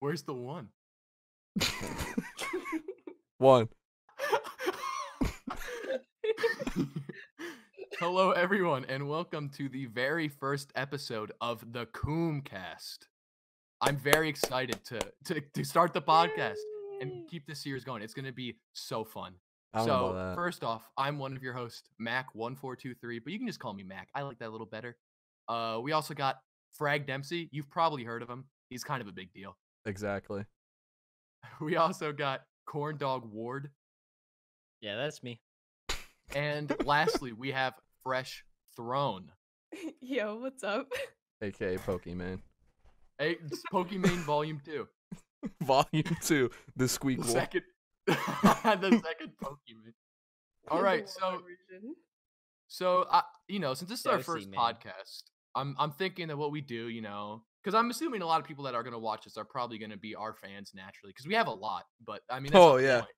Where's the one? One. Hello, everyone, and welcome to the very first episode of the CuumCast. I'm very excited to start the podcast and keep this series going. It's going to be so fun. I don't know So, about that. first off, I'm one of your hosts, Mac1423, but you can just call me Mac. I like that a little better. We also got Frag Dempsey. You've probably heard of him. He's kind of a big deal. Exactly. We also got Corn Dog Ward. Yeah, that's me. And lastly, we have Fresh Throne. Yo, what's up? AKA Pokemon. Hey, it's Pokemon Volume 2. Volume 2. The Squeak The Wolf. second, the second Pokemon. All right, so since this is our Josie, first man. podcast, I'm thinking that what we do, because I'm assuming a lot of people that are gonna watch this are probably gonna be our fans naturally, because we have a lot. But I mean, that's Oh, not the yeah. point.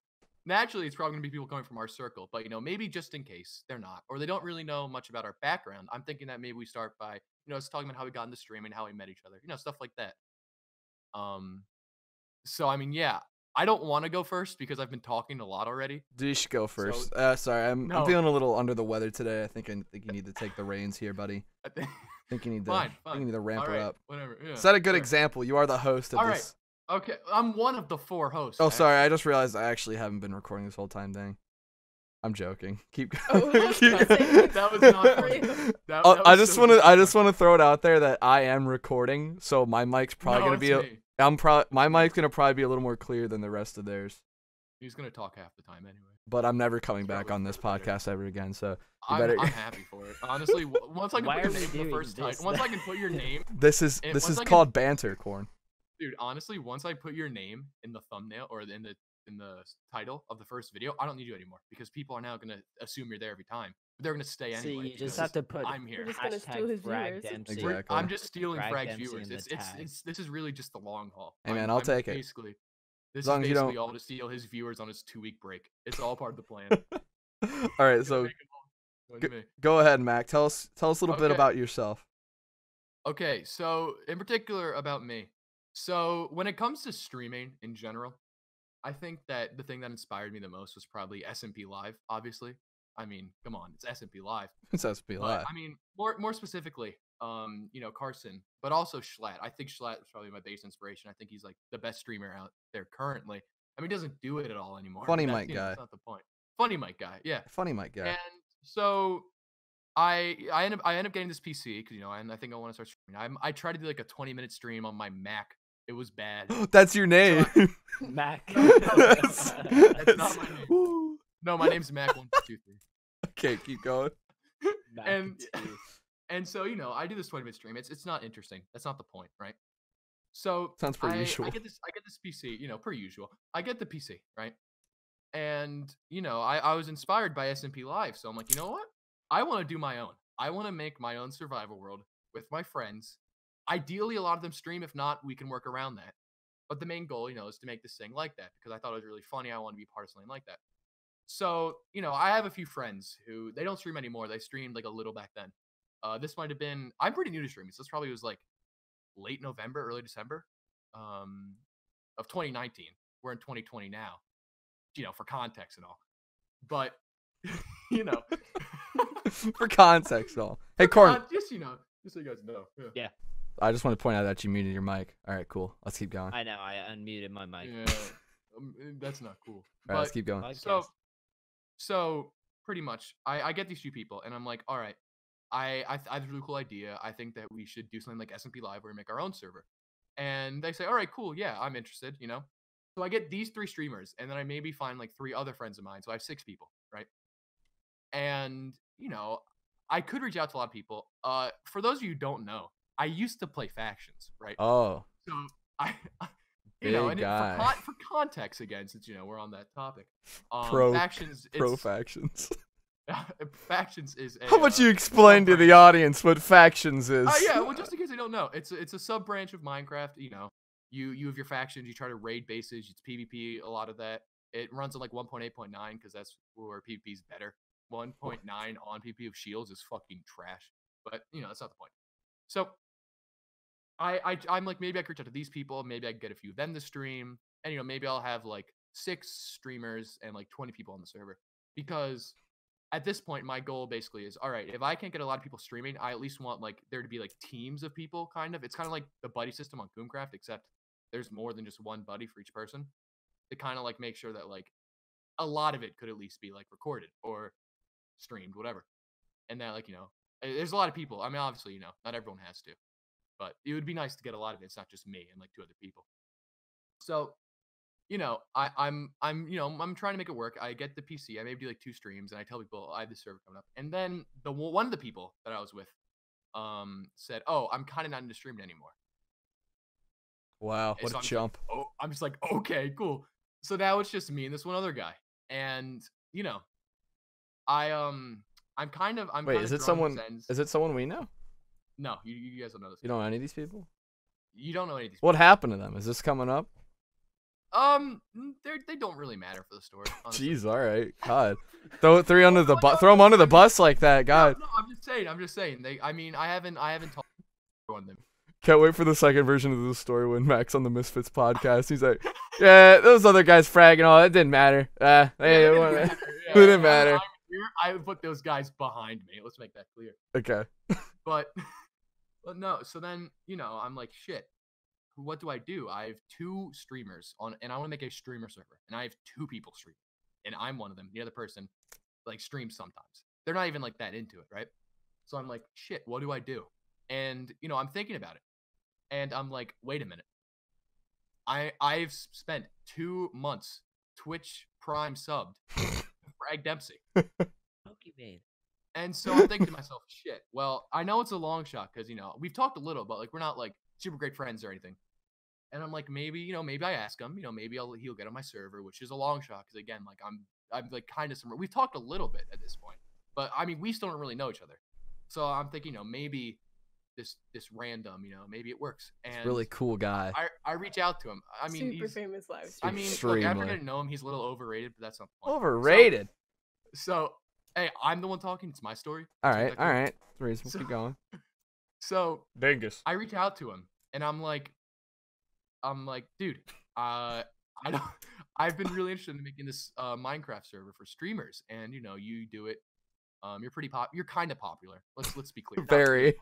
Naturally, it's probably gonna be people coming from our circle, but maybe just in case they're not, or they don't really know much about our background. I'm thinking that maybe we start by just talking about how we got into streaming, how we met each other, stuff like that. So I mean, yeah, I don't want to go first because I've been talking a lot already. You should go first. So- Sorry, I'm No. feeling a little under the weather today. I think you need to take the reins here, buddy. I think- I think you need to. Fine, I think fine. you need to ramp All her right, up. whatever. Yeah, Set a good sure. example. You are the host of All this. Okay, I'm one of the 4 hosts. Oh, sorry. I just realized I actually haven't been recording this whole time. Dang. I'm joking. Keep Oh, going. I was gonna say, That was not funny. That I was just so want to. I disappointing. just want to throw it out there that I am recording, so my mic's probably No, gonna it's be. me. My mic's gonna probably be a little more clear than the rest of theirs. He's gonna talk half the time anyway. But I'm never coming It's back probably on this better. podcast ever again. So you I'm better. happy for it. Honestly, once I can Why put your are we name in the doing first this? title, once I can put your name, This is And this once is I can- called banter, Corn. dude. Honestly, once I put your name in the thumbnail or in the title of the first video, I don't need you anymore because people are now gonna assume you're there every time. They're gonna stay So anyway. you just because have to put I'm here. We're just gonna steal his Frag viewers. Dempsey. Exactly. I'm just stealing Frag Frag's Dempsey viewers. in the tag. This is really just the long haul. Hey, man, I'll take it. Basically, this As long is as you basically don't- all to steal his viewers on his 2-week break. It's all part of the plan. All right, Gonna so make 'em all join me. go ahead, Mac. Tell us a little bit Okay. about yourself. Okay, so in particular about me. So when it comes to streaming in general, I think that the thing that inspired me the most was probably SMP Live, obviously. I mean, come on, it's SMP Live. It's SP But Live. I mean, more specifically, Carson, but also Schlatt. I think Schlatt was probably my base inspiration. I think he's like the best streamer out there currently. I mean, he doesn't do it at all anymore. Funny but mic guy. That's not the point. Funny mic guy, yeah. Funny mic guy. And so I end up getting this PC because and I think I want to start streaming. I tried to do like a 20-minute stream on my Mac. It was bad. That's your name. Mac. That's not my name. Woo. No, my name's Mac1423. Okay, keep going. Mac And Steve. and so I do this 20-minute stream. It's not interesting. That's not the point, right? So Sounds per usual. I get this PC, per usual. I get the PC, right? And I was inspired by SMP Live, so I'm like, you know what? I want to do my own. I want to make my own survival world with my friends. Ideally, a lot of them stream. If not, we can work around that. But the main goal, is to make this thing like that because I thought it was really funny. I want to be part of something like that. So, I have a few friends who they don't stream anymore. They streamed like a little back then. This might have been. I'm pretty new to streaming, so this probably was like late November, early December, of 2019. We're in 2020 now. For context and all. But For context, though. Hey, Corn. just so you guys know. Yeah. I just want to point out that you muted your mic. All right, cool. Let's keep going. I know. I unmuted my mic. Yeah, that's not cool. All right, let's keep going. Podcast. So pretty much, I get these few people, and I'm like, all right, I have a really cool idea. I think that we should do something like SMP Live where we make our own server. And they say, all right, cool, yeah, I'm interested, So I get these 3 streamers, and then I maybe find like 3 other friends of mine. So I have 6 people, right? And I could reach out to a lot of people. For those of you who don't know, I used to play factions, right? Oh, So I, Big and guy. for context again, since we're on that topic, Pro- factions, pro it's, factions. factions is. How about you explain to the audience what factions is? Yeah, well, just in case they don't know, it's a sub branch of Minecraft. You have your factions. You try to raid bases. It's PvP. A lot of that. It runs on like 1.8.9 because that's where PvP is better. 1.9 on PvP of shields is fucking trash. But that's not the point. So I'm like, maybe I could reach out to these people, maybe I could get a few of them to stream, and maybe I'll have like 6 streamers and like 20 people on the server. Because at this point, my goal basically is, all right, if I can't get a lot of people streaming, I at least want like there to be like teams of people, kind of. It's kind of like the buddy system on CuumCraft, except there's more than just one buddy for each person. To kind of like make sure that like a lot of it could at least be like recorded or streamed, whatever. And that like, there's a lot of people. I mean, obviously, not everyone has to, but it would be nice to get a lot of it. It's not just me and like 2 other people. So, I'm trying to make it work. I get the PC. I maybe do like 2 streams, and I tell people I have this server coming up. And then one of the people that I was with, said, "Oh, I'm kind of not into streaming anymore." Wow, what a jump! Like, I'm just like, okay, cool. So now it's just me and this one other guy, and I'm kind of Wait, is it someone? Is it someone we know? No, you guys don't know this. You don't know any of these people? You don't know any of these. What happened to them? Is this coming up? They don't really matter for the story. Honestly. Jeez, all right, God, throw them under the bus like that, God. No, I'm just saying. I haven't talked to one of them. Can't wait for the second version of the story when Mac's on the Misfits podcast. He's like, yeah, those other guys Frag and all, it didn't matter. It didn't matter. I would put those guys behind me. Let's make that clear. Okay. But no, so then, I'm like, shit, what do I do? I have 2 streamers and I want to make a streamer server, and I have 2 people streaming, and I'm one of them. The other person like streams sometimes. They're not even like that into it, right? So I'm like, shit, what do I do? And, I'm thinking about it. And I'm like, wait a minute. I've spent 2 months Twitch Prime subbed Frag Dempsey. And so I'm thinking to myself, shit, well, I know it's a long shot because, we've talked a little, but like we're not like super great friends or anything. And I'm like, maybe I ask him, maybe he'll get on my server, which is a long shot because again, like I'm like kind of we've talked a little bit at this point, but I mean, we still don't really know each other. So I'm thinking, maybe this random, maybe it works. And really cool guy. I reach out to him. I mean, super famous live stream. I mean, look, after getting to know him, he's a little overrated, but that's not the point. Overrated. So hey, I'm the one talking. It's my story. All right. It's reasonable. Keep going. So Dingus. I reach out to him, and I'm like, dude, I've been really interested in making this Minecraft server for streamers, and you do it. You're kind of popular. Let's be clear. Very.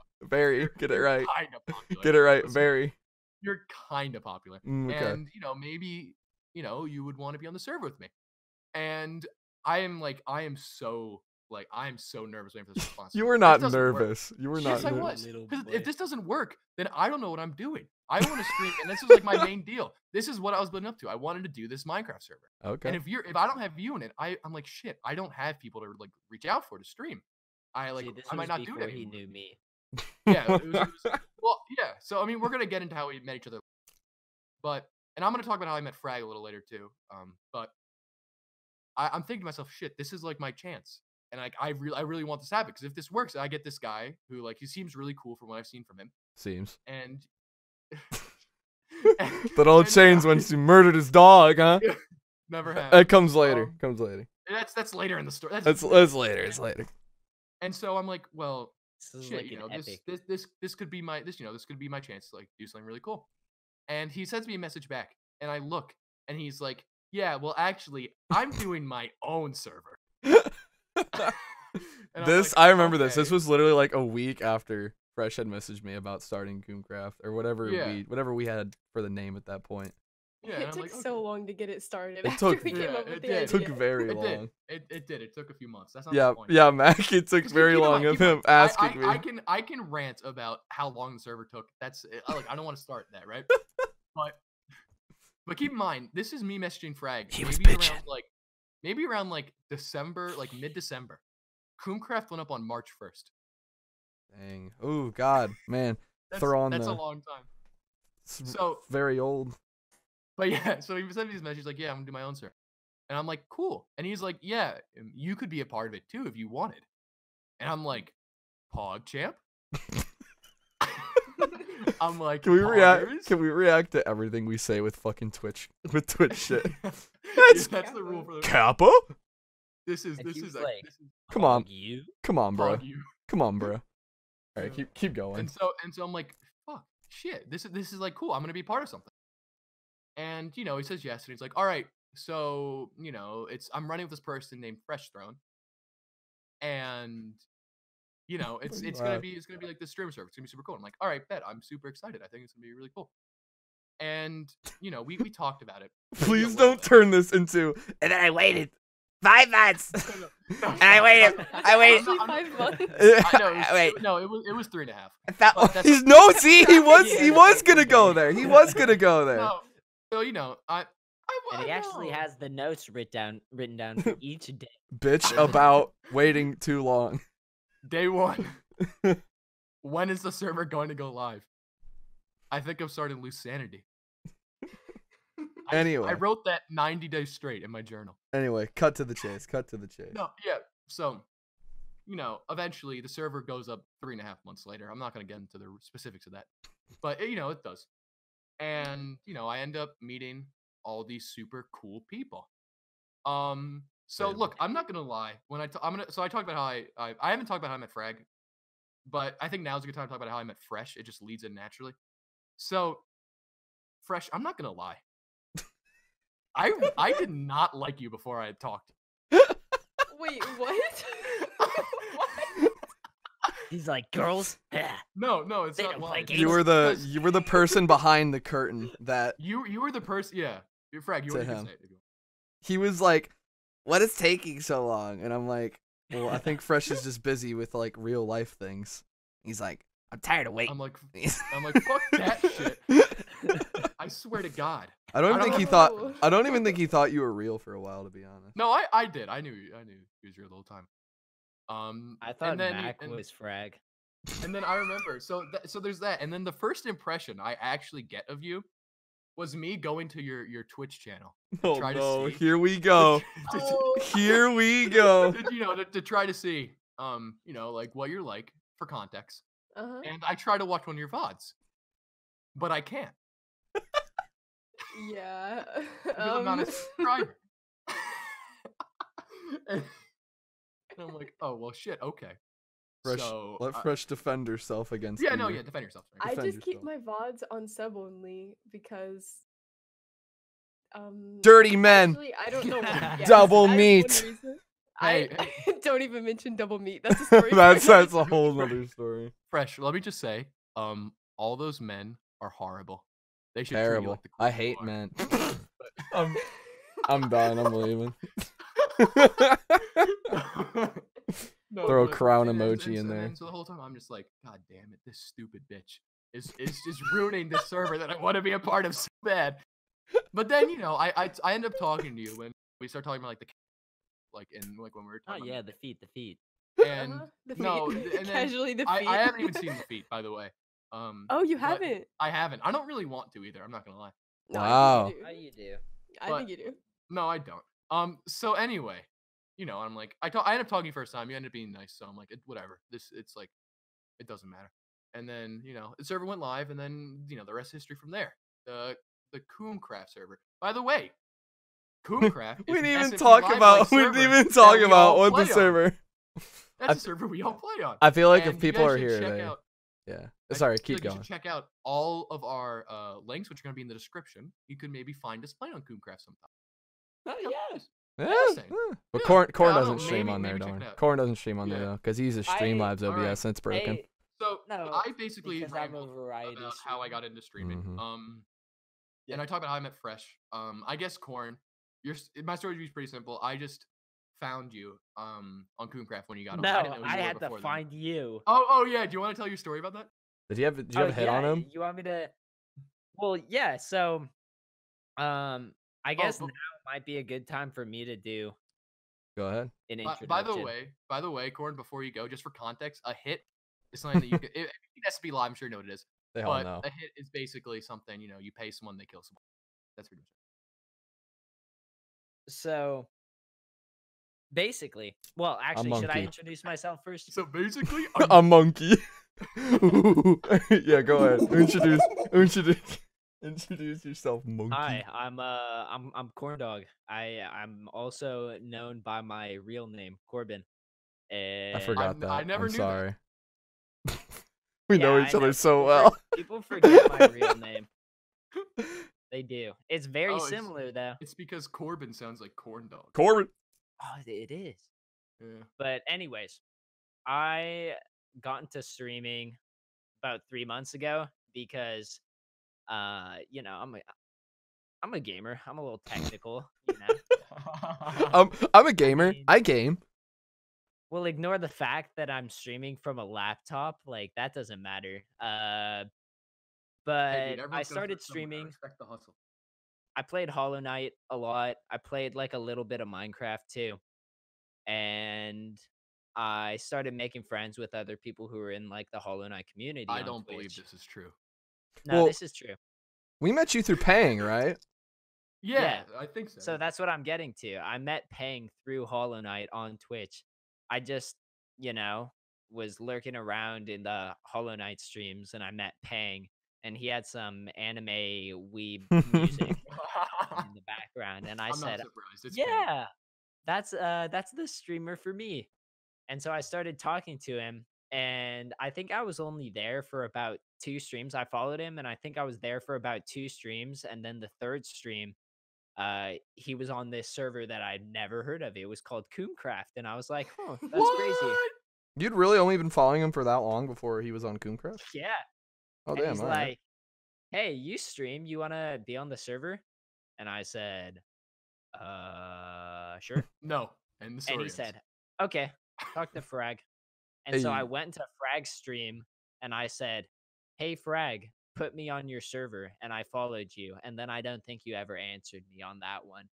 Get it right. Kind of popular. Get it right. Very. You're kind of popular, okay. And maybe you would want to be on the server with me. And I am so nervous waiting for this response. You were not nervous. You were not. Yes, I was. Because if this doesn't work, then I don't know what I'm doing. I want to stream, and this is like my main deal. This is what I was building up to. I wanted to do this Minecraft server. Okay. And if I don't have you in it, I'm like, shit. I don't have people to like reach out for to stream. I might not do that. He knew me. Yeah. Well, yeah. So I mean, we're gonna get into how we met each other, and I'm gonna talk about how I met Frag a little later too. But I'm thinking to myself, shit, this is like my chance. And like I really want this to happen, because if this works, I get this guy who like he seems really cool from what I've seen from him. Seems. And that old Chains once he murdered his dog, huh? Never happened. It comes later. That's later in the story. That's later. It's later. And so I'm like, well, shit, like this could be my this could be my chance to like do something really cool. And he sends me a message back, and I look, and he's like, yeah, well, actually, I'm doing my own server. I remember this. This was literally like a week after Fresh had messaged me about starting CuumCraft or whatever we had for the name at that point. Yeah, it took so long to get it started. It took very long. It did. It took a few months. That's not the point. Yeah, Mac. It took very long of him asking me. I can rant about how long the server took. That's like I don't want to start that, right? But keep in mind, this is me messaging Frag. He was bitching. Maybe around like December, like mid-December. CuumCraft went up on March 1st. Dang. Oh God, man. That's a long time. So very old. But yeah, so he sent me these messages like, yeah, I'm gonna do my own server. And I'm like, cool. And he's like, yeah, you could be a part of it too if you wanted. And I'm like, PogChamp? I'm like, Can we react to everything we say with fucking Twitch shit? That's the rule for the Kappa? This is Come on, bro. you. Come on, bro. All right, keep going. And so I'm like, fuck. shit, this is like cool. I'm gonna be part of something. And he says yes, and he's like, all right, so I'm running with this person named Fresh Throne, and it's Wow. gonna be like this stream service. It's gonna be super cool. I'm like, all right, bet. I'm super excited. I think it's gonna be really cool. And we talked about it. maybe a Please little don't bit. turn this into. And then I waited 5 months. And I waited. Actually, 5 months. I know. Wait. No, it was 3.5. I thought, But that's he's okay. no, see, he was Yeah. gonna go there. He was gonna go there. No, so And he actually know. has the notes written down for each day. Bitch about waiting too long. Day 1. When is the server going to go live? I think I'm starting to lose sanity. Anyway. I wrote that 90 days straight in my journal. Anyway, cut to the chase. No, yeah. So, eventually the server goes up 3.5 months later. I'm not going to get into the specifics of that, but it does. And, I end up meeting all these super cool people. So look, I'm not going to lie. When I talked about how I haven't talked about how I met Frag, but I think now's a good time to talk about how I met Fresh. It just leads in naturally. So, Fresh, I'm not going to lie. I did not like you before I had talked. Wait, what? He's like, girls. No, it's They not don't play lying. games. You were the person behind the curtain that You were the person. Yeah, you're Frag. You To were him. say it. he was like, "What is taking so long?" And I'm like, "Well, I think Fresh is just busy with like real life things." He's like, "I'm tired of waiting." I'm like, fuck that shit. I swear to God. I don't I think don't he know. thought. I don't even think he thought you were real for a while, to be honest. No, I did. I knew he was real the whole time. I thought and then Mac was Frag. And then I remember. So there's that. And then the first impression I actually get of you was me going to your Twitch channel. Oh Try to no! see. Here we go. Oh, Here we go. to try to see like what you're like for context. uh-huh. And I try to watch one of your VODs, but I can't Yeah. because I'm not a subscriber. and I'm like, oh well, shit. Okay. Fresh, So let I- Fresh defend herself against. yeah, you. no, yeah, defend yourself. I defend just keep yourself. my VODs on sub only because Dirty men. actually, I don't know. Yes, Double that is meat. one reason. Hey, I don't even mention double meat. That's a story. for that's another a time. whole nother story. Fresh. Let me just say, all those men are horrible. They should treat you Terrible. like the I queen you hate are. men. I'm done. I'm leaving. No, Throw a but- crown and emoji and in there. So the whole time I'm just like, God damn it, this stupid bitch is just ruining this server that I want to be a part of so bad. But then I end up talking to you when we start talking about like when we were Oh talking. yeah, about the feet. Uh-huh, the feet. No, and then Casually the feet. I haven't even seen the feet, by the way. Oh, you but haven't? I haven't. I don't really want to either. I'm not gonna lie. No, Wow. I think Oh, you you do. do. I But- think you do. No, I don't. So anyway, I'm like, I ended up talking first time. You ended up being nice, so I'm like, whatever. It's like, it doesn't matter. And then the server went live, and then the rest is history from there. The CuumCast server. By the way, CuumCast. We is didn't an even SMP talk Live-like about. We server didn't even that talk we about all on the play on. server. That's a server we all play on. I feel like if And you people guys are should here, check they. out- Yeah. I Sorry. feel Keep like you going. should check out all of our links, which are going to be in the description. You could maybe find us playing on CuumCast sometime. Oh yes. Yeah, Interesting. But Yeah, Corn I don't doesn't know, stream maybe- on there, maybe don't check it worry. out. Corn doesn't stream on there Yeah. though, because he's a Streamlabs Alright. OBS and it's broken. So No, I basically because I'm a rambled variety about how I streamer. got into streaming. Mhm. And I talked about how I met Fresh. I guess Corn. My story is pretty simple. I just found you on CuumCast when you got on. No, I didn't know who I you were had to before then. find you. Oh yeah. Do you want to tell your story about that? Did you have a hit on yeah, him? You want me to? Well, yeah. So, I guess but- now might be a good time for me to do Go ahead. an By introduction. the way, Corn. Before you go, just for context, a hit is something that you could. It has to be live. I'm sure you know what it is. They all But know. a hit is basically something you pay someone, they kill someone. That's pretty much So, basically, well, actually, should I monkey. introduce myself first? it. So basically, A monkey. Yeah, go ahead. Introduce yourself, monkey. Hi, I'm Corn Dog. I'm also known by my real name, Corbin. I forgot that. I never I'm knew that. sorry. We know Yeah, each I other know. so People well. People forget my real name. They do. It's very Oh, similar though. It's because Corbin sounds like corn dog. Corbin. Oh, it is. Yeah. But anyways, I got into streaming about 3 months ago because, you know, I'm a gamer. I'm a little technical, you know. I'm a gamer. mean- I game. Well, ignore the fact that I'm streaming from a laptop. Like that doesn't matter. But Hey, dude, I everyone's gonna started start somewhere. I streaming. respect the hustle. I played Hollow Knight a lot. I played like a little bit of Minecraft too. And I started making friends with other people who were in like the Hollow Knight community. I on don't believe Twitch. this is true. No, Well- this is true. We met you through paying, right? Yeah, I think so. So that's what I'm getting to. I met Pang through Hollow Knight on Twitch. I just, you know, was lurking around in the Hollow Knight streams and I met Pang and he had some anime weeb music in the background and I I'm said, not surprised. It's Pang. yeah, that's the streamer for me. And so I started talking to him and I think I was only there for about 2 streams. I followed him and I think I was there for about 2 streams and then the third stream he was on this server that I'd never heard of. It was called CuumCast and I was like, "Oh, that's crazy." What? You'd really only been following him for that long before he was on CuumCast? Yeah. Oh, And damn. he's all right. like, "Hey, you stream, you want to be on the server?" And I said, sure." No. And the story And he ends. said, "Okay, talk to Frag." And so I Hey. went to Frag's stream and I said, "Hey, Frag, put me on your server." And I followed you. And then I don't think you ever answered me on that one.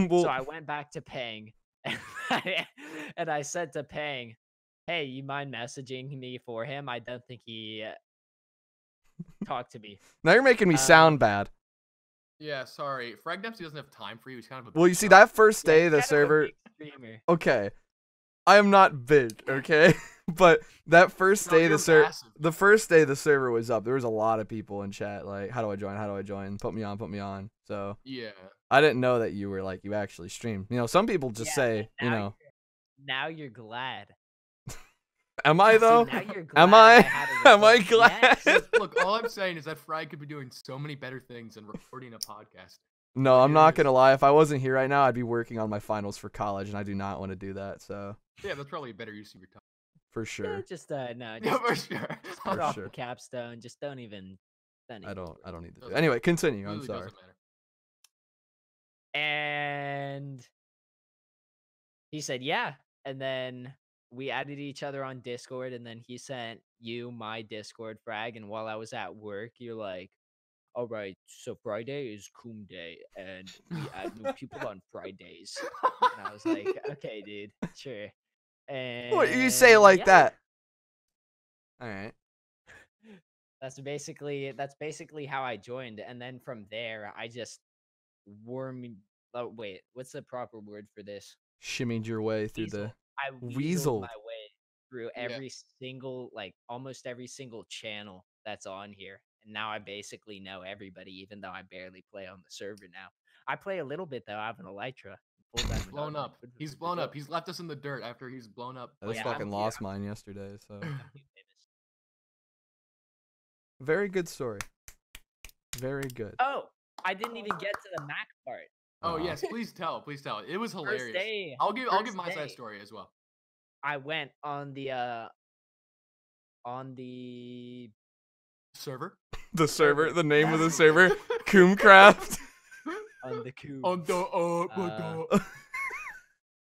Well, So I went back to Pang and I said to Pang, "Hey, you mind messaging me for him?" I don't think he talked to me. now you're making me sound bad. Yeah, sorry. Frag Dempsey doesn't have time for you. He's kind of a Well, big you see, dog. that first day Yeah, the kind of a server. big streamer. Okay, I am not big, okay, but that first No, day you're the server, massive. the first day the server was up, there was a lot of people in chat like, "How do I join? How do I join? Put me on, put me on." So Yeah. I didn't know that you were like you actually stream. You know, some people just Yeah, say, but you now know, Now you're glad. am I See, though? now you're Am glad I? had a Am I result. glad? Yes. Look, all I'm saying is that Frag could be doing so many better things than recording a podcast. No, I'm It not is. gonna lie. If I wasn't here right now, I'd be working on my finals for college, and I do not want to do that. So Yeah, that's probably a better use of your time. for Yeah, sure, just no, Yeah, just for sure. put For off sure. the capstone. Just don't even. I don't need to do. Doesn't It. Anyway, continue. I'm Really sorry. doesn't matter. And he said, "Yeah." And then we added each other on Discord, and then he sent you my Discord, Frag. And while I was at work, you're like, "All right, so Friday is Coom Day, and we add new people on Fridays." And I was like, "Okay, dude, sure." And What you say it like yeah, that? All right. That's basically how I joined, and then from there, I just wormed. Oh wait, what's the proper word for this? Shimmied your way through Weasel. the. I Weaseled. weaseled my way through Yeah. every single, like almost every single channel that's on here. And now I basically know everybody, even though I barely play on the server now. I play a little bit though. I have an Elytra. He's blown up. He's blown up. He's left us in the dirt after he's blown up. I just Yeah, fucking I'm- lost mine yesterday. So I'm too famous. very good story. Very good. Oh, I didn't even get to the Mac part. Oh Aw. yes, please tell. Please tell. It was hilarious. First day. I'll give first my day, side story as well. I went on the Server. The server. The name of the Yes. server. CuumCraft. on the Coom. On the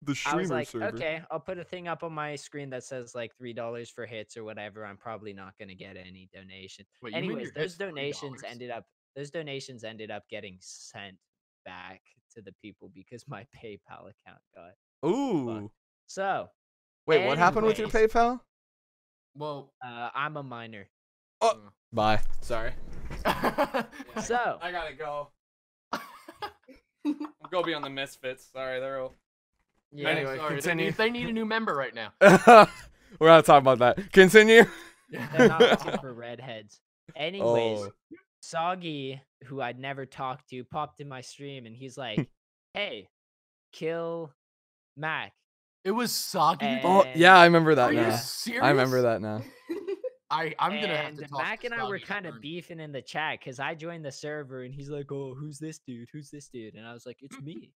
The I streamer was like, server. okay, I'll put a thing up on my screen that says like $3 for hits or whatever. I'm probably not gonna get any donation. Wait, you mean Anyways, your those hit's $3? donations ended up getting sent back to the people because my PayPal account got Ooh. so. Wait, what happened with your anyways, PayPal? Well, I'm a minor. Bye. Sorry. So I gotta go. Go be on the Misfits. Sorry, they're all. yeah, Anyway, sorry, continue. They need a new member right now. We're not talking about that. Continue. they're not looking for redheads. Anyways, Oh. Soggy, who I'd never talked to, popped in my stream and he's like, "Hey, kill Mac." It was Soggy. And- Oh, yeah, I remember that Are you now. serious? I remember that now. I'm gonna have to And toss Mac this and I were doggy kind of stern. beefing in the chat because I joined the server and he's like, "Oh, who's this dude? Who's this dude?" And I was like, "It's me."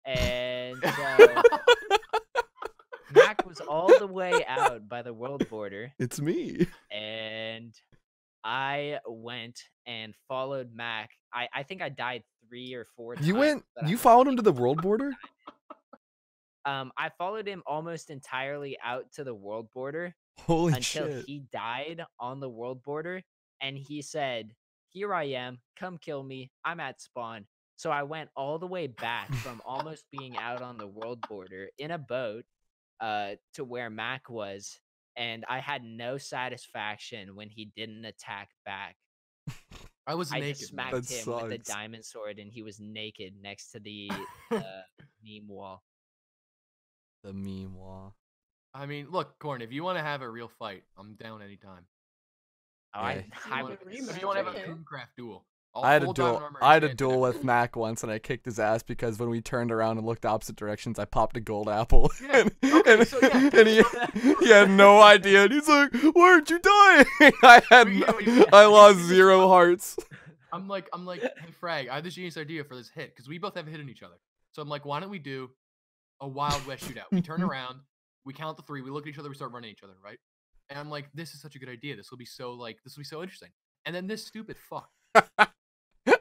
And so Mac was all the way out by the world border, It's me. and I went and followed Mac. I think I died 3 or 4 times. You followed him to the world border? I followed him almost entirely out to the world border Holy until shit. he died on the world border, and he said, "Here I am, come kill me, I'm at spawn." So I went all the way back from almost being out on the world border in a boat to where Mac was, and I had no satisfaction when he didn't attack back. I was I naked. just man. smacked That him with a sucks. diamond sword, and he was naked next to the meme wall. The meme wall. I mean, look, Corn, if you want to have a real fight, I'm down anytime. Oh, Yeah. I You would wanna If you want to have a Okay. CuumCraft duel, I had a full diamond duel. armor I had a enchanted, duel with everything. Mac once, and I kicked his ass because when we turned around and looked opposite directions, I popped a gold apple. Yeah, and, okay, so yeah, and he had no idea. And he's like, "Why aren't you dying?" I lost 0 hearts. I'm like, hey Frag, I have this genius idea for this hit because we both have hit on each other. So I'm like, why don't we do a Wild West shootout? We turn around, we count the 3, we look at each other, we start running at each other, right? And I'm like, this is such a good idea. This will be so interesting. And then this stupid fuck.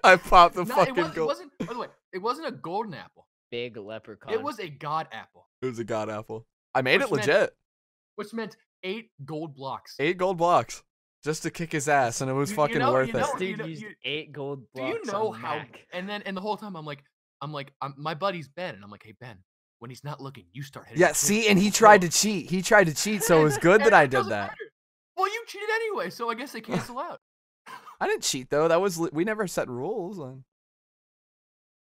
I popped the No, fucking it gold. wasn't. By the way, it wasn't a golden apple. big leprechaun. It was a god apple, It was a god apple. I made it Which meant- legit. which meant 8 gold blocks. 8 gold blocks just to kick his ass, and it was You fucking know- worth you it. know- This dude used 8 gold Do blocks. you know on how? Mac. And the whole time I'm like, my buddy's Ben, and I'm like, hey Ben, when he's not looking, you start hitting. Yeah, the see, pin. and he tried to cheat. He tried to cheat, so it was good that And I it did doesn't that. matter. Well, you cheated anyway, so I guess they cancel out. I didn't cheat though. That was we never set rules on.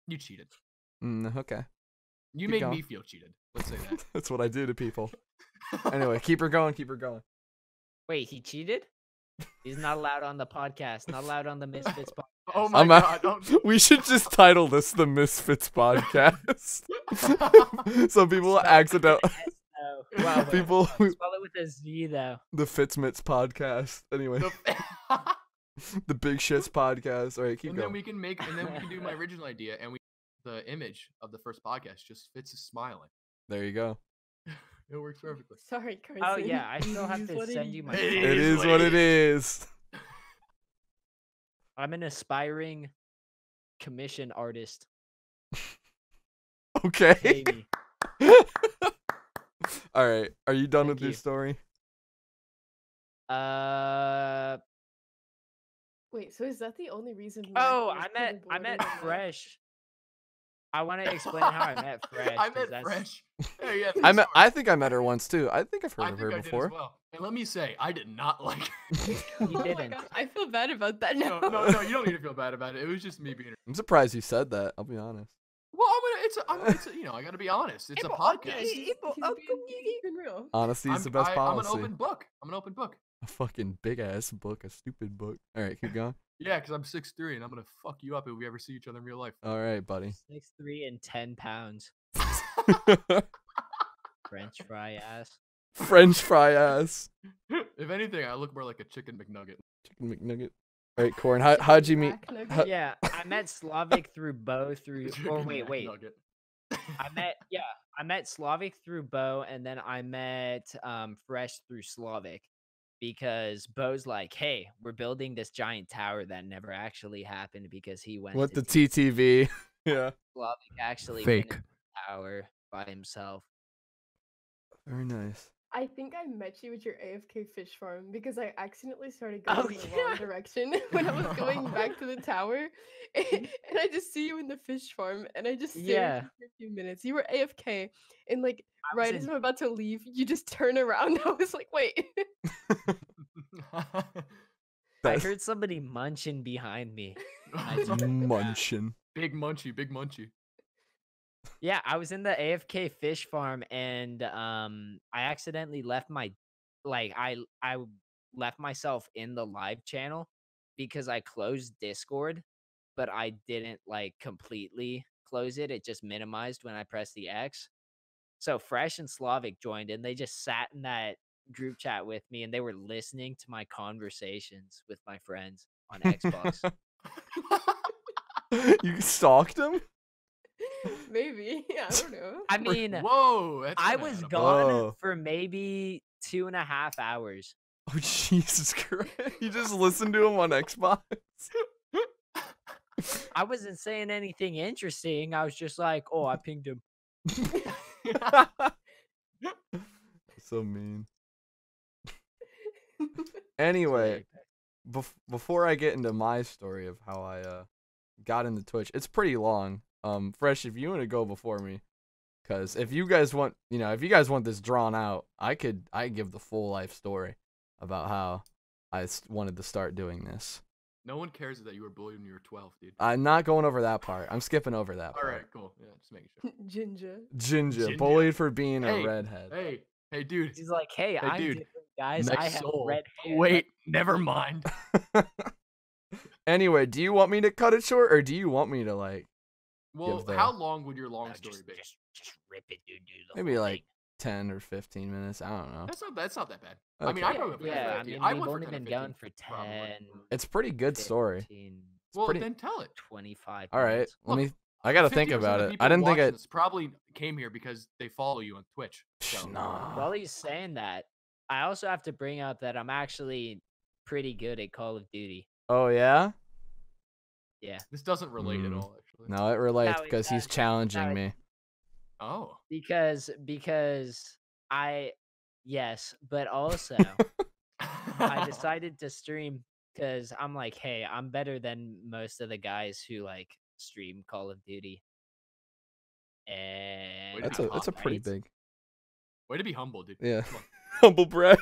You cheated. Okay, You Keep made going. me feel cheated. Let's say that. that's what I do to people. Anyway, keep her going. Keep her going. Wait, he cheated? He's not allowed on the podcast. Not allowed on the Misfits podcast. Oh my I'm god! Don't. We should just title this the Misfits podcast, so people will Spell it with accidentally an S, though. Wow, people spell it with a Z though. the Fitzmits podcast. Anyway, the Big Shits podcast. All right, keep and going. then we can do my original idea, and the image of the first podcast just Fitz is smiling. There you go. It works perfectly. Sorry, Carson. Oh yeah, I still have It is to what it send you my. is. It phone. It is what it is. I'm an aspiring commission artist. Okay. Pay me. All right. Are you done Thank with your you. story? Wait, so is that the only reason? Oh, Mac I was met border than that? Fresh. I want to explain how I met Fresh. I 'cause met that's- Fresh. Hey, yeah, I I'm met. sorry. I think I met her once too. I think I've heard I of think her I before. did as well. And let me say, I did not like her. You Oh my didn't. gosh, I feel bad about that now. No, you don't need to feel bad about it. It was just me being. I'm surprised you said that. I'll be honest. Well, it's a, you know, I got to be honest. It's a podcast. He's being real. Honesty is the best I'm policy. an open book. I'm an open book. A fucking big ass book, a stupid book. All right, keep going. Yeah, because I'm 6'3" and I'm gonna fuck you up if we ever see each other in real life. All right, buddy. 6'3" and 10 pounds. French fry ass. French fry ass. If anything, I look more like a chicken McNugget. Chicken McNugget. All right, Corn. How'd you meet? Mac nugget. How- Yeah, I met Slavic through Bo through. Or Chicken wait. McNugget. I met Slavic through Bo, and then I met Fresh through Slavic, because Bo's like, "Hey, we're building this giant tower that never actually happened because he went What to the TTV? Yeah. Slavic actually Fake. went in the tower by himself." Very nice. I think I met you at your AFK fish farm because I accidentally started going Oh, in the wrong yeah. direction when I was going back to the tower, and I just see you in the fish farm, and I just stare Yeah. at you for a few minutes. You were AFK, and like I was right as in- I'm about to leave, you just turn around. I was like, wait. I That's heard somebody munching behind me. I just- munchin'. Big munchy, big munchy. Yeah, I was in the AFK fish farm, and I accidentally left my I left myself in the live channel because I closed Discord, but I didn't like completely close it. It just minimized when I pressed the X. So Fresh and Slavic joined, and they just sat in that group chat with me, and they were listening to my conversations with my friends on Xbox. You stalked him? Maybe. I don't know. I mean, Whoa, that's I kinda was out of gone Whoa. for maybe 2.5 hours. Oh, Jesus Christ. You just listened to him on Xbox? I wasn't saying anything interesting. I was just like, oh, I pinged him. So mean. Anyway, before I get into my story of how I got into Twitch, it's pretty long. Fresh, if you want to go before me, because if you guys want, if you guys want this drawn out, I give the full life story about how I wanted to start doing this. No one cares that you were bullied when you were 12, dude. I'm not going over that part. I'm skipping over that part. All right, cool. Yeah, just making sure. Ginger. Ginger, bullied for being Hey, a redhead. Hey, dude. He's like, hey, I'm dude. different, guys. Nice I have soul. red hair. Wait, never mind. Anyway, do you want me to cut it short, or do you want me to Well, Give the- how long would your long No, story be? just rip it, dude. Do the maybe whole like thing. 10 or 15 minutes? I don't know. That's not that bad. I mean, Okay. I probably Yeah, I mean, I we've went for only 10 or been 15, going for probably. 10, It's a pretty good story. 15, Well, pretty- then tell it. 25 All right, minutes. let Look, me. I gotta 50% think about of it. people I didn't think watching it. this probably came here because they follow you on Twitch. So. Nah. While he's saying that, I also have to bring up that I'm actually pretty good at Call of Duty. Oh yeah. Yeah. This doesn't relate at Mm. all, actually. No, it relates No, it because he's does. challenging No, it- me. Oh. Because yes, but also I decided to stream because I'm like, hey, I'm better than most of the guys who stream Call of Duty. And That's That's a pretty right? big. Way to be humble, dude. Yeah. Come on. Humble brag.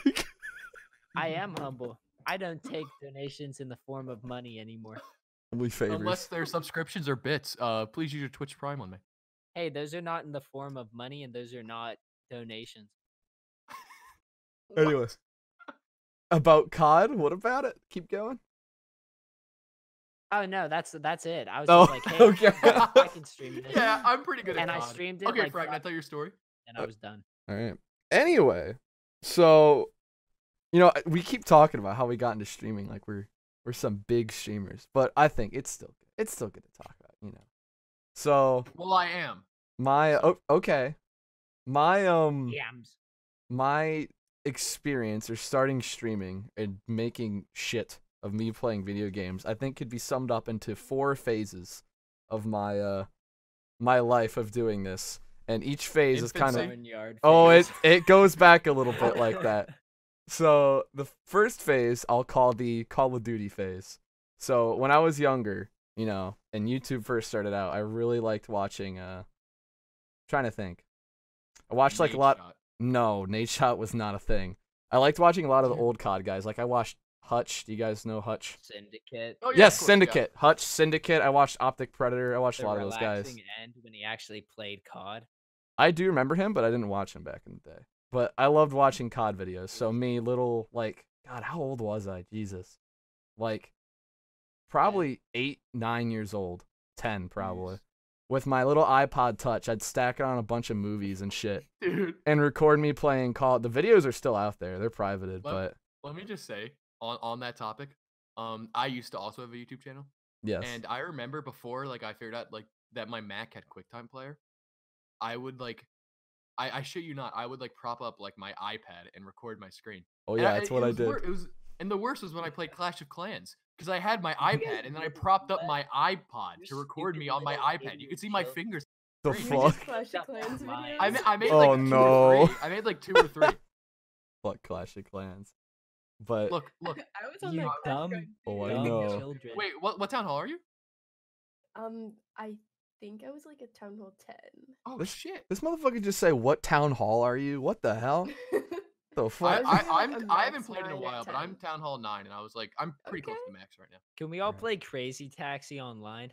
I am humble. I don't take donations in the form of money anymore. Only favors. Unless they're subscriptions or bits, please use your Twitch Prime on me. Hey, those are not in the form of money, and those are not donations. Anyway. About COD, what about it? Keep going. Oh no, that's it. I was Oh, just like, hey, okay. I can stream this. Yeah, I'm pretty good at And I COD. streamed it, Okay, like, Frag, can I five- tell your story? and I was done. All right. Anyway, so we keep talking about how we got into streaming, like we're some big streamers, but I think it's still good to talk about, So Well, I am. okay, my Yams. my experience or starting streaming and making shit of me playing video games, I think could be summed up into 4 phases of my my life of doing this, and each phase is kind of Infancy? it goes back a little bit like that. So the first phase I'll call the Call of Duty phase. So when I was younger, and YouTube first started out, I really liked watching trying to think. I watched like a lot. Shot. No, Nate Shot was not a thing. I liked watching a lot of the old COD guys. Like I watched Hutch. Do you guys know Hutch? Syndicate. Oh, yeah, Yes, of course, Syndicate. Hutch, Syndicate. I watched Optic Predator. I watched The a lot of those guys. relaxing end when he actually played COD. I do remember him, but I didn't watch him back in the day. But I loved watching COD videos. So me, little, God, how old was I? Jesus. Probably 8, 9 years old. 10, probably. With my little iPod Touch, I'd stack it on a bunch of movies and shit. Dude, And record me playing COD. The videos are still out there. They're privated, but let me just say, on that topic, I used to also have a YouTube channel. yes. And I remember before, I figured out, that my Mac had QuickTime Player, I would, I shit you not, I would, prop up, my iPad and record my screen. Oh, And yeah, that's what I was did. And the worst was when I played Clash of Clans, because I had my iPad, and then I propped up my iPod to record me on my iPad. You could see my fingers. The screen. fuck? Clash of Clans videos. I made, Oh, 2 no. or 3. I made, 2 or 3. Fuck Clash of Clans. But Look. I was on You that Clash dumb- Clans Oh, I video. know. Children. Wait, what town hall are you? I think I was a Town Hall 10. Oh, This- shit. this motherfucker just say, "What town hall are you?" What the hell? The fuck? I was a haven't max played in a 9 or while, but I'm 10. Town Hall 9, and I was I'm pretty close to max right now. Can we all Right. play Crazy Taxi online?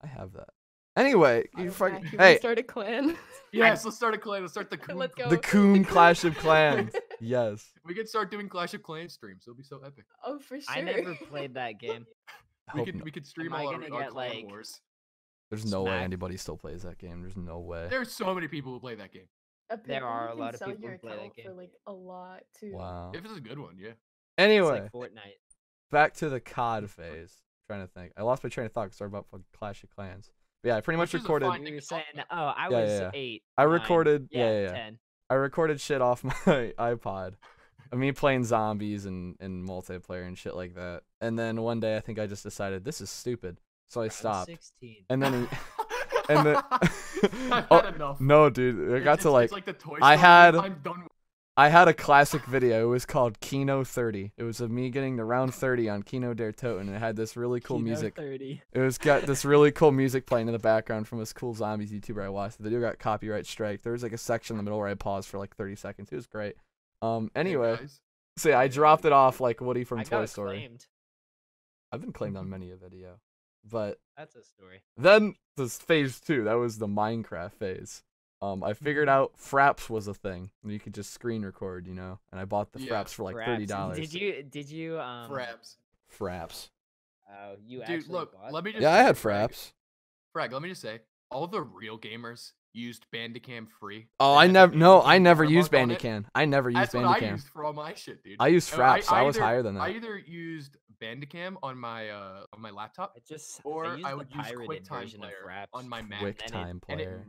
I have that. Anyway, you Yeah, fucking you wanna hey, start a clan. Yes, let's start a clan. Let's start the Coom. Let's go. the Coom Clash of Clans. Yes. We could start doing Clash of Clans streams. It'll be so epic. Oh, for sure. I never played that game. I We hope could not. we could stream Am I all our, gonna our get, clan wars. There's no way smack? anybody still plays that game. There's no way. There's so many people who play that game. There Apparently, are you a can lot of sell people your who play that account for game. like a lot too. Wow. If it's a good one, yeah. It's Anyway, like Fortnite. back to the COD phase. trying to think. I lost my train of thought because I started about fucking Clash of Clans. But yeah, I pretty much Which is a recorded. fine You thing were to talk saying, about. oh, I Yeah, was yeah, yeah. 8. I 9, recorded. yeah, Yeah. 10. I recorded shit off my iPod. of me playing zombies and multiplayer and shit like that. And then one day I think I just decided this is stupid, so I I'm stopped. 16. And then and then I've oh, had enough. no, dude, I got to like It's like the Toy I Story, had I'm done with I had a classic video. It was called Kino 30. It was of me getting to round 30 on Kino der Toten, and it had this really cool Kino music. 30. It was got this really cool music playing in the background from this cool zombies YouTuber I watched. The video got copyright strike. There was like a section in the middle where I paused for like 30 seconds. It was great. Anyway, guys. so yeah, I dropped it off like Woody from I Toy got Story. claimed. I've been claimed on many a video, but That's a story. then this phase 2, that was the Minecraft phase. I figured out Fraps was a thing. And you could just screen record, you know. And I bought the Yeah, Fraps for like Fraps. $30. Did you Fraps. Fraps? Oh, you Dude, actually look, bought let me them? just Yeah, I say, had Frag, Fraps. Frag, let me just say, all the real gamers used Bandicam free. Oh, That I had the never. No, Bandicam I never watermark used on it. Bandicam. I never used That's what I Bandicam. used for all my shit, dude. I used Fraps. I was either- higher than I that. either used Bandicam on my laptop, I just or I used I the would use pirated QuickTime version of Player Fraps. on my Mac. QuickTime and it- Player.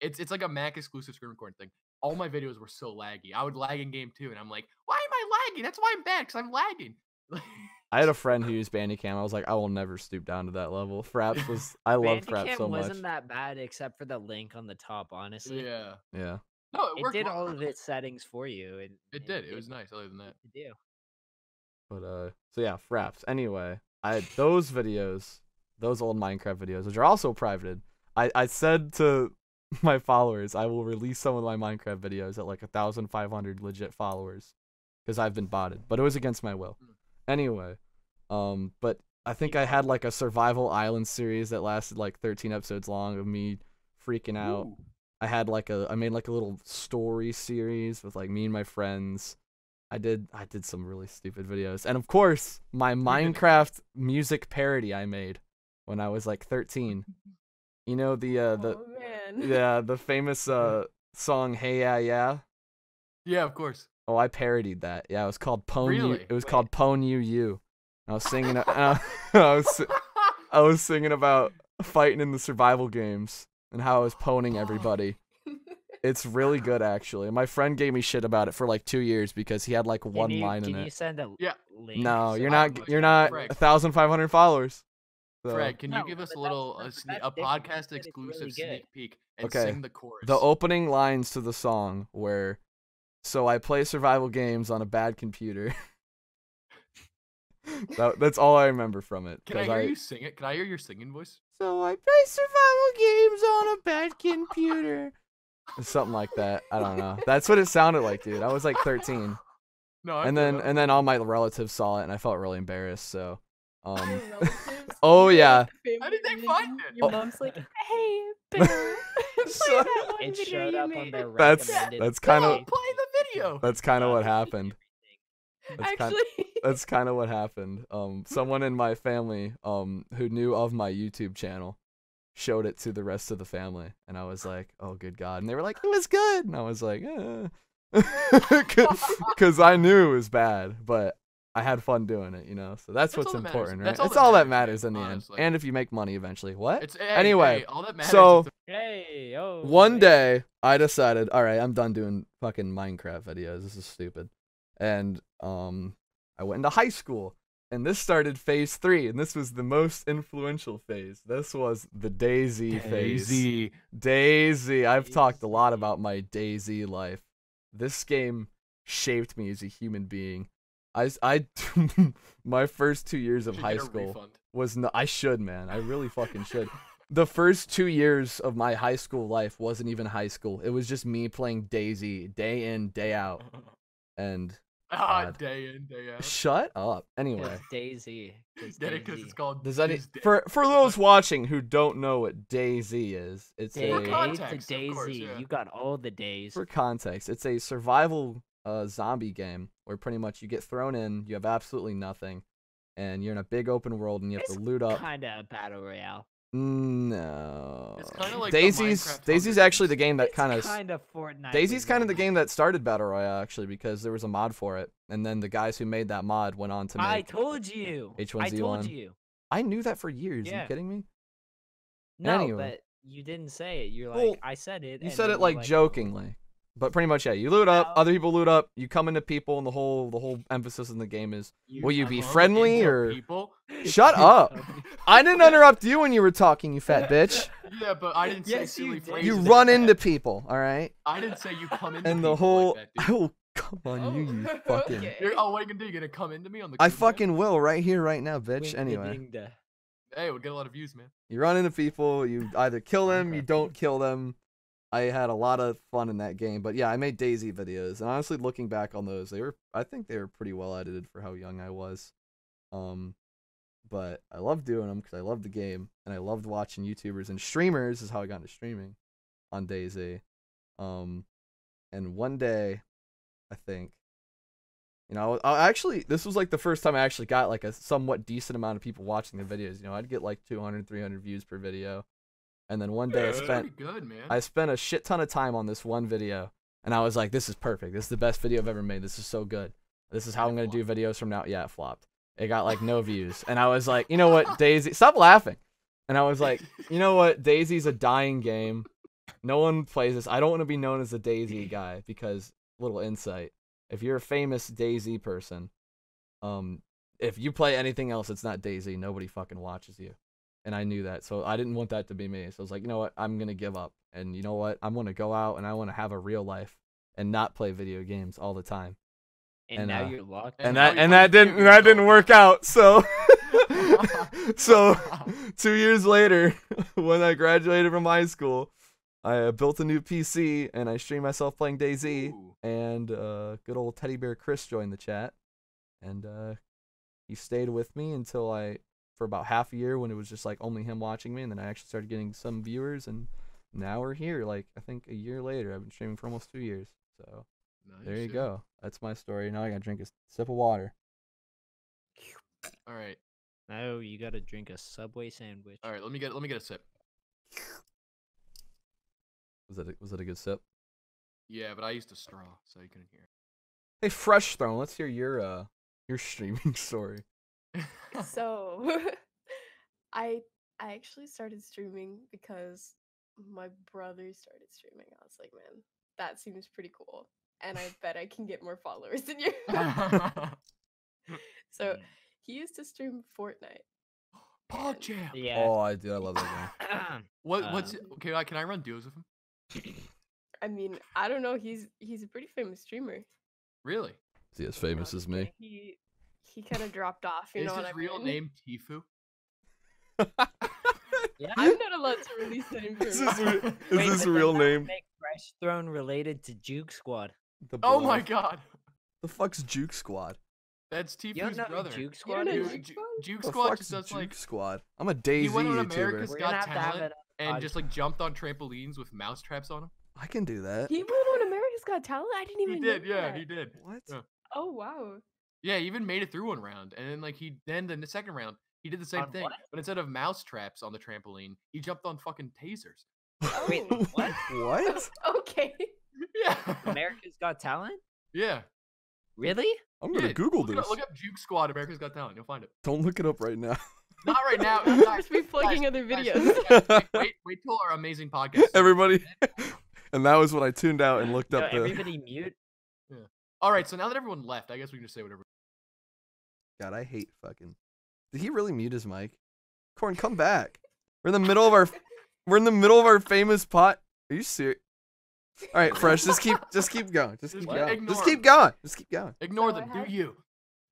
It's like a Mac exclusive screen recording thing. All my videos were so laggy. I would lag in game too, and I'm like, why am I lagging? That's why I'm bad, because I'm lagging. I had a friend who used Bandicam. I was like, I will never stoop down to that level. Fraps was. I loved Fraps Bandicam so much. wasn't that bad except for the link on the top, honestly. Yeah. Yeah. No, it It worked did well. all of its settings for you. It did. It was nice. Other than that, to do. But so yeah, Fraps. Anyway, I had those videos, those old Minecraft videos, which are also privated. I said to my followers, I will release some of my Minecraft videos at like 1,500 legit followers, because I've been botted. But it was against my will. Anyway, but I think I had like a survival island series that lasted like 13 episodes long of me freaking out. Ooh. I made like a little story series with like me and my friends. I did some really stupid videos. And of course, my Minecraft music parody I made when I was like 13. You know the Oh man. yeah, the famous song Hey Yeah Yeah? Yeah, of course. Oh, I parodied that. Yeah, it was called Pwn You. Really? It was Wait. called Pwn You You. I was singing I was singing about fighting in the survival games and how I was pwning everybody. It's really good, actually. My friend gave me shit about it for like 2 years because he had like one line in Can you it. send a Yeah. link? No, so you're I not. can You're watch not it? Frag. 1,500 followers. So. Frag, can you No, give us a but little that's a different. podcast It's exclusive really sneak good. peek and Okay, sing the chorus? The opening lines to the song were, "So I play survival games on a bad computer." That's all I remember from it. Can I 'cause hear you sing it? Can I hear your singing voice? So I play survival games on a bad computer. Something like that. I don't know. That's what it sounded like, dude. I was like 13. No, I And feel then that. and then all my relatives saw it and I felt really embarrassed, so Your relatives, Oh, you know, yeah. like, family How did they reunion, find it? Your Oh. mom's like, hey, Bill, play So- that one It video showed you up on made." their That's- recommended. that's kinda- No, page. play the video. that's kind of what They did happened. everything. That's kind Actually, that's kind of what happened. Someone in my family who knew of my YouTube channel showed it to the rest of the family, and I was like, "Oh, good God!" And they were like, "It was good," and I was like, because I knew it was bad, but I had fun doing it, you know. So that's what's all that matters. important, right? That's all It's that all that matters, matters in the honestly. end, and if you make money eventually. What? It's, hey, Anyway, hey, all that matters so- is the- Hey, oh. One wait. day, I decided, all right, I'm done doing fucking Minecraft videos. This is stupid. And I went into high school, and this started phase 3, and this was the most influential phase. This was the DayZ phase. DayZ. I've talked a lot about my DayZ life. This game shaped me as a human being. I my first 2 years of should high get a school refund. was not. I should, man. I really fucking should. The first 2 years of my high school life wasn't even high school. It was just me playing DayZ day in, day out. And God. Day in, day out. shut up. Anyway, It's Daisy. It's Get it? Because DayZ. it's called. does any It's Day- for those watching who don't know what DayZ is, it's Day For a context, to of Daisy. course, yeah. You got all the days. for context, it's a survival zombie game where pretty much you get thrown in, you have absolutely nothing, and you're in a big open world and you have It's to loot up. Kind of battle royale. No. It's kind of like Daisy's the Minecraft Daisy's Hunger actually the Games. game that It's kind of kind of Fortnite. Daisy's with kind of the zombies. game that started Battle Royale actually because there was a mod for it, and then the guys who made that mod went on to I make told you. H1Z1. I told you. I knew that for years. Are Yeah. you kidding me? No, Anyway. but you didn't say it. You're like, Well, I said it. You and said then it you're like no. jokingly, but pretty much yeah. You loot up, Well- other people loot up. You come into people, and the whole emphasis in the game is will you be come friendly into or people? shut up. I didn't interrupt you when you were talking, you fat bitch. Yeah, but I didn't say Yes, you silly did. phrases. You like run that. into people, all right? I didn't say you come into And the people whole like I that, dude. will come on you, you fucking. Okay. Oh, what are you gonna do? You gonna come into me on the? I CuumCast? fucking will right here, right now, bitch. Anyway. Wing-da-ding-da. Hey, we'll get a lot of views, man. You run into people, you either kill them, you Minecraft. don't kill them. I had a lot of fun in that game, but yeah, I made Daisy videos, and honestly, looking back on those, I think they were pretty well edited for how young I was. But I loved doing them because I loved the game, and I loved watching YouTubers and streamers. Is how I got into streaming on Daisy. And one day, I think, I actually, this was like the first time I actually got like a somewhat decent amount of people watching the videos. I'd get like 200, 300 views per video. And then one day That's pretty good, man. I spent a shit ton of time on this one video, and I was like, this is perfect. This is the best video I've ever made. This is so good. This is how I'm going to do videos from now. Yeah, it flopped. It got like no views. And I was like, you know what, Daisy, stop laughing. And I was like, you know what, Daisy's a dying game. No one plays this. I don't want to be known as the Daisy guy because, little insight, if you're a famous Daisy person, if you play anything else, it's not Daisy. Nobody fucking watches you. And I knew that, so I didn't want that to be me. So I was like, you know what, I'm going to give up. And you know what, I'm going to go out and I want to have a real life and not play video games all the time. And now you're locked. And And now that you and play that video didn't games work out. So so all 2 years later, when I graduated from high school, I built a new PC and I streamed myself playing DayZ. Ooh. And good old Teddy Bear Chris joined the chat, and he stayed with me until for about half a year when it was just like only him watching me, and then I actually started getting some viewers, and now we're here. Like I think a year later, I've been streaming for almost 2 years. So Nice, there you yeah. go. That's my story. Now I gotta drink a sip of water. All right, No, you gotta drink a Subway sandwich. all right. Let me get a sip. Was it a good sip? Yeah, but I used a straw, so you couldn't hear. Hey, Fresh Throne, let's hear your streaming story. So I actually started streaming because my brother started streaming. I was like, man, that seems pretty cool. And I bet I can get more followers than you. So he used to stream Fortnite. Pod Jam. Yeah. Oh, I do. I love that game. What's okay? Can I run duos with him? I mean, I don't know. He's a pretty famous streamer. Really? Is he as famous as me? He kind of dropped off. You Is know his what I real mean? name Tifu? Yeah. I'm not allowed to release that Is information. this Wait, his but real then that would name? Make Fresh Throne related to Juke Squad. The Oh boy. my God, The fuck's Juke Squad? that's You don't Tifu's know brother. who Juke You Squad don't know is? Juke Squad? Juke The Squad fuck's just does Juke like Squad? I'm a DayZ went on YouTuber. America's We're gonna Got have to have Talent it and just like jumped on trampolines with mouse traps on him. I can do that. He went on America's Got Talent. I didn't He even. did, know yeah, that. he did. What? Yeah. Oh wow. Yeah, he even made it through one round, and then like the second round, he did the same On thing, what? but instead of mouse traps on the trampoline, he jumped on fucking tasers. Wait, Oh. what? What? Okay. Yeah, America's Got Talent? yeah. Really? I'm gonna Yeah, Google look this. Look up Juke Squad America's Got Talent. You'll find it. Don't look it up right now. Not right now. We'll guys, just be plugging guys, other guys, videos. guys, wait till our amazing podcast. Everybody. And that was when I tuned out and looked Yo, up the. everybody mute. All right, so now that everyone left, I guess we can just say whatever. God, I hate fucking. Did he really mute his mic? Corn, come back. We're in the middle of our. We're in the middle of our famous pot. Are you serious? All right, Fresh. Just keep going. Just keep What? going. Ignore Just him. keep going. Just keep going. Ignore So I them. had- Do you?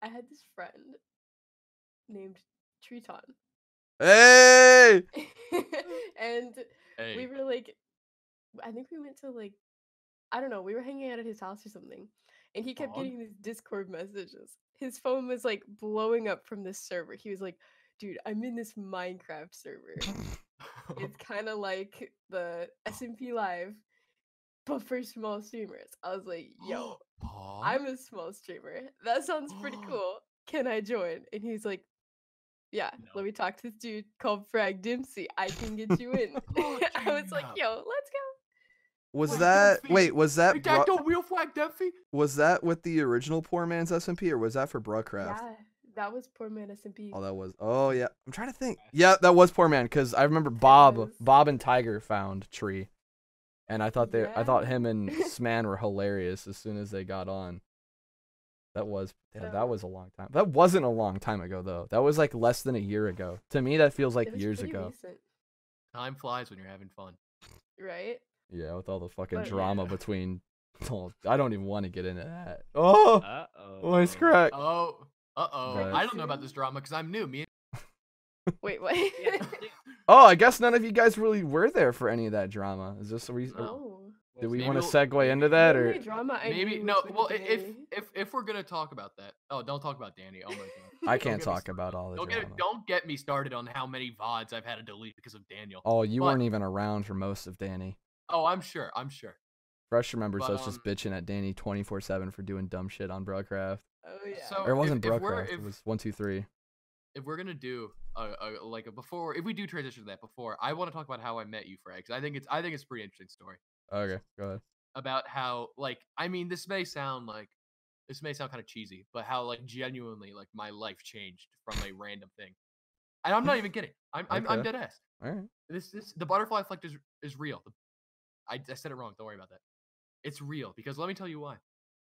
I had this friend named Triton. Hey. And Hey. we were like, I think we went to like, I don't know, we were hanging out at his house or something. And he kept Dog? getting these Discord messages. His phone was like blowing up from this server. He was like, dude, I'm in this Minecraft server. It's kind of like the SMP Live, but for small streamers. I was like, yo, Paw? I'm a small streamer. That sounds pretty cool. Can I join? And he's like, yeah, No. let me talk to this dude called Frag Dempsey. I can get you in. Oh, I was like, Gina. yo, let's go. Was Flag that Dempsey. wait? Was that Ain't that the real Flag Dempsey? was that with the original Poor Man's SMP or was that for Bruckcraft? Yeah, that was Poor Man SMP. Oh, that was. Oh yeah, I'm trying to think. Yeah, that was Poor Man because I remember Bob was. and Tiger found Tree, and I thought him and Yeah. Sman were hilarious as soon as they got on. That was that So- was a long time. That wasn't a long time ago though. That was like less than a year ago. To me, that feels like It was years pretty ago. recent, Time flies when you're having fun. right? Yeah, with all the fucking But- drama Yeah. between. Oh, I don't even want to get into that. Oh, voice Uh-oh. crack. Oh, Right. I don't know about this drama because I'm new. Me. Wait, what? Yeah, Oh, I guess none of you guys really were there for any of that drama. Is this a reason? No. Do we Maybe want to we'll- segue into that The or? only drama I Maybe knew no. was with Well, Danny. if we're gonna talk about that, don't talk about Danny. Oh my god. I Don't can't get me talk started about on- all the don't drama. don't get me started on how many VODs I've had to delete because of Daniel. Oh, you but- weren't even around for most of Danny. Oh, I'm sure. Fresh remembers But, us just bitching at Danny 24/7 for doing dumb shit on Broadcraft. Oh yeah. So- Or it wasn't if we're- Broadcraft, if- it was 123. If we're gonna do before, if we do transition to that before, I want to talk about how I met you, Frag. 'Cause I think it's a pretty interesting story Okay, go ahead. about how I mean this may sound kind of cheesy, but how genuinely my life changed from a random thing, and I'm not even kidding. I'm Okay. dead ass. All right. This the butterfly effect is real. I said it wrong. Don't worry about that. It's real because let me tell you why.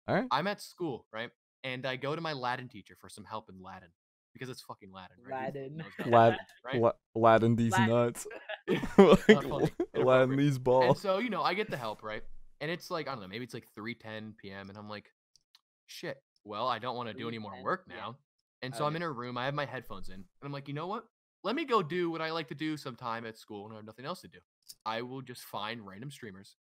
All right. I'm at school, right? And I go to my Latin teacher for some help in Latin because it's fucking Latin, right? Who Latin. knows about Lad- right? Latin these Latin. nuts. Not funny. Latin Inappropriate. these And balls. so, I get the help, right? And it's I don't know, maybe it's 3:10 p.m. and I'm like, shit. Well, I don't want to do any more 3:10, work yeah. now. And so I'm Okay. in her room. I have my headphones in. And I'm like, you know what? Let me go do what I like to do sometime at school when I have nothing else to do. I will just find random streamers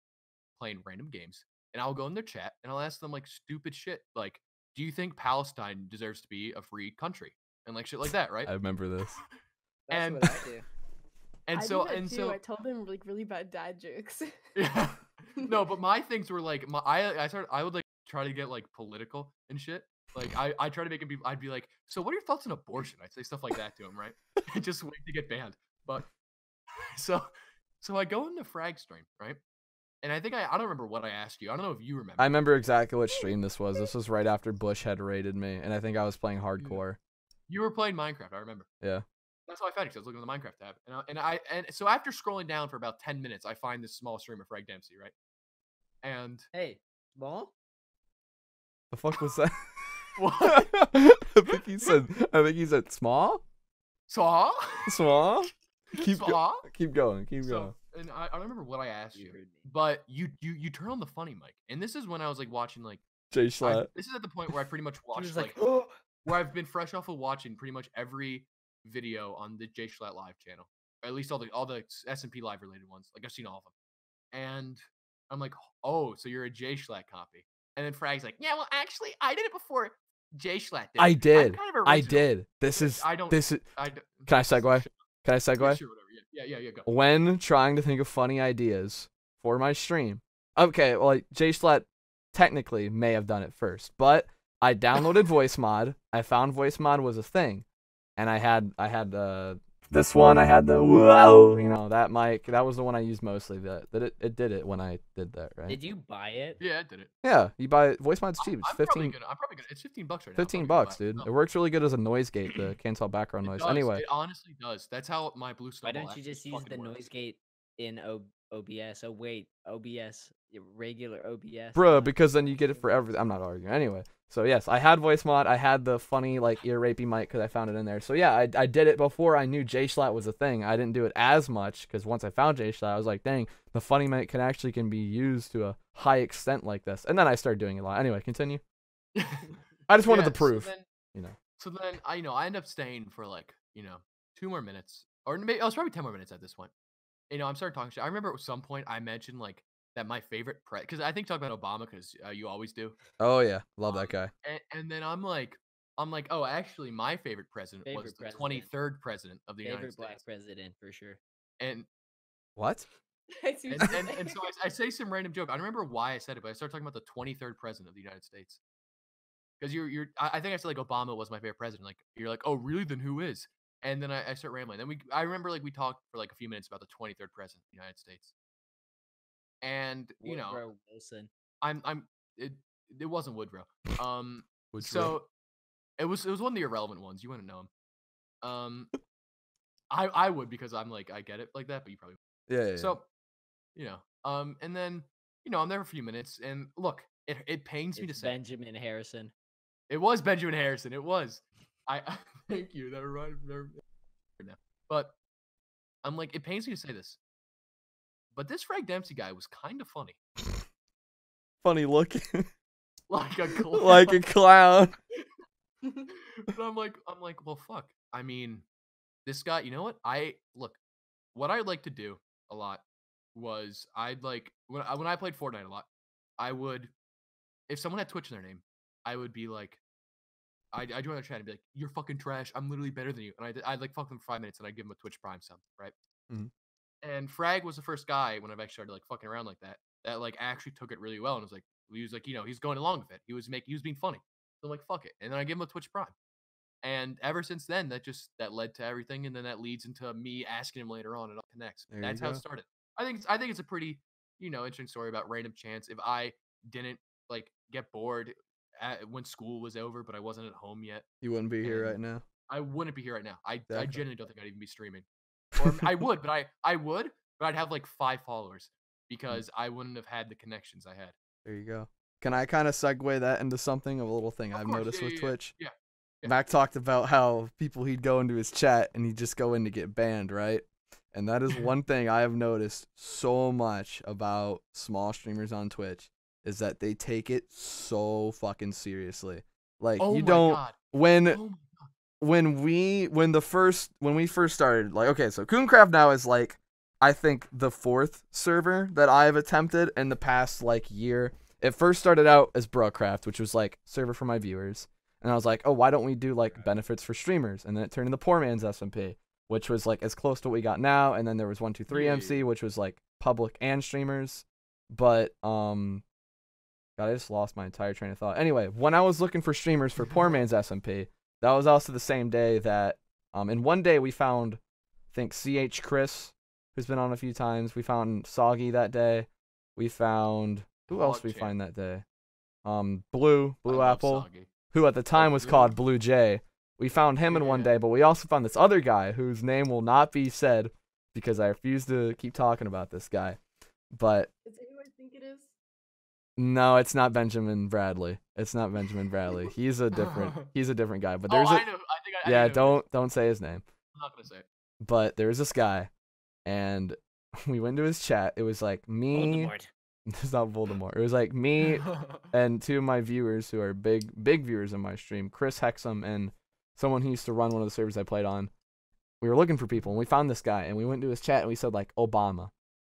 playing random games. And I'll go in their chat and I'll ask them stupid shit. Like, do you think Palestine deserves to be a free country? And shit like that, right? I remember this. That's And- what I do. And I so do that and too. so I told them really bad dad jokes. yeah. No, but my things were I would try to get political and shit. I try to make him be. I'd be like, so what are your thoughts on abortion? I'd say stuff like that to him, right? And just wait to get banned. But so I go into Frag stream, right? And I think I don't remember what I asked you. I don't know if you remember. I remember exactly what stream this was. This was right after Bush had raided me, and I think I was playing hardcore. You were playing Minecraft. I remember. Yeah. That's how I found it. 'Cause I was looking at the Minecraft tab, and so after scrolling down for about 10 minutes, I find this small stream of Frag Dempsey, right? And Hey, small? The fuck was that? what? I think he said small. Saw? Small. Keep Saw? keep going. Keep So, going. and I don't remember what I asked You you, heard me. but you turn on the funny mic, and this is when I was watching Jay Schlatt. this is at the point where I pretty much He watched was where I've been fresh off of watching pretty much every video on the Jay Schlatt live channel, or at least all the S&P live related ones. I've seen all of them, and I'm like, oh, so you're a Jay Schlatt copy, and then Frag's like, yeah, well, actually, I did it before Jay Schlatt did. I I'm did. kind of I original. did. This is. I don't. This is. I d- Can I segue? Can I Yeah, segue? sure, whatever. Yeah. Go. When trying to think of funny ideas for my stream. Okay, well, Jay Schlatt technically may have done it first, but I downloaded voice mod. I found voice mod was a thing, and I had this one. I had the whoa, that mic. That was the one I used mostly. It did it when I did that, right? Did you buy it? Yeah, I did it. Yeah, you buy it. Voice mod's cheap. It's I'm probably 15. gonna. It's $15 right now. 15 I'm probably bucks, gonna buy dude. it. It works really good as a noise gate to cancel background It noise. does. Anyway, It honestly does. That's how my blue Why snowball. don't you actually just use the fucking works. noise gate in OBS? Oh wait, OBS, regular OBS. bruh, not because then you get it for OBS. everything. I'm not arguing. Anyway, so yes, I had voice mod. I had the funny ear rapey mic because I found it in there. So yeah, I did it before I knew Jay Schlatt was a thing. I didn't do it as much because once I found Jay Schlatt, I was like, dang, the funny mic can be used to a high extent like this. And then I started doing it a lot. Anyway, continue. I just wanted Yeah, the proof. So then, you know. So then I end up staying for 2 more minutes, or maybe it was probably 10 more minutes at this point. I'm starting talking shit. I remember at some point I mentioned that my favorite because I think talking about Obama because you always do. Oh yeah, love that guy. And then I'm like, oh, actually, my favorite president was Favorite the president. 23rd president of the United Favorite black States. president for sure. And What? I see what and, you're and, and so I say some random joke. I don't remember why I said it, but I started talking about the 23rd president of the United States. Because I think I said Obama was my favorite president. You're like, oh really? Then who is? And then I start rambling. Then I remember like we talked for like a few minutes about the 23rd president of the United States. And you know, Woodrow Wilson. it wasn't Woodrow. Woodrow. So it was one of the irrelevant ones. You wouldn't know him. I would, because I'm like, I get it like that, but you probably Yeah, yeah. So, you know, and then, you know, I'm there for a few minutes, and look, it pains me to It's say Benjamin Harrison. it was Benjamin Harrison. It was. Thank you. That reminded me now. But I'm like, it pains me to say this, but this Frag Dempsey guy was kind of funny. Funny looking. Like a clown. Like a clown. But I'm like, well, fuck. I mean, this guy, you know what? What I'd like to do a lot was I'd like, when I played Fortnite a lot, I would, if someone had Twitch in their name, I would be like, I'd join their chat and be like, you're fucking trash. I'm literally better than you. And I'd like fuck them for 5 minutes, and I'd give them a Twitch Prime sub, right? Mhm. And Frag was the first guy when I've actually started like fucking around like that like actually took it really well, and he was like, you know, he's going along with it. He was being funny. So I'm like, fuck it. And then I give him a Twitch Prime. And ever since then, that led to everything, and then that leads into me asking him later on, and it all connects. That's how it started. I think it's a pretty, you know, interesting story about random chance. If I didn't like get bored when school was over, but I wasn't at home yet, You wouldn't be here right now. I wouldn't be here right now. I genuinely don't think I'd even be streaming. Or I would, but I'd have like 5 followers, because I wouldn't have had the connections I had. There you go. Can I kind of segue that into something, a little thing I've noticed with Twitch? Yeah. Mac talked about how he'd go into his chat and he'd just go in to get banned, right? And that is one thing I have noticed so much about small streamers on Twitch, is that they take it so fucking seriously. Like, Oh you my don't God. when Oh my God. when we first started, like, okay, so CuumCraft now is like, I think, the 4th server that I have attempted in the past like year. It first started out as Brocraft, which was like server for my viewers. And I was like, oh, why don't we do like benefits for streamers? And then it turned into Poor Man's SMP, which was like as close to what we got now. And then there was 123 MC, which was like public and streamers. But God, I just lost my entire train of thought. Anyway, when I was looking for streamers for Poor Man's SMP, that was also the same day that in one day we found, I think, CH Chris, who's been on a few times. We found Soggy that day. We found, who else we find that day? Blue Apple, who at the time was called Blue Jay. We found him in one day, but we also found this other guy whose name will not be said because I refuse to keep talking about this guy. But Is it who I think it is? no, it's not Benjamin Bradley. It's not Benjamin Bradley. He's a different guy. But there's I know. I yeah, know don't say his name. I'm not gonna say it. But there was this guy, and we went to his chat. It was like me. Voldemort. It's not Voldemort. It was like me and 2 of my viewers who are big viewers in my stream, Chris Hexum and someone who used to run one of the servers I played on. We were looking for people, and we found this guy, and we went to his chat, and we said, like, Obama.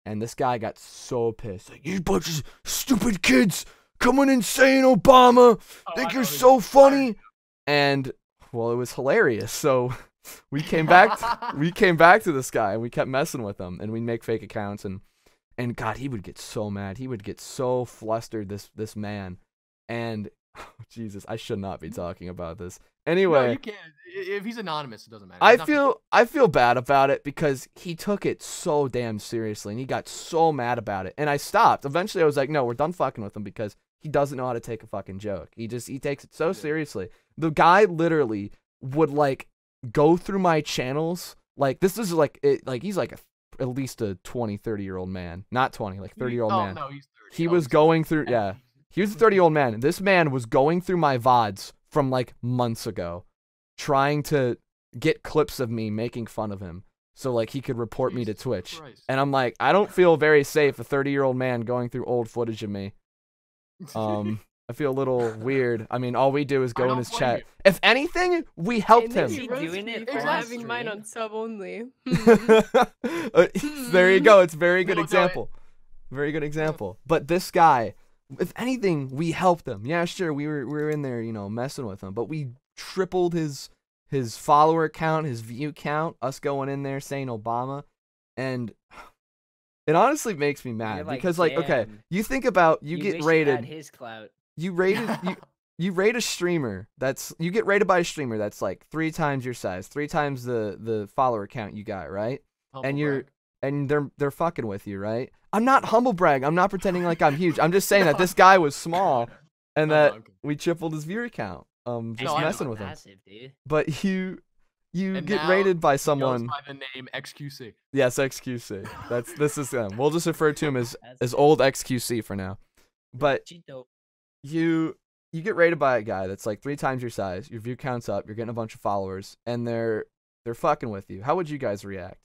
And this guy got so pissed. Like, you bunch of stupid kids coming and saying Obama. Think you're so funny. And, well, it was hilarious. So we came back to this guy, and we kept messing with him, and we'd make fake accounts, and God, he would get so mad. He would get so flustered, this man. And oh, Jesus, I should not be talking about this. Anyway, no, you can't. If he's anonymous, it doesn't matter. I feel bad about it because he took it so damn seriously, and he got so mad about it. And I stopped. Eventually, I was like, no, we're done fucking with him because he doesn't know how to take a fucking joke. He takes it so seriously. The guy literally would like go through my channels. Like, this is like he's like at least a 20, 30-year-old man. Not 20, like 30-year-old man. No, he's 30. He was going through, yeah. He was a 30-year-old man. This man was going through my VODs from like months ago, trying to get clips of me making fun of him so like he could report me to Twitch. Christ. And I'm like, I don't feel very safe, a 30-year-old man going through old footage of me. I feel a little weird. I mean, all we do is go in his chat. If anything, we helped him. Is he doing it You're on having mine stream? on sub only. There you go. It's a very good No, example. Very good example. But this guy, if anything, we helped him. Yeah, sure, we were in there, you know, messing with him, but we tripled his follower count, his view count, us going in there saying Obama, and it honestly makes me mad You're like, because, like, okay, damn, you think about you wish get you rated. had his clout. You rated you rate a streamer you get rated by a streamer that's like 3 times your size, 3 times the follower count you got, right? Humble And they're fucking with you, right? I'm not humble brag. I'm not pretending like I'm huge. I'm just saying that this guy was small and No, that okay. we tripled his viewer count. Just No, I know. messing with him. Massive, dude. But you And get now rated by He goes someone. by the name XQC. Yes, XQC. This is him. We'll just refer to him as That's old XQC for now. But Cheeto. you get rated by a guy that's like 3 times your size. Your view count's up. You're getting a bunch of followers, and they're fucking with you. How would you guys react?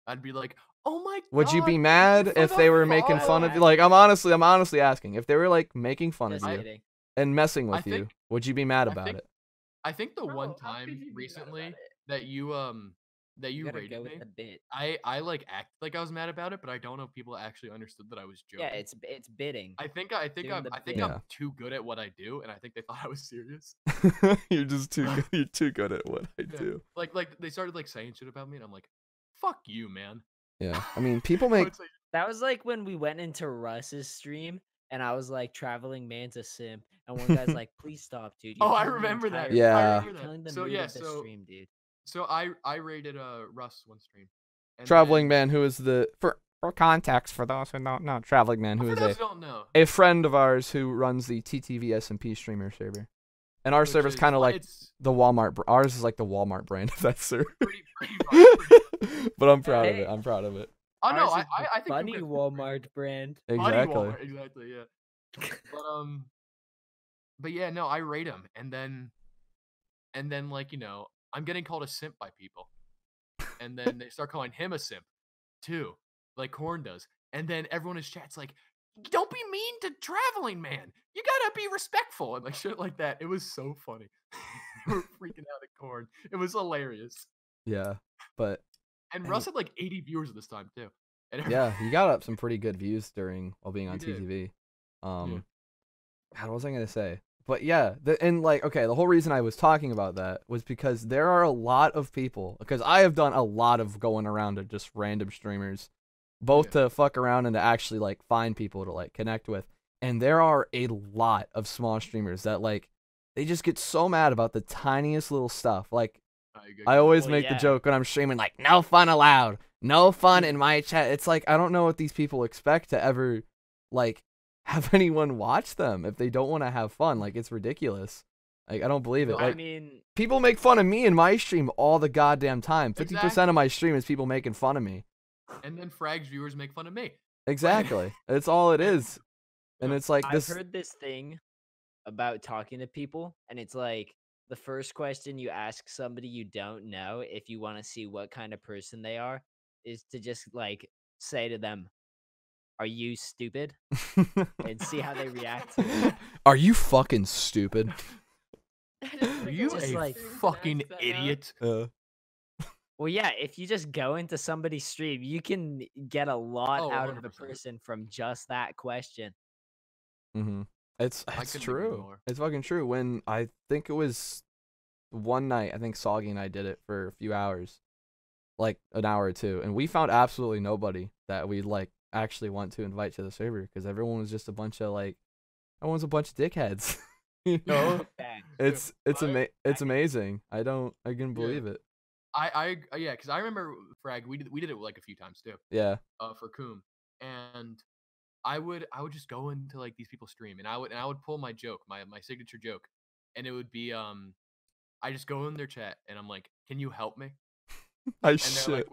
I'd be like, oh my god. Would you be thank mad for if the they were making fun of you? follow. Like, I'm honestly asking. If they were like making fun of Just you kidding. and messing with you, think- would you be mad I about think- it? I think the Bro, one how could time you be mad about recently it? that you You gotta rated go me, with the bit. I like acted like I was mad about it, but I don't know if people actually understood that I was joking. Yeah, it's bidding. I think doing I'm the I think bit. I'm too good at what I do, and I think they thought I was serious. You're just too good. You're too good at what I Yeah. do. Like they started like saying shit about me, and I'm like, fuck you, man. Yeah. I mean, people So make it's like, That was like when we went into Russ's stream and I was like, traveling man's a simp. And one guy's like, please stop, dude. Oh, I killing the remember that. entire- Yeah. I You're remember killing that. the So mood yeah, of the so stream, dude. so I rated Russ one stream. And Traveling then- Man, who is for context for those who don't know, Traveling Man, who For is those who don't know. a friend of ours who runs the TTV SMP streamer server, and our which server's is- kind of like it's the Walmart. Ours is like the Walmart brand of that server. pretty much. But I'm proud of Hey. it. I'm proud of it. Oh no, Ours I is I the think funny you guys- Walmart brand. Funny Exactly. Walmart, exactly, yeah. But yeah, no, I rate him, and then like I'm getting called a simp by people, and then they start calling him a simp too, like Corn does, and then everyone in his chat's like, "Don't be mean to Traveling Man. You gotta be respectful," and like shit like that. It was so funny. They were freaking out at Corn. It was hilarious. Yeah, but And Hey. Russ had like 80 viewers at this time too. And yeah, he got up some pretty good views while being on He did. TTV. God, what was I gonna say? But yeah, the whole reason I was talking about that was because there are a lot of people. Because I have done a lot of going around to just random streamers, both to fuck around and to actually like find people to like connect with. And there are a lot of small streamers that like they just get so mad about the tiniest little stuff. Like I always Well, make the yeah. joke when I'm streaming, like, no fun allowed, no fun in my chat. It's like, I don't know what these people expect to ever, like, have anyone watch them if they don't want to have fun. Like, it's ridiculous. Like, I don't believe it. No, I Like, mean, people make fun of me in my stream all the goddamn time. 50% of my stream is people making fun of me. And then Frag's viewers make fun of me. Exactly. That's all it is. And it's like I've this. heard this thing about talking to people, and it's like the first question you ask somebody you don't know if you want to see what kind of person they are is to just like say to them, "Are you stupid?" and see how they react to it. Are you fucking stupid? Are you Just a like- fucking idiot? Well, yeah, if you just go into somebody's stream, you can get a lot Oh, out of the 100%. person from just that question. Mm-hmm. It's couldn't agree true. more. It's fucking true. When I think it was one night, I think Soggy and I did it for a few hours, like an hour or two, and we found absolutely nobody that we like actually want to invite to the server because everyone was just a bunch of everyone's a bunch of dickheads. You know, Bang. it's I- amazing. I couldn't believe it. I yeah, because I remember Frag. We did it like a few times too. Yeah. For Coom, and I would just go into like these people's stream, and I would pull my joke, my signature joke, and it would be I just go in their chat, and I'm like, "Can you help me?" I And shit. they're like,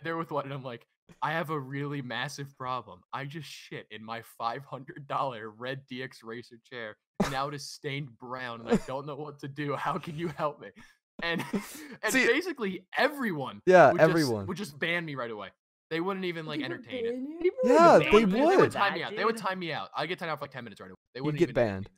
they're with what? And I'm like, I have a really massive problem. I just shit in my $500 red DX Racer chair. And now it is stained brown, and I don't know what to do. How can you help me? And See- basically everyone, Yeah, would everyone. would just ban me right away. They wouldn't even like entertain it. Yeah, ban they you They for would would. time me that, out. They would dude? time me out. I get timed out for like 10 minutes right away. They You'd wouldn't get even banned. entertain it.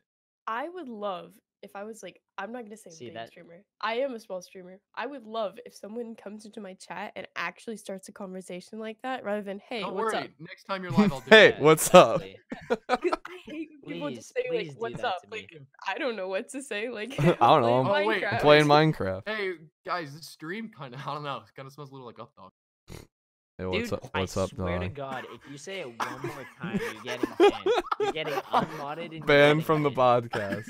I would love if I was like, I'm not gonna say See big that- streamer. I am a small streamer. I would love if someone comes into my chat and actually starts a conversation like that, rather than "Hey, Don't what's worry. up?" Next time you're live, I'll do Hey, it. what's up? exactly. 'Cause I hate when people just say Please like do "What's that up?" to me. Like I don't know what to say. Like I don't know. Oh, wait. I'm Minecraft. playing Minecraft. Hey guys, this stream kind of I don't know. Kind of smells a little like up dog. Hey, Dude, what's I up, swear to dog? God, if you say it one more time, you're getting banned. You're getting unmodded and you're Banned getting from the banned. podcast.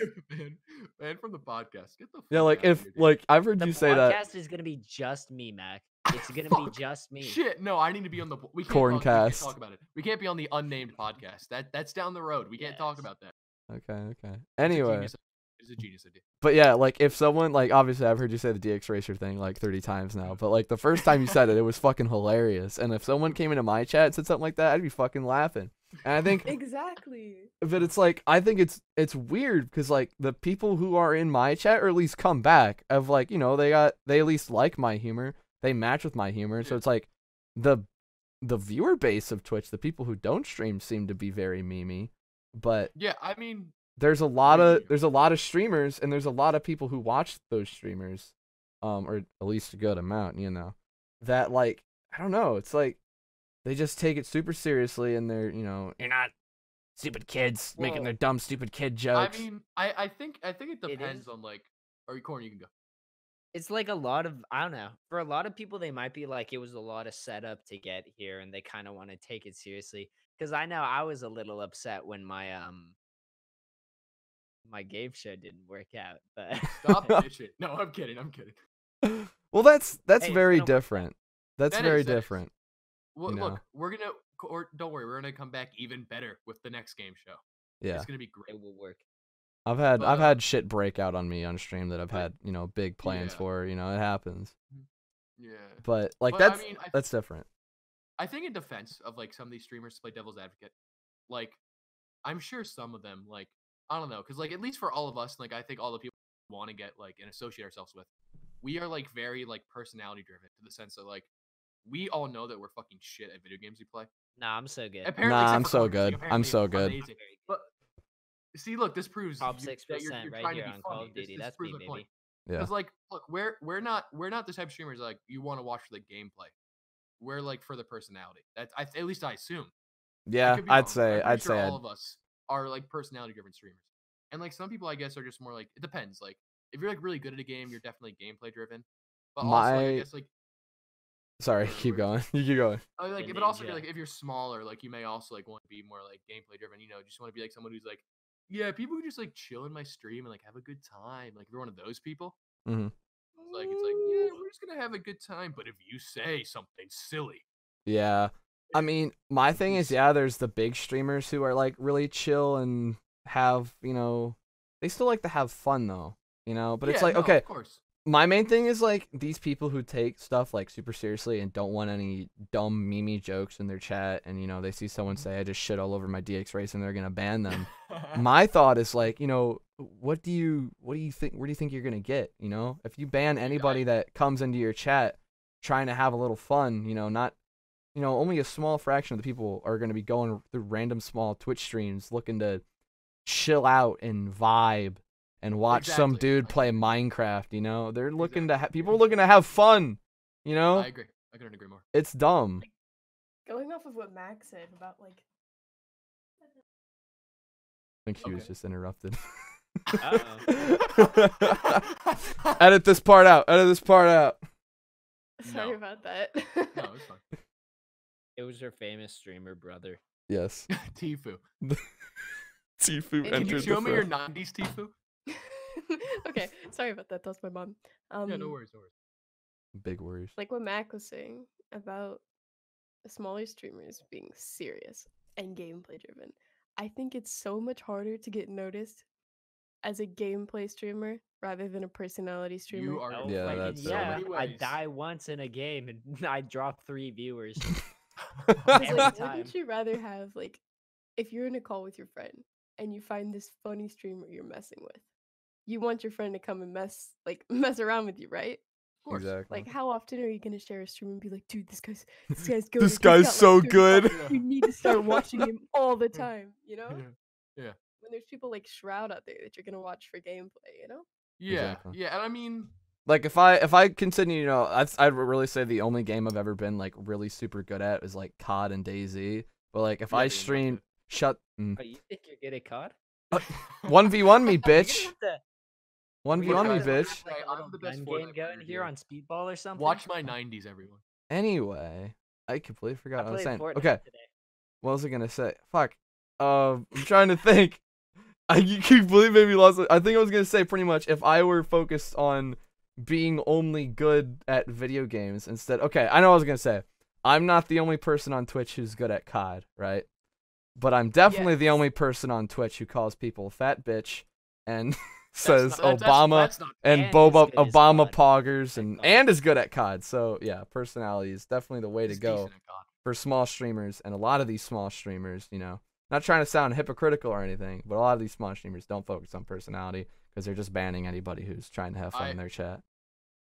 Man from the podcast. Get the fuck Yeah, like out of if here, dude. like I've heard The you say that podcast is gonna be just me, Mac. It's gonna be Fuck. just me. Shit, no, I need to be on the. We can't CuumCast. talk about it. We can't be on the unnamed podcast. That's down the road. We can't talk Yes. about that. Okay. It's Anyway, a genius idea. but yeah, like if someone like obviously I've heard you say the DX Racer thing like 30 times now, but like the first time you said it, it was fucking hilarious. And if someone came into my chat and said something like that, I'd be fucking laughing. And I think Exactly. but it's like I think it's weird because like the people who are in my chat or at least come back of like, you know, they at least like my humor, they match with my humor, so it's like the viewer base of Twitch, the people who don't stream seem to be very memey, but Yeah, I mean, there's a lot of streamers and there's a lot of people who watch those streamers, or at least a good amount, you know, that like I don't know, it's like they just take it super seriously and they're, you know, you're not stupid kids making Well, their dumb stupid kid I jokes. mean, I think it It depends is. on like. Or Corn, you can go. It's like a lot of, I don't know. For a lot of people, they might be like, it was a lot of setup to get here, and they kind of want to take it seriously. Because I know I was a little upset when my game show didn't work out. But Stop bitching. No, I'm kidding. Well, that's Hey, it's very gonna work out. different. That's That very is, that is. different. Well, You know. look, we're gonna. Or don't worry, we're gonna come back even better with the next game show. Yeah. It's gonna be great. it will work. I've had But, shit break out on me on stream that I've but- had, you know, big plans yeah. for, you know, it happens. Yeah. But like But, I that's mean, that's different. I think in defense of like some of these streamers to play devil's advocate, like I'm sure some of them like I don't know, because like at least for all of us, like I think all the people we want to get like and associate ourselves with, we are like very like personality driven to the sense that like we all know that we're fucking shit at video games we play. Nah, I'm so good. Apparently, Nah, except I'm for so Cuumers, like, good. I'm apparently so it's good. amazing. But see, look, this proves Top you- 6% that you're right trying here to be on Call funny. of Duty. This That's proves me, my point. Yeah. Because like, look, we're not the type of streamers like you want to watch for the gameplay. We're like for the personality. That's at least I assume. I Yeah, could be I'd wrong, but say I'm pretty sure all I'd of us are like personality driven streamers. And like some people I guess are just more like it depends. Like if you're like really good at a game, you're definitely gameplay driven. But also like, I My- guess like sorry, Where- keep where- going. You keep going. like The but also ninja. like if you're smaller, like you may also like want to be more like gameplay driven. You know, just want to be like someone who's like, yeah, people who just like chill in my stream and like have a good time. Like if you're one of those people, Mhm. it's like yeah, we're just gonna have a good time. But if you say something silly, Yeah. I mean, my thing is, yeah, there's the big streamers who are like really chill and have, you know, they still like to have fun though, you know, but it's yeah, like, no, okay, of course. my main thing is like these people who take stuff like super seriously and don't want any dumb meme jokes in their chat, and you know, they see someone say I just shit all over my DX race and they're gonna ban them. My thought is like, you know, what do you think, where do you think you're gonna get, you know, if you ban anybody that comes into your chat trying to have a little fun, you know, not, you know, only a small fraction of the people are going to be going through random small Twitch streams looking to chill out and vibe and watch some Exactly. dude I play agree. Minecraft, you know, they're looking Exactly. to people are looking to have fun, you know, I agree. I couldn't agree more. it's dumb. Going off of what Max said about like I think she was Okay. just interrupted. Uh-oh. Edit this part out. Edit this part out. sorry No. about that. No, it's fine. It was her famous streamer brother. Yes. Tifu. Tifu Can you Can you entered show the me your fifth. 90s Tifu? Okay, sorry about that. That's my mom. Yeah, no worries, no worries. Big worries. Like what Mac was saying about smaller streamers being serious and gameplay driven. I think it's so much harder to get noticed as a gameplay streamer rather than a personality streamer. You are Oh, Yeah, fucking that's so yeah. many I ways. die once in a game and I drop 3 viewers. 'Cause, every like, time. wouldn't you rather have like if you're in a call with your friend and you find this funny streamer you're messing with, you want your friend to come and mess around with you, right? Of course. Exactly. Like, how often are you gonna share a stream and be like, dude, this guy's good. This guy's so good. You need to start watching him all the time, you know? Yeah. When there's people like Shroud out there that you're gonna watch for gameplay, you know? Yeah. Exactly. Yeah, and I mean, Like if I continue, you know, I'd really say the only game I've ever been like really super good at is like COD and DayZ. But like if yeah, I dude, stream, not shut Oh, you think you're good at COD? good. 1v1 me, You're gonna bitch. have to- 1v1 Look, me, guys, bitch. like I'm a little the best gun Fortnite game player going here here. on speedball or something. Watch my 90s, everyone. Anyway, I completely forgot I what I was played saying. Fortnite Okay, today. what was I gonna say? Fuck. I'm trying to think. You completely made me lost. I think I was gonna say pretty much if I were focused on being only good at video games instead. Okay, I know what I was gonna say. I'm not the only person on Twitch who's good at COD, right? But I'm definitely the Yes. only person on Twitch who calls people fat bitch and That's says not, Obama that's not and And is Boba good as Obama COD. poggers At and COD. is good at COD. So yeah, personality is definitely the way to He's go decent at God. for small streamers, and a lot of these small streamers, not trying to sound hypocritical or anything, but a lot of these small streamers don't focus on personality because they're just banning anybody who's trying to have fun in their chat.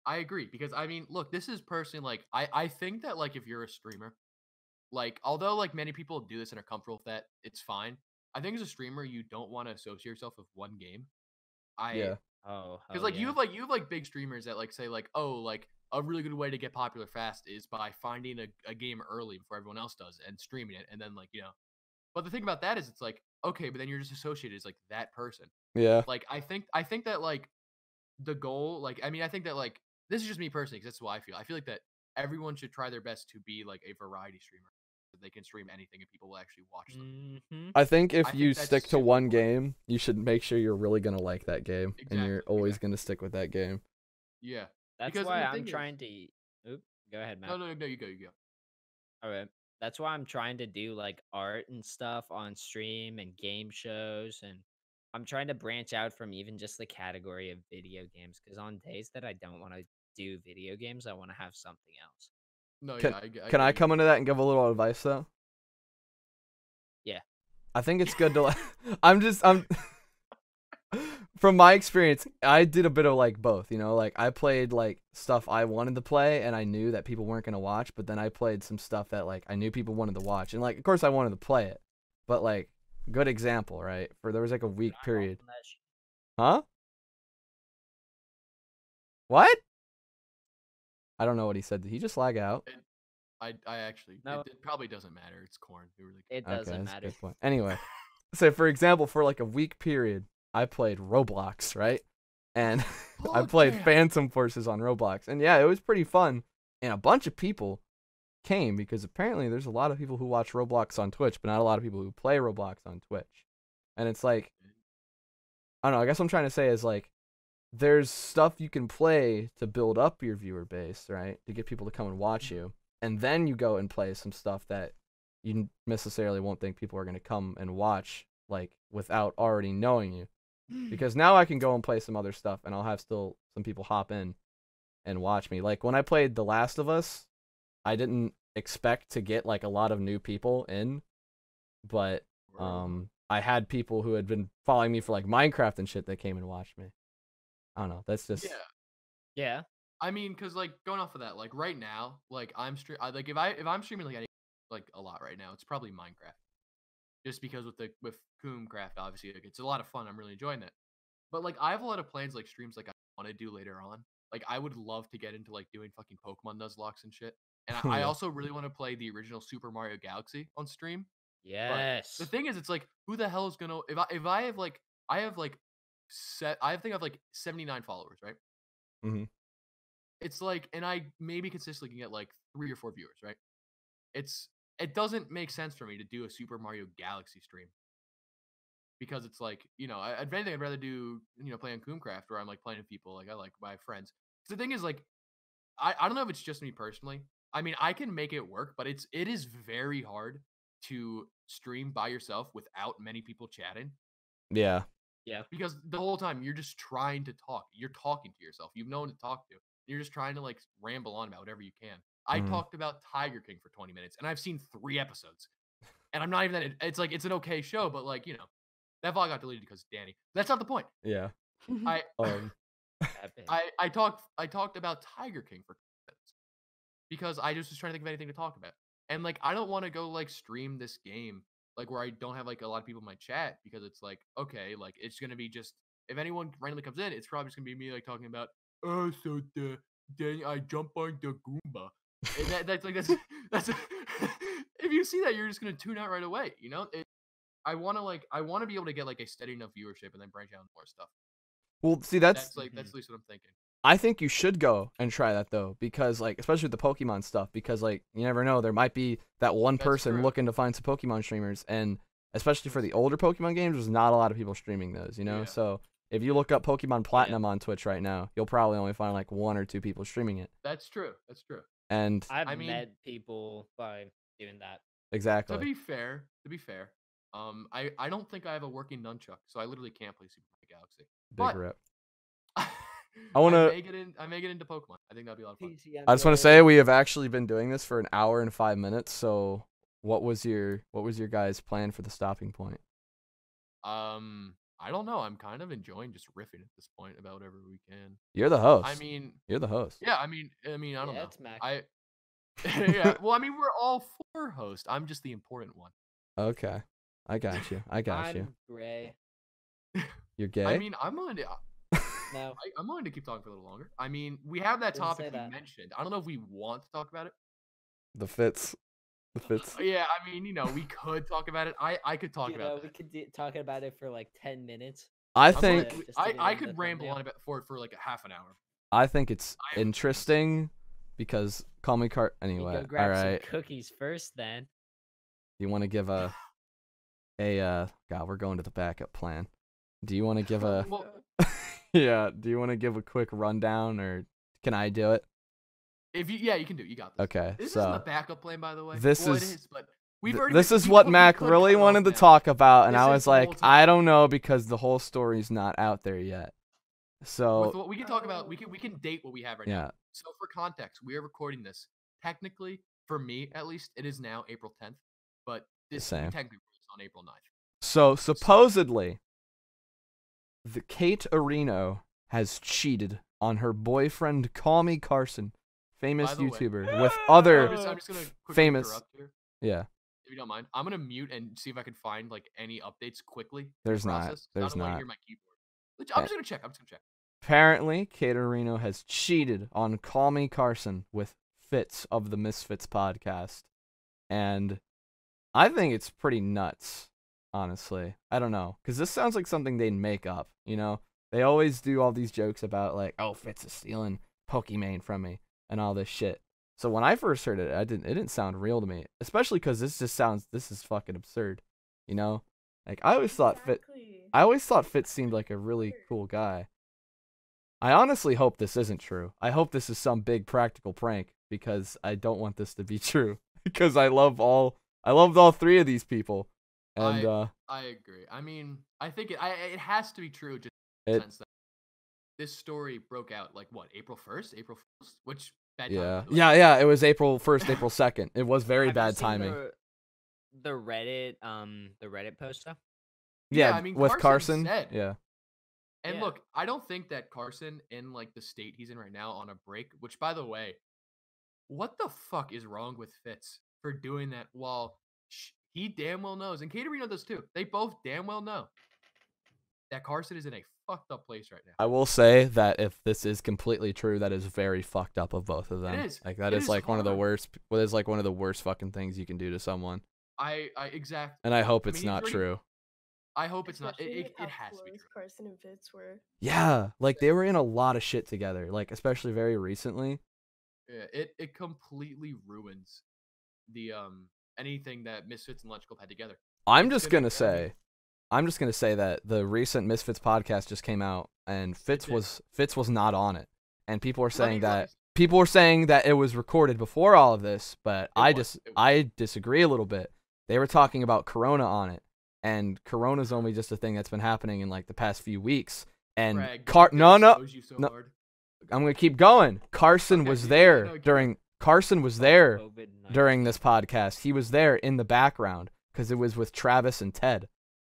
I agree because I mean, look, this is personally like I think that like if you're a streamer, like although like many people do this and are comfortable with that, it's fine. I think as a streamer, you don't want to associate yourself with one game. Yeah. Oh, Because hell like yeah. you have like big streamers that like say like, oh, like a really good way to get popular fast is by finding a game early before everyone else does and streaming it, and then like But the thing about that is it's like, okay, but then you're just associated as like that person. Yeah. Like I think that like the goal, like I mean, I think that like this is just me personally because that's what I feel. I feel like that everyone should try their best to be like a variety streamer. So they can stream anything and people will actually watch them. Mm-hmm. I think if I think you that's stick to super one important. game, you should make sure you're really going to like that game and you're Exactly, always exactly. going to stick with that game. Yeah. That's Because why the I'm thing is- trying to. Oop, go ahead, Matt. No, you go. All right. That's why I'm trying to do like art and stuff on stream and game shows, and I'm trying to branch out from even just the category of video games because on days that I don't want to do video games, I want to have something else. No, Can, yeah, I can get I you. come into that and give a little advice though? Yeah. I think it's good to I'm from my experience, I did a bit of like both, like I played like stuff I wanted to play and I knew that people weren't going to watch, but then I played some stuff that like I knew people wanted to watch, and like of course I wanted to play it. But like good example, right? There was like a week period. Huh? What? I don't know what he said. Did he just lag out? I actually No. it probably doesn't matter. It's corn. Who really cares? It doesn't that's a matter. good point. Anyway, so for example, for like a week period, I played Roblox, right? And I Fuck played yeah. Phantom Forces on Roblox. And yeah, it was pretty fun. And a bunch of people came because apparently there's a lot of people who watch Roblox on Twitch, but not a lot of people who play Roblox on Twitch. And it's like, I don't know, I guess what I'm trying to say is like, there's stuff you can play to build up your viewer base, right? To get people to come and watch you. And then you go and play some stuff that you necessarily won't think people are going to come and watch, like, without already knowing you. Because now I can go and play some other stuff, and I'll have still some people hop in and watch me. Like, when I played The Last of Us, I didn't expect to get, like, a lot of new people in. But, I had people who had been following me for, like, Minecraft and shit that came and watched me. I don't know. That's just... Yeah. I mean, cause like going off of that, like right now, like if I'm streaming like a lot right now, it's probably Minecraft. Just because with CuumCast, obviously, like, it's a lot of fun. I'm really enjoying that. But like I have a lot of plans, like streams, like I want to do later on. Like I would love to get into like doing fucking Pokemon Nuzlocke and shit. And I Yeah. also really want to play the original Super Mario Galaxy on stream. Yes. The thing is, it's like who the hell is gonna if I have like I have like I think I have like 79 followers, right? Mm-hmm. It's like, and I maybe consistently can get like 3 or 4 viewers, right? It doesn't make sense for me to do a Super Mario Galaxy stream because it's like, if anything, I'd rather do, play on CuumCast where I'm like playing with people like I like my friends. The thing is, like, I don't know if it's just me personally. I mean, I can make it work, but it is very hard to stream by yourself without many people chatting. Yeah. Yeah. Because the whole time you're just trying to talk. You're talking to yourself. You've no one to talk to. You're just trying to like ramble on about whatever you can. I talked about Tiger King for 20 minutes and I've seen 3 episodes. And I'm not even that it's like it's an okay show, but like, that vlog got deleted because of Danny. That's not the point. Yeah. I Epic. I talked about Tiger King for 20 minutes because I just was trying to think of anything to talk about. And like I don't want to go like stream this game like where I don't have like a lot of people in my chat because it's like, okay, like it's gonna be just if anyone randomly comes in, it's probably just gonna be me like talking about so then I jump on the Goomba. And that's if you see that you're just gonna tune out right away, I wanna be able to get like a steady enough viewership and then branch out into more stuff. Well, see, that's That's at least what I'm thinking. I think you should go and try that though, because like, especially with the Pokemon stuff, because like you never know, there might be that one That's person true. looking to find some Pokemon streamers, and especially for the older Pokemon games, there's not a lot of people streaming those, you know. Yeah. So if you look up Pokemon Platinum on Twitch right now, you'll probably only find like 1 or 2 people streaming it. That's true. That's true. And I've mean- met people by doing that. exactly. To be fair, I don't think I have a working nunchuck, so I literally can't play Super Mario Galaxy. Big But rip. I wanna- I may get into Pokemon. I think that'd be a lot of fun. I just want to say we have actually been doing this for an hour and 5 minutes. So what was your guys' plan for the stopping point? I don't know. I'm kind of enjoying just riffing at this point about whatever we can. You're the host. I mean, You're the host. yeah. I mean, I don't know. It's Mac. Yeah. Well, I mean, we're all 4 hosts. I'm just the important one. Okay. I got you. I got you. I'm gray. You're gay? I mean, I'm willing to. No. I'm willing to keep talking for a little longer. I mean, we have that Didn't say topic we that. mentioned. I don't know if we want to talk about it. The Fitz. The Fitz. Yeah, I mean, we could talk about it. I could talk about We that. could talk about it for like 10 minutes. I I'm think willing- Just to get I in the could ramble thumbnail. on about for like a half an hour. I think it's I am- interesting because call me Car You anyway. go All grab right. some cookies first, then. You want to give a God, we're going to the backup plan. Do you want to give a Well, yeah, do you want to give a quick rundown or can I do it? if you can do it. You got this. Okay. This isn't the So backup plan, by the way. this Well, is- it is, but we've this been- is we what could- we Mac could really cut it off wanted to now. talk about, and This I is was the whole like, time. I don't know because the whole story's not out there yet. So With what we can talk about, we can date what we have right now. yeah, So for context, we are recording this. Technically, for me at least, it is now April 10th, but this we Same. technically released on April 9th. so supposedly the Kate Areno has cheated on her boyfriend Call Me Carson, famous By the way- YouTuber, with other I'm just gonna quickly famous- interrupt here, yeah. if you don't mind. I'm gonna mute and see if I can find like any updates quickly. in the There's not. process, 'cause There's I don't want to not. hear my keyboard. I'm just gonna check. Apparently, Kate Areno has cheated on Call Me Carson with Fitz of the Misfits podcast. And I think it's pretty nuts, honestly. I don't know. Because this sounds like something they'd make up, you know? They always do all these jokes about, like, oh, Fitz is stealing Pokemon from me and all this shit. So when I first heard it, it didn't sound real to me. Especially because this is fucking absurd, you know? Like, I always thought Fitz seemed like a really cool guy. I honestly hope this isn't true. I hope this is some big practical prank because I don't want this to be true. Because I loved all 3 of these people. And I agree. I mean, I think it has to be true just in It- the sense that this story broke out like what, April 1st? April 1st? Which bad time, yeah. by the way. Yeah, it was April 1st, April 2nd. It was very Have you bad seen timing. The Reddit post stuff. Yeah, I mean, with Carson Carson. said- Yeah. And Yeah. look, I don't think that Carson, in like the state he's in right now on a break, which by the way, what the fuck is wrong with Fitz for doing that while he damn well knows, and Kate Areno does too. They both damn well know that Carson is in a fucked up place right now. I will say that if this is completely true, that is very fucked up of both of them. is. Like that It is is like one of the hard. worst. What is like one of the worst fucking things you can do to someone. I exactly. And I hope I it's mean, he's not already- true. I hope it's not. Especially It how has to be close true. Carson and Fitz were. Yeah, like they were in a lot of shit together. Like especially very recently. Yeah, it completely ruins the anything that Misfits and Electrical had together. I'm It's just gonna gonna say that the recent Misfits podcast just came out and Fitz did. was not on it, and people are Let saying me- let that me- people were saying that it was recorded before all of this, but It was. I disagree a little bit. They were talking about Corona on it, and Corona's only just a thing that's been happening in like the past few weeks. And Frag, no, expose you so no. hard. I'm gonna keep going. Carson Okay, was yeah, there no, keep during Carson was there COVID-19. during this podcast. He was there in the background because it was with Travis and Ted.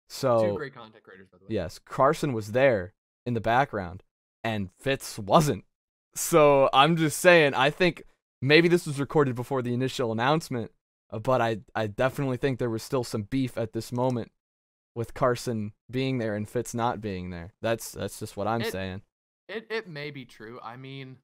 So 2 great content creators, by the way. yes, Carson was there in the background, and Fitz wasn't. So I'm just saying, I think maybe this was recorded before the initial announcement, but I definitely think there was still some beef at this moment with Carson being there and Fitz not being there. That's just what I'm It- saying. It may be true. I mean,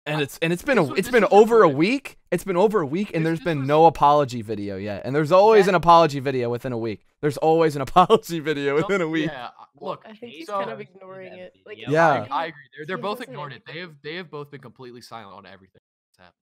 And it's been this been was over a recorded. week. It's been over a week, and there's This been was- no apology video yet. And there's always That- an apology video within a week. There's always an apology video within a week. Yeah, Well, look, I think he's so- kind of posted ignoring that it. Like, video. Yeah. I agree. They're He both doesn't say ignoring it. anything. They have both been completely silent on everything that's happened.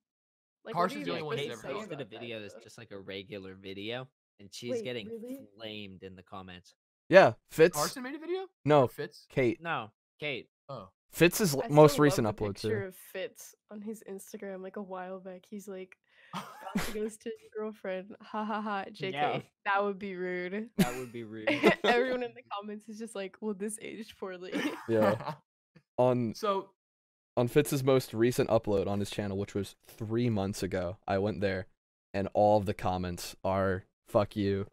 Like, Carson's what the are only you one supposed who's to ever say posted a about that, video that's though? just like a regular video, and she's Wait, getting really? flamed in the comments. Yeah, Fitz. Carson made a video? No, Or Fitz? Kate. No, Kate. Oh. Fitz's I most still love recent the upload picture too. of Fitz on his Instagram like a while back. He's like, he goes to his girlfriend. Ha ha ha. JK. Yeah. That would be rude. That would be rude. Everyone in the comments is just like, well, this aged poorly. Yeah. On So Fitz's most recent upload on his channel, which was 3 months ago, I went there, and all of the comments are "fuck you,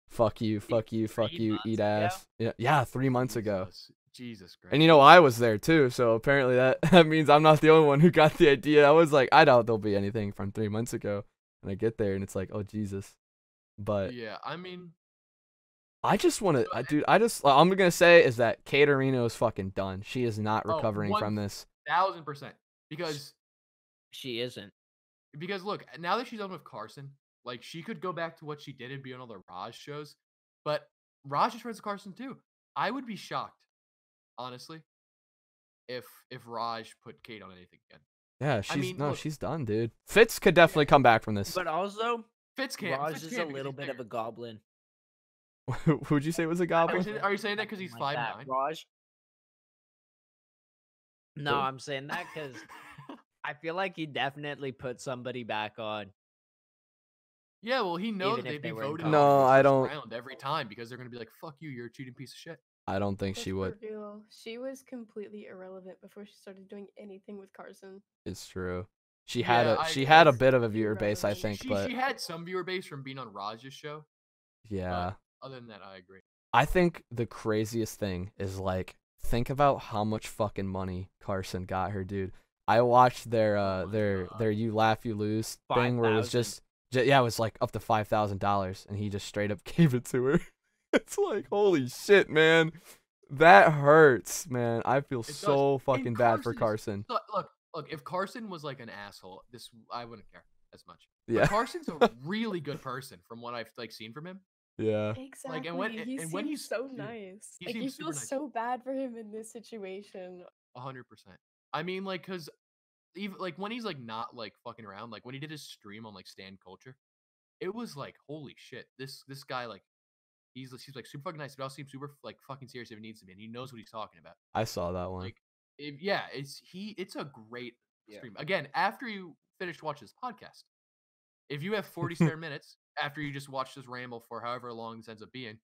fuck you, fuck you, fuck 3 you, months eat ago? ass." Yeah, 3 months ago. Jesus Christ. And you know, I was there too, so apparently that means I'm not the only one who got the idea. I was like, I doubt there'll be anything from 3 months ago, and I get there and it's like, oh Jesus. But Yeah, I mean, I just want to, I'm gonna say is that Kate Areno is fucking done. She is not Oh, recovering from this. 1000%. Because She isn't. look, now that she's done with Carson, like she could go back to what she did and be on all the Raj shows. But Raj is friends with Carson too. I would be shocked, honestly, if Raj put Kate on anything again. Yeah, she's look, she's done, dude. Fitz could definitely come back from this. But also, Fitz can't. Raj Fitz is can't a because little he's bit of a bigger. goblin. Who'd you say was a Are you goblin? saying, are you saying that because he's Like that. 5'9"? Raj? No, Who? I'm saying that because I feel like he definitely put somebody back on. Yeah, well, he knows Even if they'd be they were in voted college. off in No, the I first don't- round every time because they're gonna be like, "Fuck you, you're a cheating piece of shit." I don't think she would. For real. She was completely irrelevant before she started doing anything with Carson. It's true. She Yeah, had I she agree. had a It's bit of a viewer base, I irrelevant. think, She but had some viewer base from being on Raj's show. yeah. But other than that, I agree. I think the craziest thing is like think about how much fucking money Carson got her, dude. I watched their You Laugh You Lose thing where it was 5,000. yeah, it was like up to $5,000 and he just straight up gave it to her. It's like, holy shit, man. That hurts, man. I feel does. so And fucking bad for Carson's- Carson. Look. If Carson was like an asshole, I wouldn't care as much. But Yeah. Carson's a really good person from what I've like seen from him. Yeah. Exactly. and when- he and when seems he's- so dude, nice. he Like, you seems feel super nice. so bad for him in this situation. 100%. I mean, like, cause even like when he's like not like fucking around, like when he did his stream on like Stand Culture, it was like, holy shit, this guy like he's like super fucking nice, but also seems super like fucking serious if he needs to be, and he knows what he's talking about. I saw that one. Like, it's a great Yeah. stream. Again, after you finish watching this podcast, if you have 40 spare minutes after you just watch this ramble for however long this ends up being,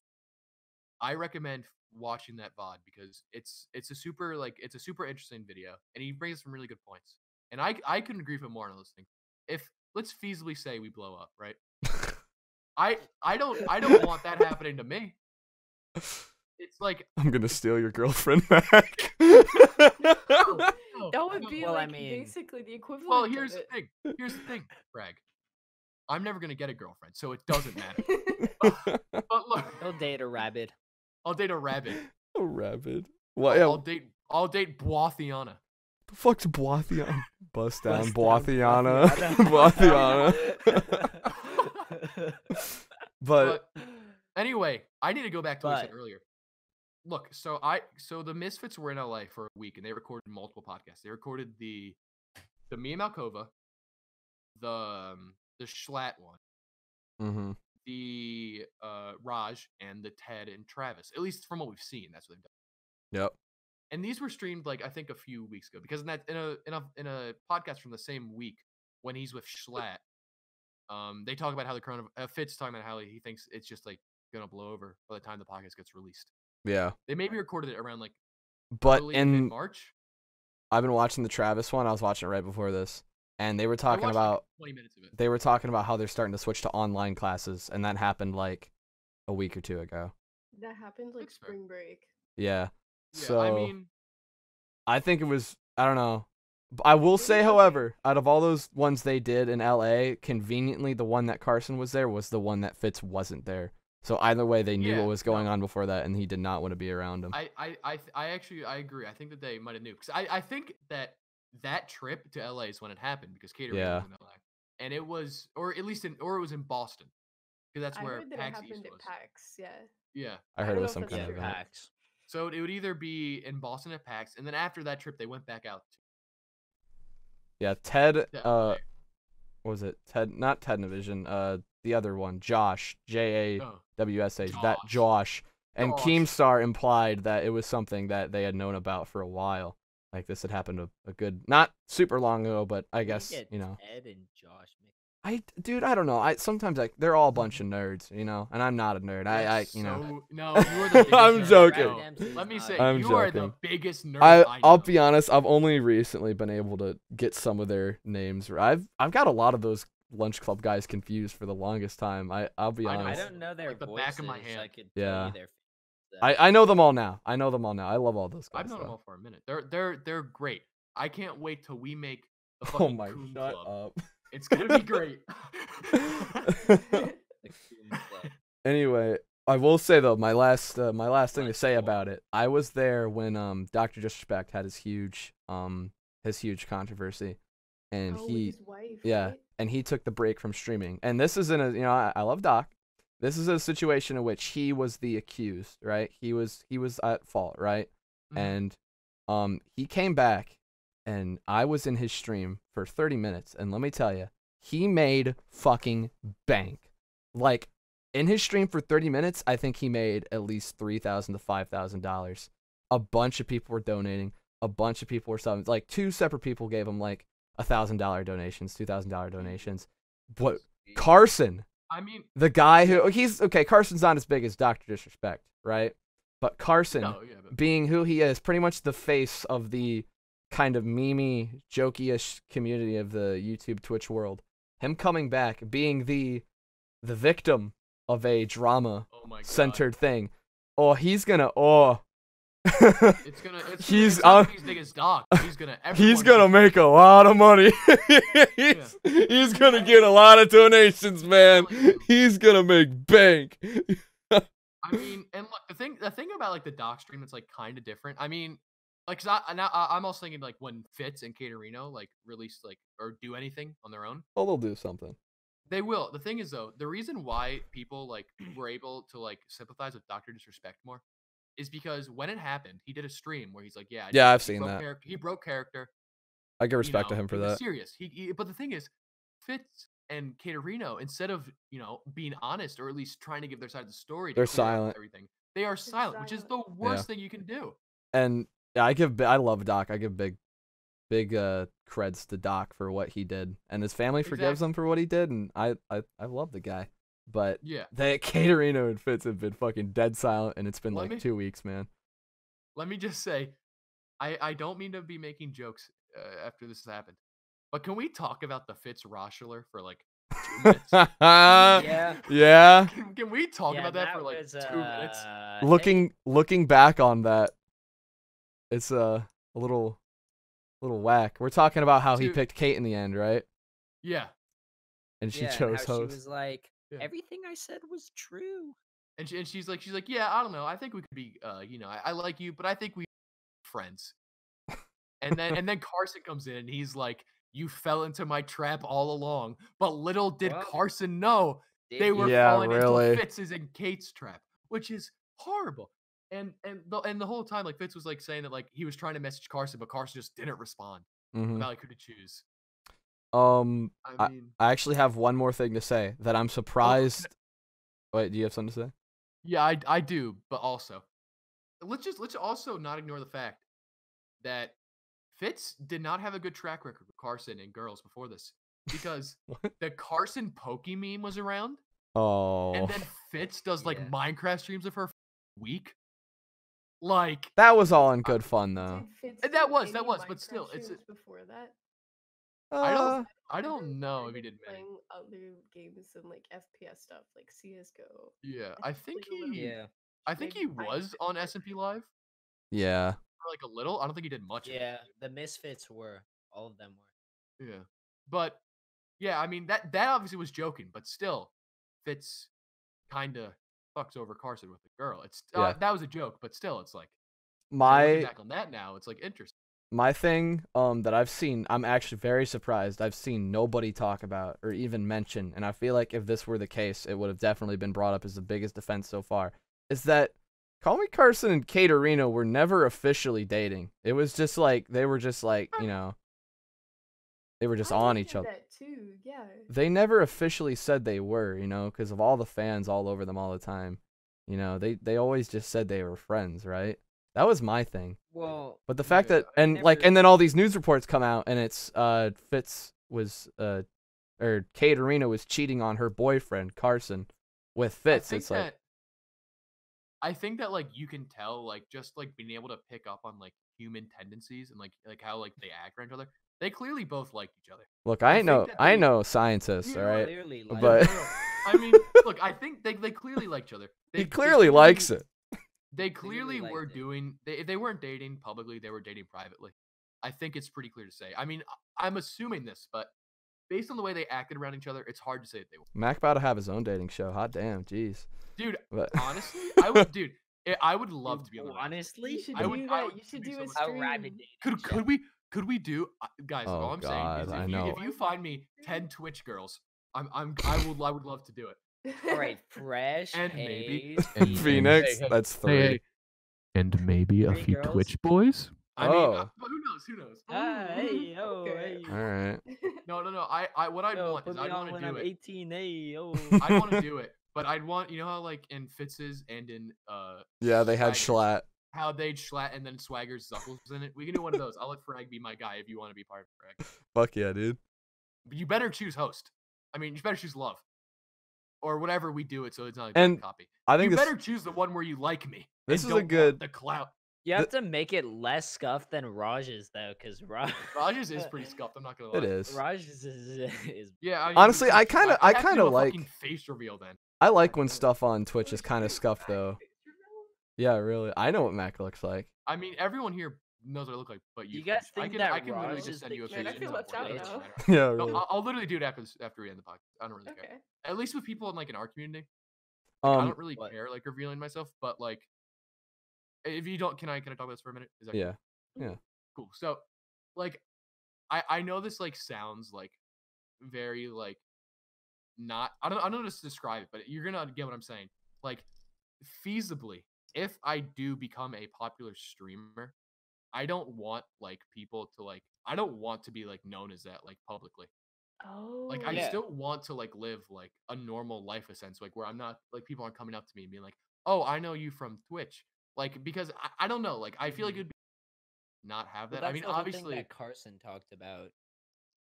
I recommend watching that VOD because it's a super interesting video, and he brings some really good points. And I couldn't agree with him more on this thing. If let's feasibly say we blow up, right? I don't want that happening to me. It's like I'm gonna steal your girlfriend back. no, That would no. be Well, I like mean- basically the equivalent. Well, of here's the it. thing. Here's the thing, Frag. I'm never gonna get a girlfriend, so it doesn't matter. But look, He'll date a rabbit. I'll date a rabbit. A rabbit. What? Yeah, I'll date Boathiana. the fuck's Boathiana? Bust down Bust down Boathiana. Boathiana. But But anyway, I need to go back to what I said But- earlier. Look, so the Misfits were in LA for a week and they recorded multiple podcasts. They recorded the Mia Malkova, the Schlatt one, mhm. the Raj, and the Ted and Travis. At least from what we've seen, that's what they've done. Yep. And these were streamed like I think a few weeks ago because in a podcast from the same week when he's with Schlatt, they talk about how the corona Fitz talking about how he thinks it's just like gonna blow over by the time the podcast gets released. Yeah. They maybe recorded it around like But early in March. I've been watching the Travis one. I was watching it right before this, and they were talking watched, like, about 20 minutes of it. they were talking about how they're starting to switch to online classes, and that happened like a week or two ago. That happened like That's fair. spring break. Yeah. Yeah, So I mean, I think it was, I don't know. I will say, Maybe, okay. however, out of all those ones they did in LA, conveniently the one that Carson was there was the one that Fitz wasn't there. So either way, they knew Yeah, what was going no. on before that, and he did not want to be around him. I actually agree. I think that they might have knew because I think that that trip to LA is when it happened because Caterina Yeah. was in LA, and it was, or at least it was in Boston, because that's I where heard that it PAX happened East at was. PAX. Yeah. Yeah. I I heard don't it know was if some that's kind Yeah, of true. event. PAX. So it would either be in Boston at PAX, and then after that trip, they went back out Yeah, Ted. to LA. What was it? Ted, not Ted Division. The other one, Josh, JAWSH. That Josh. And Josh. Keemstar implied that it was something that they had known about for a while. Like this had happened a good, not super long ago, but I guess Get you know. Ted and Josh. Dude, I don't know. Sometimes they're all a bunch of nerds, you know, and I'm not a nerd. You know. No, you are the biggest I'm nerd joking. I know. Dempsey's Let me not say, a I'm you are the joking. biggest nerd I know. I'll be honest. I've only recently been able to get some of their names. I've got a lot of those lunch club guys confused for the longest time. I'll be I know. honest. I don't know their Like the voices. back of my hand. I could Yeah. tell you their. I know them all now. I love all those guys. I've known them though. all for a minute. They're great. I can't wait till we make the Oh fucking my, Coom shut Club. up. It's gonna be great. The Coom Club. Anyway, I will say though, my last thing to Let's say go. about it. I was there when Dr. Disrespect had his huge controversy, and with he his wife. yeah, Right? and he took the break from streaming. And this is in a I love Doc. This is a situation in which he was the accused, right? He was at fault, right? Mhm. And he came back, and I was in his stream for 30 minutes, and let me tell you, he made fucking bank. Like in his stream for 30 minutes, I think he made at least $3,000 to $5,000. A bunch of people were donating. A bunch of people were subbing. Like 2 separate people gave him like $1,000 donations, $2,000 donations. What Carson, I mean, the guy who he's okay, Carson's not as big as Dr. Disrespect, right? But Carson, no, yeah, but being who he is, pretty much the face of the kind of memey, jokey-ish community of the YouTube Twitch world. Him coming back, being the victim of a drama oh my god, centered thing. Oh, he's gonna He's gonna be as big as Doc. he's gonna make a lot of money. he's gonna get a lot of donations, man. He's gonna make bank. I mean, and look, the thing about like the Doc stream that's like kind of different. I mean, like, cause I'm also thinking like when Fitz and Caterino like release like or do anything on their own, Oh, they'll do something. they will. The thing is though, the reason why people like were able to like sympathize with Dr. Disrespect more is because when it happened, he did a stream where he's like, yeah, I've he seen broke that. He broke character. I give respect You know, to him for he was that. serious. But the thing is, Fitz and Caterino, instead of being honest or at least trying to give their side of the story, to They're clear up silent. everything. They are silent, which is the worst thing you can do. And yeah, I love Doc. I give big creds to Doc for what he did, and his family forgives him for what he did, and I love the guy. But Yeah, the Caterino and Fitz have been fucking dead silent, and it's been like 2 weeks, man. let me just say, I don't mean to be making jokes after this has happened, but can we talk about the Fitz Roshler for like 2 minutes? Yeah. Can we talk about that for like 2 minutes? Looking back on that, it's a little whack. We're talking about how he Dude. picked Kate in the end, right? Yeah, And she and chose how host. She was like, Yeah. everything I said was true. and she's like, yeah, I don't know. I think we could be, I like you, but I think we friends. And then Carson comes in and he's like, you fell into my trap all along. But little did Well, Carson know they were Yeah, falling really. into Fitz's and Kate's trap, which is horrible. And the whole time, like Fitz was like saying that like he was trying to message Carson, but Carson just didn't respond about like who to choose. I I mean, I actually have one more thing to say that I'm surprised. Wait, do you have something to say? yeah, I do, but also let's also not ignore the fact that Fitz did not have a good track record with Carson and girls before this, because the Carson Pokey meme was around, Oh, and then Fitz does like Yeah. Minecraft streams of her for a week. Like that was all in good fun though. Did Fitz That do was, any but still, Minecraft it's streams before that. I don't know if he did many. Playing other games than like FPS stuff, like CS:GO. Yeah, I think played a little he, bit. Yeah. I think he Maybe was on SMP Live Yeah. for like a little. I don't think he did much. of it. Yeah. The Misfits were. All of them were. Yeah, but yeah, I mean that obviously was joking, but still, Fitz kind of fucks over Carson with the girl. It's Yeah. that was a joke, but still, it's like looking My back on that now, it's like interesting. my thing that I've seen, I'm actually very surprised. I've seen nobody talk about or even mention, and I feel like if this were the case, it would have definitely been brought up as the biggest defense so far. Is that Call Me Carson and Katerina were never officially dating. It was just like they were just like, you know, they were just on each other. That too, yeah. They never officially said they were, you know, because of all the fans all over them all the time. You know, they always just said they were friends, right? That was my thing. Well, But the fact that I and then all these news reports come out and it's Fitz was or Katerina was cheating on her boyfriend Carson with Fitz. It's like I think that like you can tell like just like being able to pick up on like human tendencies and like how like they act around each other. They clearly both like each other. look, I know scientists, You all know right? what? clearly like But No. I mean, look, I think they clearly like each other. he clearly likes it. They clearly liked were it. doing. If they weren't dating publicly, they were dating privately. I think it's pretty clear to say. I mean, I'm assuming this, but based on the way they acted around each other, it's hard to say that they were. Mac about to have his own dating show. Hot damn, jeez. Dude, But honestly, I would. Dude, I would love to be on the. honestly, You should I do would- I that. would You should be do so a much- a stream. rabbit dating show. Could we do guys? Oh, all I'm saying is God, I if know. you find me 10 Twitch girls, I would love to do it. All right, Fresh, And maybe- Hayes, in Phoenix. Phoenix, that's 3. And maybe a few girls? Twitch boys. I mean, Oh. but who knows? Who knows? Hey, oh, Okay. hey. All right. No. I what I'd Yo, want put is me I'd on want when to do I'm it. 18, hey, yo. I want to do it, but I'd want, you know how like in Fitz's and in Yeah, they had Swagger's, Schlatt. how they'd Schlatt and then Swagger's Zuckles in it. We can do one of those. I'll let Frag be my guy if you want to be part of Frag. Fuck yeah, dude. But you better choose host. I mean, you better choose love. Or whatever we do it so it's not a And copy. I think You this better choose the one where you like me. This and is a don't want good- the clout. You have to make it less scuffed than Raj's though, because Rogers is pretty scuffed. I'm not gonna lie. it is. Raj's is Yeah. I mean, Honestly, because I kinda- I'd I have to kinda do a like- fucking face reveal then. I like when stuff on Twitch is kind of scuffed though. Yeah, really. I know what Mac looks like. I mean, everyone here knows what I look like, but you. You guys I think can, that I can literally Raj just is send the you a king face. Man, I feel left out It doesn't now. matter. Yeah, No, really. I'll literally do it after we end the podcast. I don't really care. Okay. At least with people in like in our community, I don't really what? care like revealing myself. But like, if you don't, can I talk about this for a minute? Is that Yeah. cool? So, like, I know this like sounds like very like not. I don't know how to describe it, but you're gonna get what I'm saying. Like, feasibly, if I do become a popular streamer, I don't want like people to like. I don't want to be like known as that like publicly. Oh. Like I Yeah. still want to like live like a normal life, a sense like where I'm not like people aren't coming up to me and being like, "Oh, I know you from Twitch." Like because I don't know, like I feel like it'd be not have that. I mean, obviously, that Carson talked about.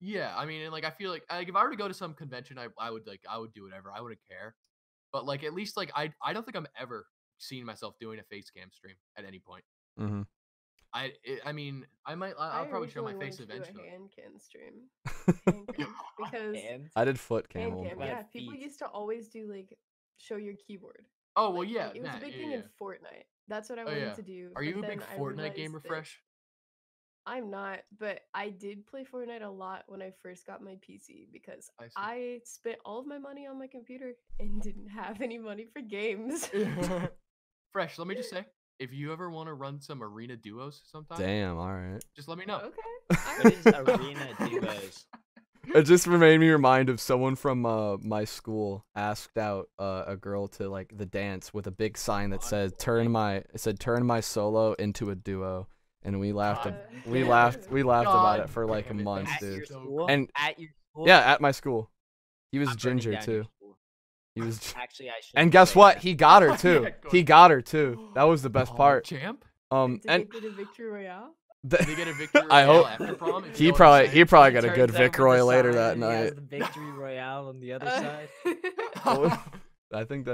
yeah. I mean, and like I feel like if I were to go to some convention, I would do whatever. I wouldn't care. But like at least like I don't think I'm ever seeing myself doing a face cam stream at any point. Mm-hmm. I mean, I'll probably show my originally face wanted to do eventually. a hand cam stream. Hand cam, because And I did foot cam. hand at one cam, point. yeah, About people feet. used to always do like show your keyboard. Oh well, Like, yeah. it was a that, big yeah, thing yeah. in Fortnite. That's what I Oh, wanted yeah. to do. Are but you a big then I Fortnite realized gamer, that- Fresh? I'm not, but I did play Fortnite a lot when I first got my PC because I see. I spent all of my money on my computer and didn't have any money for games. Fresh, let me just say, if you ever want to run some arena duos sometime, Damn, all right. just let me know. Okay. what is arena duos? It just made me remind of someone from my school asked out a girl to like the dance with a big sign that said turn my solo into a duo, and we laughed God we damn. laughed about God it for like a damn it, month, that's At your dude. so school? And- At your school? Yeah, at my school. He was I'm burning ginger down your too. school. He was Actually, I should. And guess what? He got her too. Yeah, go He ahead. got her too. That was the best Oh, part. champ. Did And they get a victory royale? Did they get a victory I royale hope- after prom? If you he know what I'm probably saying? he probably got a good Turns Vic over the Roy later sign that and he has night. the victory royale on the other Uh, side. I think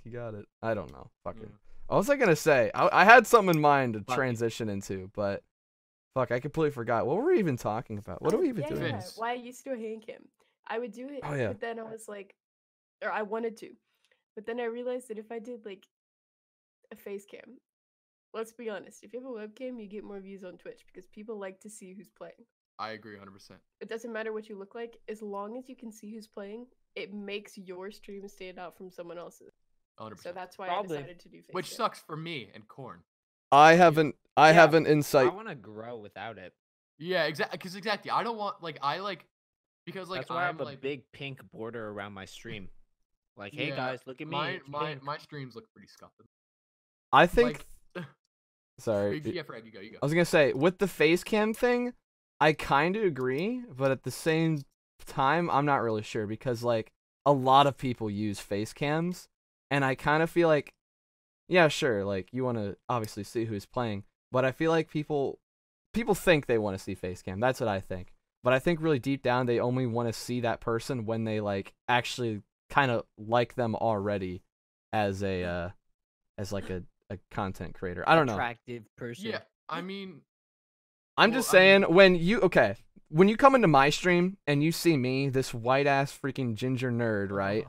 he got it. I don't know. Fuck it. Mm. What was I gonna say? I had something in mind to Fuck it. transition into, but fuck, I completely forgot. What were we even talking about? What are we even yeah, doing? Yeah. Fitz. Why I used to do a hand cam. I would do it, Oh, yeah. but then I was like, or I wanted to, but then I realized that if I did like a face cam, let's be honest, if you have a webcam, you get more views on Twitch because people like to see who's playing. I agree 100%. It doesn't matter what you look like, as long as you can see who's playing, it makes your stream stand out from someone else's. 100%. So that's why Probably. I decided to do face Which cam. sucks for me and Corn. I have an I insight. want to grow without it. Yeah, exactly. I don't want because like That's why I I'm have a like big pink border around my stream. Like, hey yeah, guys, look at me. my It's my pink. my streams look pretty scuffed. I think. Like, Sorry. yeah, Frag, you go. I was gonna say with the face cam thing, I kind of agree, but at the same time, I'm not really sure because like a lot of people use face cams, and I kind of feel like, yeah, sure, like you want to obviously see who's playing, but I feel like people think they want to see face cam. That's what I think. But I think really deep down they only want to see that person when they like actually kind of like them already as a content creator. I don't know. Attractive person. yeah, I mean, I'm just saying when you come into my stream and you see me, this white ass freaking ginger nerd, right?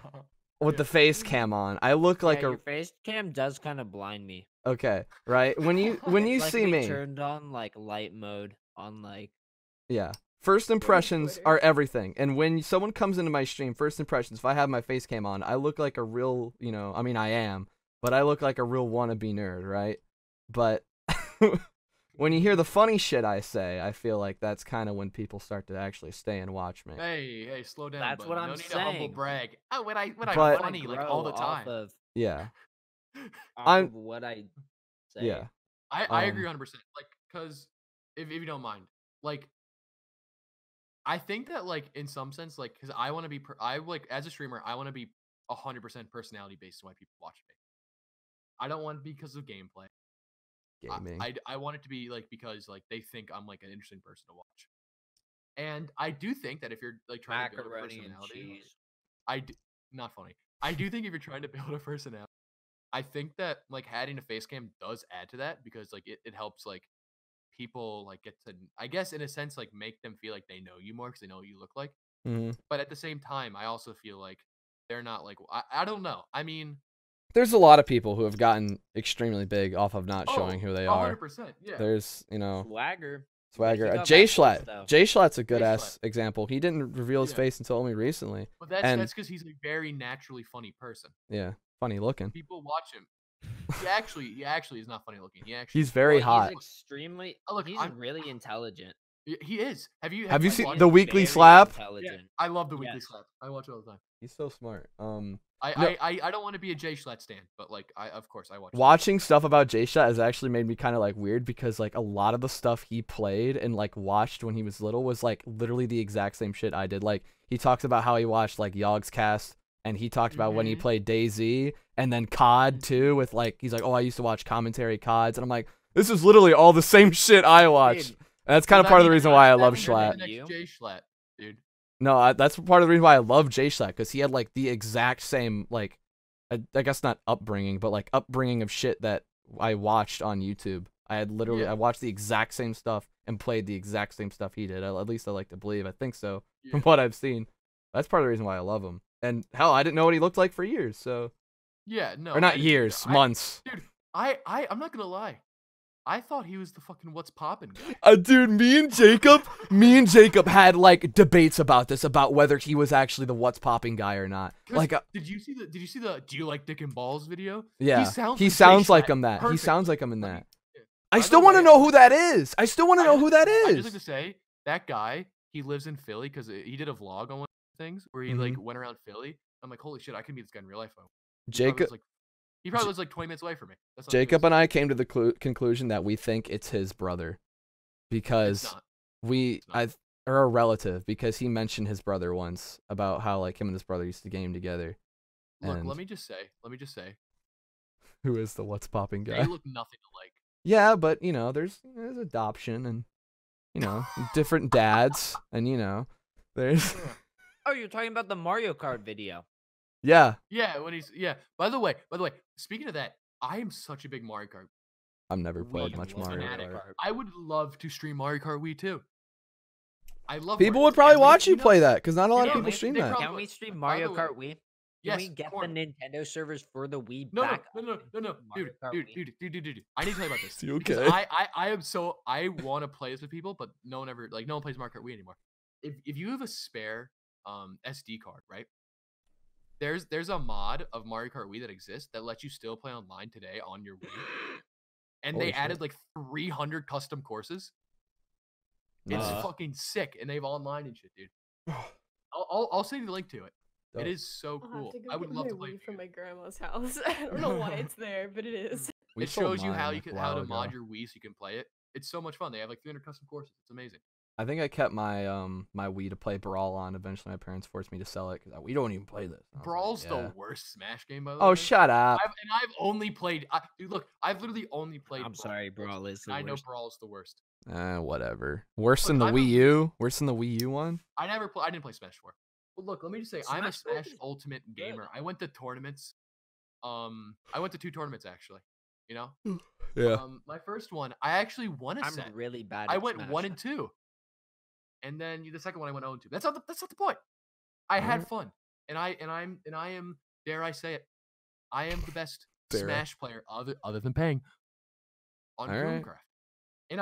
With the face cam on, I look like your face cam does kind of blind me. okay, right? When you It's like see we me, turned on like light mode on like yeah. First impressions are everything. And when someone comes into my stream, first impressions, if I have my face cam on, I look like a real, I mean I am, but I look like a real wannabe nerd, right? But when you hear the funny shit I say, I feel like that's kind of when people start to actually stay and watch me. Hey, slow down. That's buddy. what no I'm need to humble saying. brag. Oh, when I But- funny like all the grow time. Yeah. Off of what I say. Yeah. I agree 100%. Like, cause if you don't mind, like, I think that like in some sense, like, cause I want to be, I like as a streamer, I want to be 100% personality based on why people watch me. I don't want to be because of gameplay. Gaming. I want it to be like because like they think I'm like an interesting person to watch. And I do think that if you're like trying to build a Macaroni and personality, cheese. not funny. I do think if you're trying to build a personality, I think that like adding a face cam does add to that because like it helps like people like get to, I guess in a sense, like make them feel like they know you more because they know what you look like. Mm-hmm. But at the same time, I also feel like they're not like I don't know. I mean, there's a lot of people who have gotten extremely big off of not showing who they are. 100%. Yeah. There's Swagger. Swagger. He got Jay that voice, Schlatt. though. Jay Schlatt's a good Jay ass Schlatt. example. He didn't reveal his Yeah. face until only recently. But that's And- because he's a very naturally funny person. Yeah, funny looking. People watch him. He actually is not funny looking. He's very Well, hot. He's extremely. Look, he's I'm- really intelligent. He is. Have you Have you watched seen it? the weekly Very slap? Intelligent. I love the weekly Yes. slap. I watch it all the time. He's so smart. I don't want to be a Jay Schlatt stan, but like of course I watch. Watching stuff about Jay Schlatt has actually made me kind of like weird because like a lot of the stuff he played and like watched when he was little was like literally the exact same shit I did. Like he talks about how he watched like Yogg's Cast and he talked about when he Mhm. played DayZ and then COD too with like he's like, oh, I used to watch commentary CODs and I'm like, this is literally all the same shit I watched. Dude, And that's kind of Well, part of that the means reason why I that love means you're the Schlatt. next You? Jay Schlatt, dude. No, that's part of the reason why I love Jay Schlatt because he had like the exact same like, I guess not upbringing, but like upbringing of shit that I watched on YouTube. I had literally Yeah. I watched the exact same stuff and played the exact same stuff he did. At least I like to believe. I think so from Yeah. what I've seen. That's part of the reason why I love him. And hell, I didn't know what he looked like for years. So Yeah, no. or not I- years, I- months. Dude, I'm not gonna lie. I thought he was the fucking what's poppin' guy. Dude, me and Jacob had like debates about this, about whether he was actually the what's popping guy or not. 'Cause Like, did you see the do you like dick and balls video? yeah, He sounds he like Jay sounds like Schlatt him. That he perfectly. sounds like him in that. Yeah. I By still the want to way, know who that is. I still want to know who that I is. just like to say that guy. He lives in Philly because he did a vlog on one of the things where he like went around Philly. I'm like, holy shit, I can meet this guy in real life. He probably lives like 20 minutes away from me. That's not Jacob and I came to the conclusion that we think it's his brother because or a relative because he mentioned his brother once about how like him and his brother used to game together. Look, and- let me just say, Who is the what's popping they guy? look nothing alike. Yeah, but there's adoption and different dads and there's Oh, you're talking about the Mario Kart video. yeah. Yeah, when he's By the way, speaking of that, I am such a big Mario Kart. I've never played Wii much love Mario fanatic. Kart. I would love to stream Mario Kart Wii too. I love. People Mario would Kart. probably And watch you know- play that because not a lot of know, people they- stream they that. probably- Can we stream By the Mario way- Kart Wii? Can Yes, we get the corn. Nintendo servers for the Wii No, back? no, Mario dude, Kart Wii? dude. I need to tell you about this. You because okay? I am so I want to play this with people, but no one plays Mario Kart Wii anymore. If you have a spare SD card, right? There's a mod of Mario Kart Wii that exists that lets you still play online today on your Wii. and Holy they shit. added like 300 custom courses. It's Nice. fucking sick, and they've online and shit, dude. I'll send you the link to it. Dope. It is so I'll cool. have to go I would get love my to play Wii it. from my grandma's house. I don't know why it's there, but it is. We It sold shows you mine, how like, a how while to ago. mod your Wii so you can play it. It's so much fun. They have like 300 custom courses. It's amazing. I think I kept my my Wii to play Brawl on. Eventually, my parents forced me to sell it because we don't even play this. And I was like, Brawl's yeah. the worst Smash game, by the way. Oh, shut up. I've only played. Dude, look, I've literally only played. I'm sorry, Brawl is the I know worst. Brawl's the worst. Whatever. Worse Look, than the I'm a- Wii U. Worse than the Wii U one. I didn't play Smash 4. But look, let me just say, I'm a Smash 4 Smash is Ultimate good. gamer. I went to tournaments. I went to 2 tournaments actually. You know. Yeah. My first one, I actually won a I'm set. really bad. I at went Smash. 1 and 2. And then the second one I went 0 and 2. That's not the point. I had Alright. fun. And I am, dare I say it, I am the best Dare I? Smash player other than Pang on Alright. CuumCast. And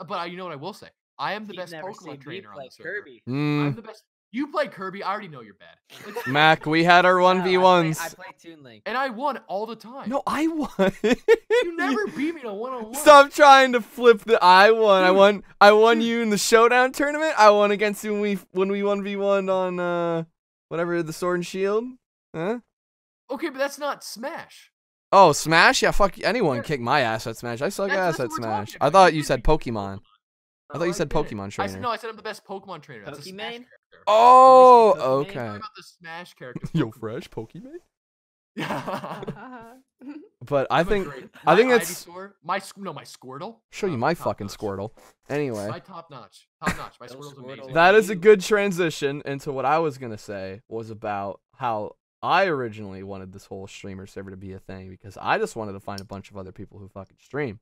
but you know what I will say? I am the You've best never seen me Pokemon trainer on play the server. Kirby. I'm the best. You play Kirby, I already know you're bad. Like, Mac, we had our No, 1v1s. I play Toon Link. and I won all the time. No, I won. You never beat me in a one-on-one. Stop trying to flip the I won. I won you in the showdown tournament. I won against you when we 1v1 on whatever, the Sword and Shield. Huh? Okay, but that's not Smash. Oh, Smash? Yeah, fuck anyone Yeah. kick my ass at Smash. I suck That's ass what at we're Smash. talking I about. thought You you did said beat Pokemon. I thought No, you said didn't. Pokemon I trainer. said no. I said I'm the best Pokemon trainer. That's a Smash Pokemon? character. Oh, Did you say Pokemon? I'm okay. talking about the Smash character. Yo, Pokemon. fresh Pokemon. Yeah. But I I'm a think great- I think my that's Ivysaur, my Squirtle. show you my top fucking notch. Squirtle. Anyway, My top notch. My Those Squirtle's Squirtles amazing. that is a you. good transition into what I was gonna say was about how I originally wanted this whole streamer server to be a thing because I just wanted to find a bunch of other people who fucking stream,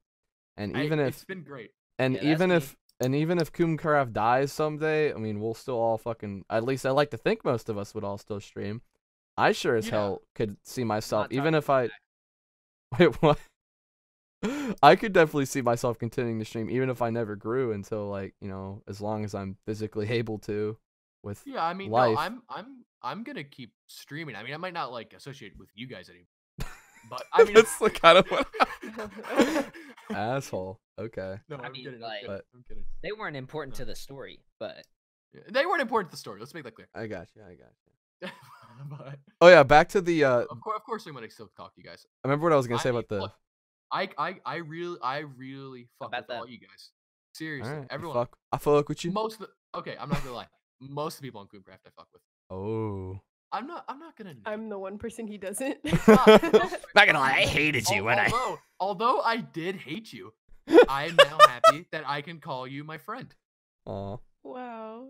and even it's if been great. and Yeah, that's even if CuumCast dies someday, I mean we'll still all fucking, at least I like to think most of us would all still stream. I sure as Yeah. hell could see myself, Not even talking if I back. wait, what? I could definitely see myself continuing to stream even if I never grew until, like, you know, as long as I'm physically able to with Yeah, I mean, life. no, I'm gonna keep streaming. I mean, I might not like associate with you guys anymore, but I mean, That's the kind of what asshole. Okay. no, I I'm mean, kidding. like- I'm kidding. They weren't important to the story, but Yeah, they weren't important to the story. Let's make that clear. I got you. But, Oh yeah, back to the of course, I'm gonna still talk to you guys. I remember what I was gonna I say mean, about the look, I really fuck bet with that. all you guys. Seriously, Alright, everyone. I fuck with you. Okay, I'm not gonna lie. Most of the people on CuumCast I fuck with. Oh. I'm not gonna. I'm the one person he doesn't. Not gonna lie, I hated you when Although I did hate you, I am now happy that I can call you my friend. Aw, Wow.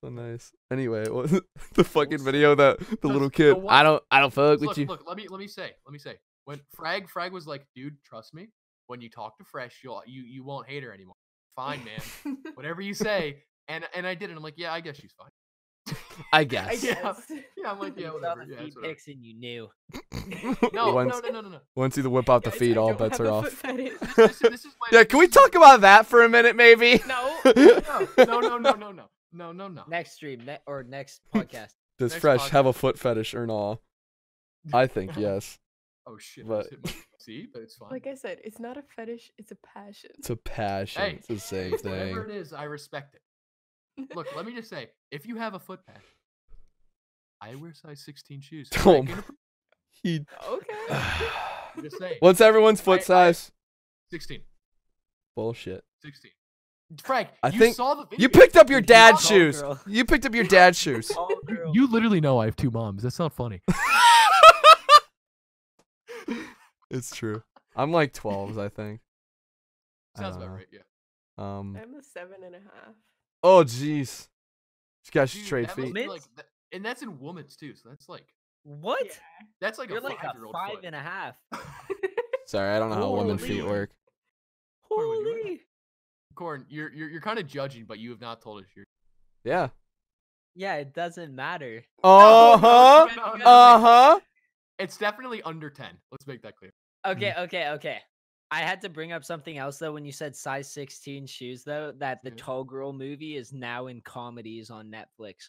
so nice. Anyway, what was the fucking video that the Cause little kid? the one- I don't fuck with Look, you. look. Let me say. When Frag was like, dude, trust me. When you talk to Fresh, you won't hate her anymore. Fine, man. Whatever you say. And I did it. I'm like, yeah, I guess she's fine. I I guess. Yeah. guess. Yeah, I'm like, yeah, you saw whatever. the Yeah, feed it's whatever. pics and you knew. No, Once- no. Once you whip out the Guys, feet, I all don't bets have are a off. foot fetish. This is Yeah, can we talk about that for a minute, maybe? No. No. Next stream, or next podcast. Does Next Fresh have a podcast. foot fetish or not? I think yes. Oh shit! But- I just hit my PC, but it's fine. Like I said, it's not a fetish, it's a passion. It's a passion. Hey, It's the same whatever thing. it is, I respect it. Look, let me just say, if you have a foot patch, I wear size 16 shoes. Oh I can my- He- Okay. I'm just saying. What's everyone's foot I- size? 16. Bullshit. 16. Frank, I you think saw the video. You picked up your He's a dad's tall shoes. girl. You picked up your dad's shoes. Oh, girl. You literally know I have 2 moms. That's not funny. It's true. I'm like 12s, I think. I Sounds don't about know. right, yeah. Um. I'm a 7.5. Oh, jeez. You got Dude, straight that must feet. be Women's? like, and that's in women's too, so that's like What? that's like You're a like a 5-year-old 5.5. Sorry, I don't know how women's feet Holy. work. Corn, would you Holy. Corn, you're kind of judging, but you have not told us your. Yeah. Yeah, it doesn't matter. Uh huh. No. Uh huh. It's definitely under 10. Let's make that clear. Okay. I had to bring up something else though when you said size 16 shoes though, that the Yeah. Tall Girl movie is now in comedies on Netflix.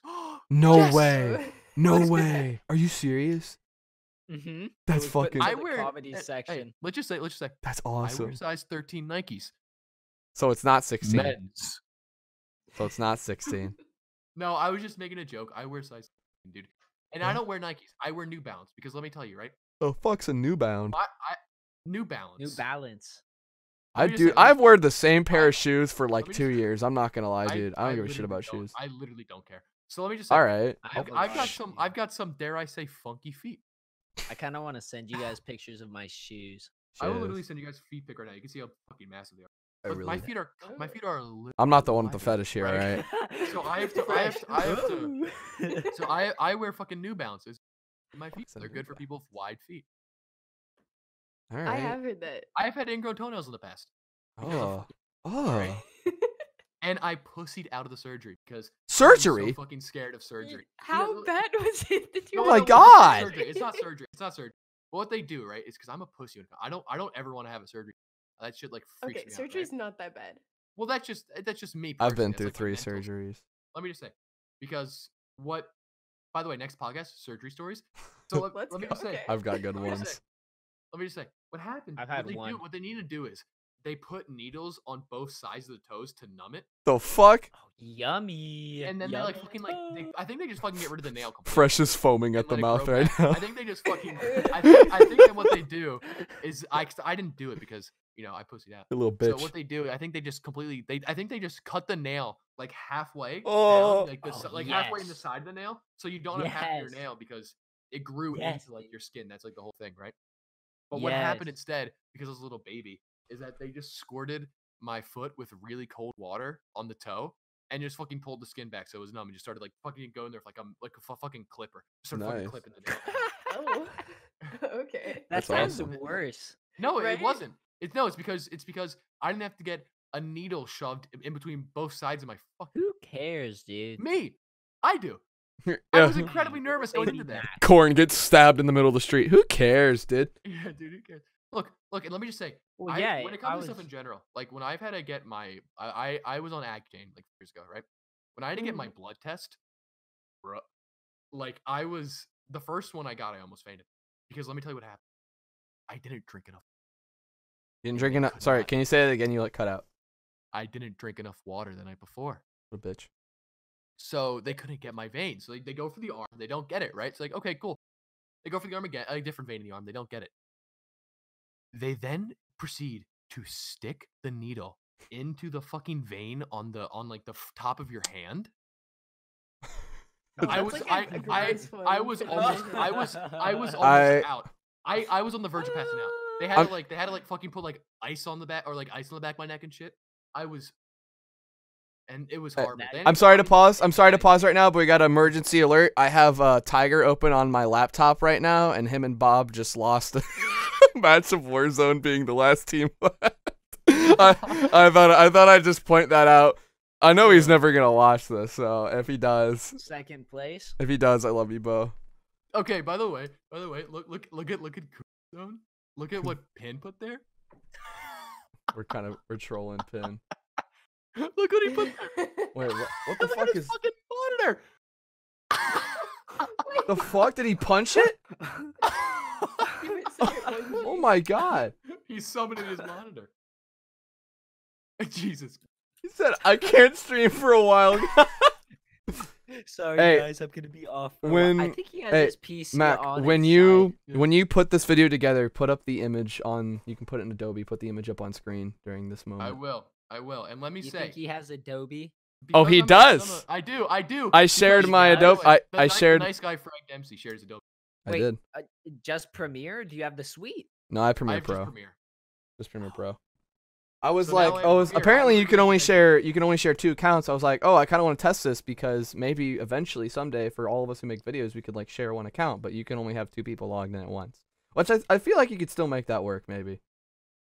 No Yes! way. No Look at way. Are you serious? Mm-hmm. That's fucking. I wear comedy hey, section. Hey, let's just say, That's I awesome. wear size 13 Nikes. So it's not 16. Men's. So it's not 16. No, I was just making a joke. I wear size 13, dude. And I don't wear Nikes. I wear New Balance because let me tell you, right? The fuck's a New Bound? New Balance. New Balance. Let me just say, I've worn the same pair of shoes for let like me 2 just- years. I'm not gonna lie, dude. I don't give a shit literally about don't- shoes. I literally don't care. So let me just say, All right. I've got some, dare I say, funky feet. I kind of want to send you guys pictures of my shoes. I will Shoes. literally send you guys feet pic right now. You can see how fucking massive they are. I Look, really. my feet are. I'm not the one with the wide, fetish here, right? right? So I have to. So I wear fucking New Balances. My feet, What's a they're New good for people with wide feet. All I right. have heard that. I've had ingrown toenails in the past. Oh. Alright. Oh. And I pussied out of the surgery because Surgery? I'm so fucking scared of surgery. How bad was it that you Oh No, my no, God. surgery. It's not surgery. It's not surgery. But what they do, right, is because I'm a pussy. I don't ever want to have a surgery. That shit like freaks Okay, me out. surgery's Right? not that bad. Well, that's just me. I've been personally. through That's, like, my 3 mental- surgeries. Let me just say, because what? By the way, next podcast, surgery stories. So let Let's me go, just say, okay. I've got good Let me just ones. say- let me just say, what happened? I've had one. What they need to do is they put needles on both sides of the toes to numb it, The fuck? Oh, yummy. and then they like Yummy fucking like. I think they just fucking get rid of the nail completely. Fresh is foaming and at the let it mouth grow right back. now. I think they just fucking. I think that what they do is I didn't do it because I pussied out. You little So bitch. what they do, I think they just completely. I think they just cut the nail like halfway Oh. down, like Oh, like halfway in the yes. side of the nail, so you don't have half of your Yes. nail because it grew Yes, into like dude. your skin. That's like the whole thing, right? But what happened Yes. instead, because I was a little baby, is that they just squirted my foot with really cold water on the toe and just fucking pulled the skin back so it was numb and just started like fucking going there with like a fucking clipper. Just started fucking Nice. clipping the nail. Oh. Okay. That That's sounds awesome. worse. No, Right? it wasn't. It's because I didn't have to get a needle shoved in between both sides of my fucking Who cares, dude? me. I do. I Yeah. was incredibly nervous going into that. Corn gets stabbed in the middle of the street. Who cares, dude? Yeah, dude, who cares? Look, and let me just say, Well, when it I comes to stuff was- in general, like when I've had to get my, I was on Accutane like years ago, right? When I had to get my blood test, bruh, like I was the first one I got, I almost fainted because let me tell you what happened. I didn't drink enough. You didn't And drink they enough. could Sorry, not- can you say that again? You cut out. I didn't drink enough water the night before. What a bitch. So they couldn't get my vein. So they go for the arm. They don't get it, right? It's like, okay, cool. They go for the arm again, a different vein in the arm. They don't get it. They then proceed to stick the needle into the fucking vein on the top of your hand. Oh, I that's was like a I gross I one was to almost imagine. I was almost I- out. I was on the verge of passing out. They had to like fucking put like ice on the back or like ice on the back of my neck and shit. And it was horrible. They I'm ended sorry to up pause. fucking I'm sorry to dying. pause right now, but we got an emergency alert. I have Tiger open on my laptop right now, and him and Bob just lost a match of Warzone, being the last team left. I thought I'd just point that out. I know he's never gonna watch this, so if he does, Second place. I love you, Bo. Okay, by the way, look at Zone. Look at what Pin put there. We're trolling Pin. Look what he put there. Wait, what the Look at fuck his is? fucking monitor. The fuck did he punch it? Oh my god! He's summoning his monitor. Jesus. He said I can't stream for a while. Sorry, Hey, guys, I'm gonna be off. For when- I think he has hey, his PC Mac, on when his you side. when you put this video together, put up the image on. You can put it in Adobe. Put the image up on screen during this moment. I will. And let me You say, think he has Adobe? Oh, because he I'm does. I do. I I shared because- my by the Adobe. way, I shared. The nice guy Frag Dempsey shares Adobe. I Wait, did. Just Premiere? Do you have the suite? No, I I Premiere have Pro. just Premiere. Just Premiere Pro. I was So like, now I oh, have Premiere. apparently I you can literally only just- share 2 accounts. I was like, oh, I kind of want to test this because maybe eventually someday for all of us who make videos we could like share 1 account, but you can only have 2 people logged in at once. Which I feel like you could still make that work maybe.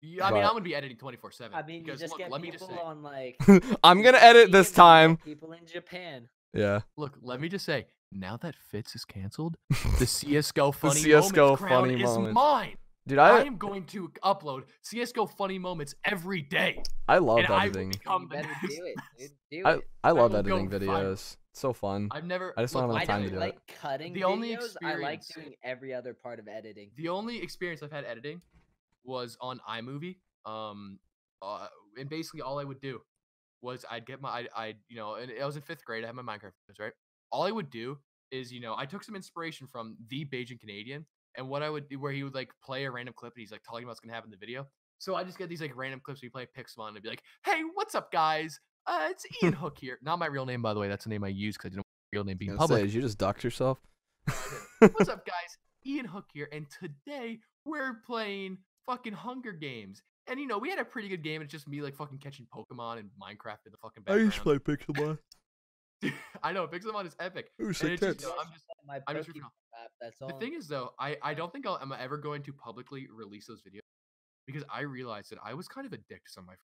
Yeah, I mean, But- I'm gonna be editing 24/7. I mean, you because just look, get let me just people say, on like. I'm gonna edit this Steam, and you time. get people in Japan. Yeah. look, let me just say, now that Fitz is canceled, the CS:GO funny CS:GO moments crown funny is moments. mine. Dude, I I am going to upload CS:GO funny moments every day, love and I will editing. become You the better next. do it, dude. Do I it. I love will go editing viral. videos. It's so fun. I've never. I just don't look, have I enough time to don't do like it. cutting The only videos. I like experience- doing every other part of editing. The only experience I've had editing was on iMovie. And basically all I would do was I'd get my, and I was in 5th grade. I had my Minecraft videos, right? All I would do is, I took some inspiration from the Bajan Canadian, and what I would do, where he would like play a random clip and he's like talking about what's gonna happen in the video. So I just get these like random clips where you play Pixelmon and be like, "Hey, what's up, guys? It's Ian Hook here. Not my real name, by the way. That's the name I use because I didn't want my real name being public. Did you just dox yourself? What's up, guys? Ian Hook here, and today we're playing fucking Hunger Games. And we had a pretty good game. It's just me like fucking catching Pokemon and Minecraft in the fucking background. Pixelmon. I know Pixelmon is epic. Ooh, And sick it's just, tits. I'm just ripping off. That's The all. thing is, though, I don't think I'm ever going to publicly release those videos because I realized that I was kind of a dick to some of my friends.